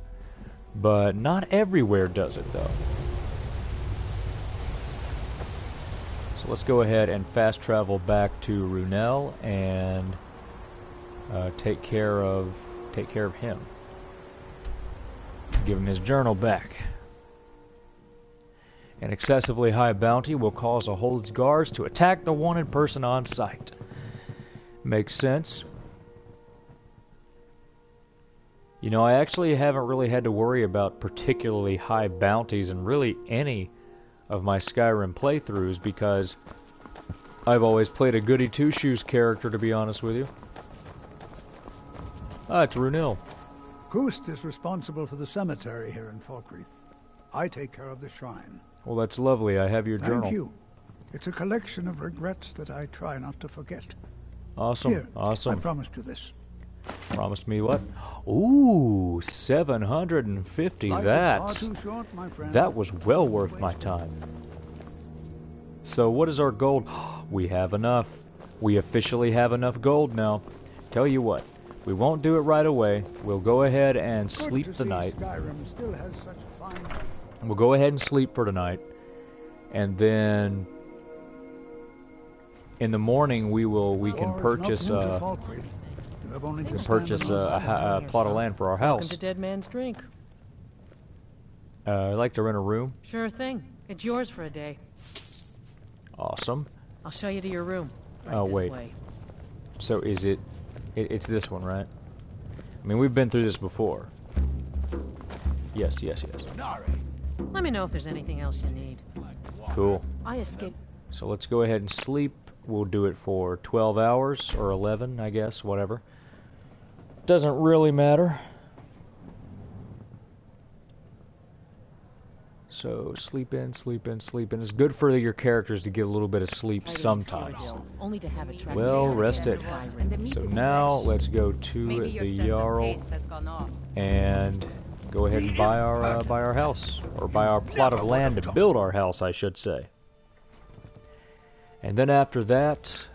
but not everywhere does it, though. So let's go ahead and fast travel back to Runel and take care of him. Give him his journal back. An excessively high bounty will cause a hold's guards to attack the wanted person on sight. Makes sense. You know, I actually haven't really had to worry about particularly high bounties in really any of my Skyrim playthroughs because I've always played a goody two-shoes character, to be honest with you. Ah, it's Runil. Kust is responsible for the cemetery here in Falkreath. I take care of the shrine. Well, that's lovely. I have your journal. Thank you. It's a collection of regrets that I try not to forget. Awesome. Here, awesome. I promised you this. Promised me what? Ooh, 750. That was well worth my time. So what is our gold? We have enough. We officially have enough gold now. Tell you what, we won't do it right away. We'll go ahead and sleep the night. Skyrim still has such fine... We'll go ahead and sleep for tonight. And then in the morning we can purchase a plot of land for our house. Welcome to Dead Man's Drink. I'd like to rent a room. Sure thing. It's yours for a day. Awesome. I'll show you to your room. Oh, wait. Way. So is it... It's this one, right? I mean, we've been through this before. Yes, yes, yes. Let me know if there's anything else you need. Cool. I escaped. So let's go ahead and sleep. We'll do it for 12 hours, or 11, I guess, whatever. Doesn't really matter. So, sleep in, sleep in, sleep in. It's good for your characters to get a little bit of sleep sometimes. Only to have it well rested. So now, let's go to the Jarl and go ahead and buy our house. Or buy our plot of land to build our house, I should say. And then after that,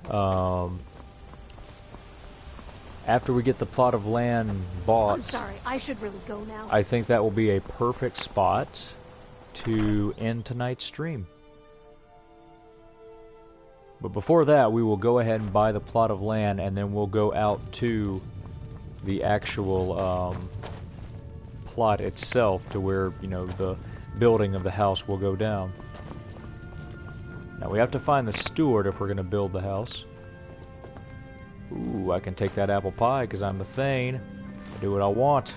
after we get the plot of land bought... I'm sorry, I should really go now. I think that will be a perfect spot to end tonight's stream. But before that, we will go ahead and buy the plot of land, and then we'll go out to the actual plot itself, to where, you know, the building of the house will go down. Now we have to find the steward if we're going to build the house. Ooh, I can take that apple pie because I'm the Thane. I do what I want.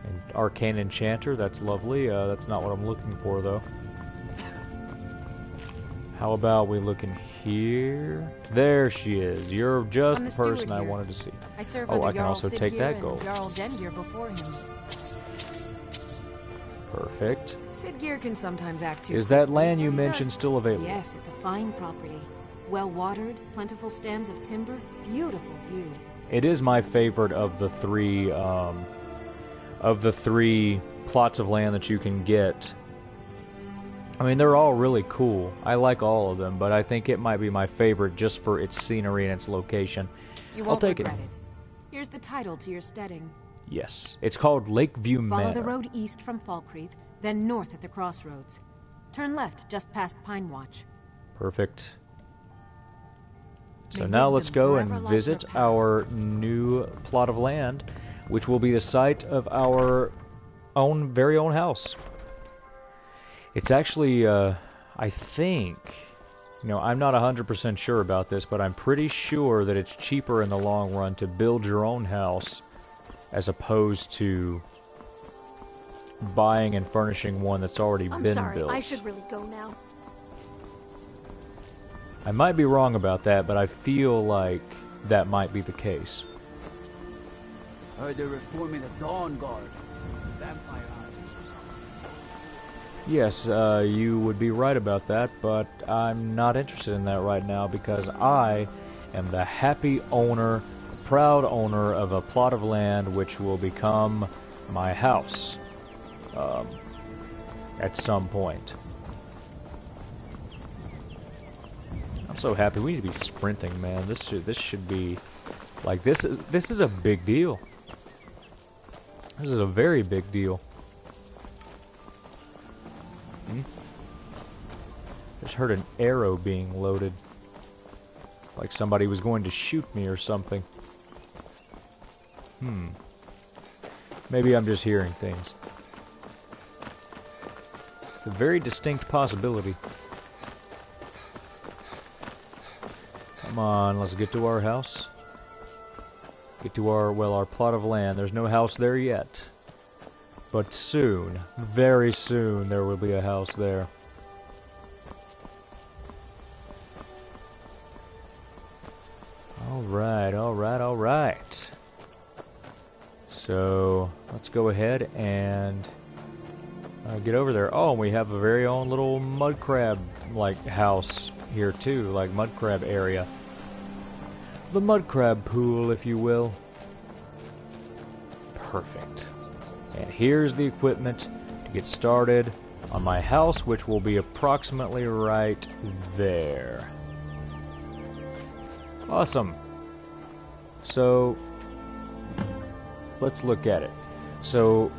And Arcane Enchanter, that's lovely. That's not what I'm looking for, though. How about we look in here? There she is. You're just the person I wanted to see. Oh, I can also take that gold. Before him. Perfect. Sidgear can sometimes act too. Is that land you mentioned still available? Yes, it's a fine property. Well watered, plentiful stands of timber, beautiful view. It is my favorite of the three plots of land that you can get. I mean, they're all really cool. I like all of them, but I think it might be my favorite just for its scenery and its location. I'll take it. Here's the title to your steading. Yes. It's called Lakeview Manor. Follow the road east from Falkreath, then north at the crossroads. Turn left just past Pine Watch. Perfect. So now let's go and visit our new plot of land, which will be the site of our very own house. It's actually, I think, you know, I'm not 100% sure about this, but I'm pretty sure that it's cheaper in the long run to build your own house as opposed to buying and furnishing one that's already been built. I should really go now. I might be wrong about that, but I feel like that might be the case. Heard they're reforming the Dawn Guard. Vampire hunters or something. Yes, you would be right about that, but I'm not interested in that right now because I am the happy owner, proud owner of a plot of land which will become my house at some point. I'm so happy. We need to be sprinting, man. This should be like this is a big deal. This is a very big deal. Just heard an arrow being loaded. Like somebody was going to shoot me or something. Maybe I'm just hearing things. a very distinct possibility. Come on, let's get to our house. Get to our, well, our plot of land. There's no house there yet. But soon, very soon, there will be a house there. Alright, alright, alright. So, let's go ahead and get over there. Oh, and we have a very own little mud crab-like house here too, like mud crab area. The mud crab pool, if you will. Perfect. And here's the equipment to get started on my house, which will be approximately right there. Awesome. So, let's look at it. So,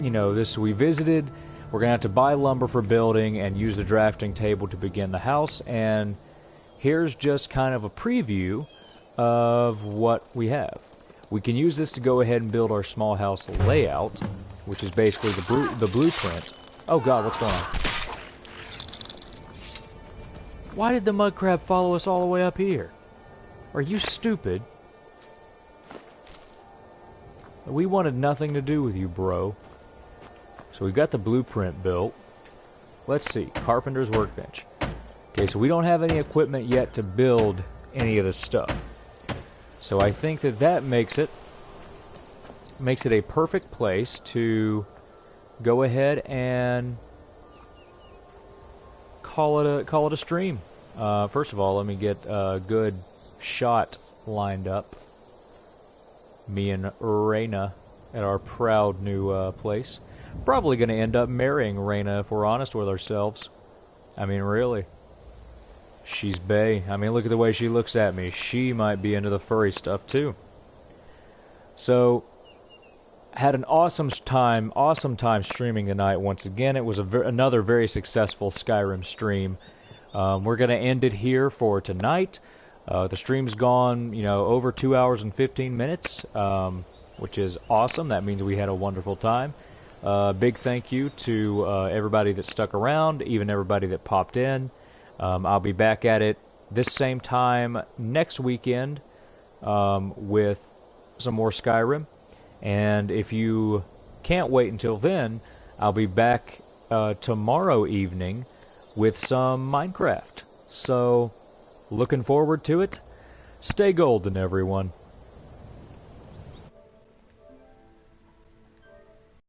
you know, this we visited. We're going to have to buy lumber for building and use the drafting table to begin the house. And here's just kind of a preview of what we have. We can use this to go ahead and build our small house layout, which is basically the blueprint. Oh god, what's going on? Why did the mud crab follow us all the way up here? Are you stupid? We wanted nothing to do with you, bro. So we've got the blueprint built. Let's see, carpenter's workbench. Okay, so we don't have any equipment yet to build any of this stuff. So I think that makes it a perfect place to go ahead and call it a stream. First of all, let me get a good shot lined up. Me and Reyna at our proud new place. Probably going to end up marrying Reyna if we're honest with ourselves. I mean, really. She's bae. I mean, look at the way she looks at me. She might be into the furry stuff too. So, had an awesome time streaming tonight once again. It was another very successful Skyrim stream. We're going to end it here for tonight. The stream's gone, you know, over 2 hours and 15 minutes, which is awesome. That means we had a wonderful time. Big thank you to everybody that stuck around, even everybody that popped in. I'll be back at it this same time next weekend with some more Skyrim. And if you can't wait until then, I'll be back tomorrow evening with some Minecraft. So, looking forward to it. Stay golden, everyone.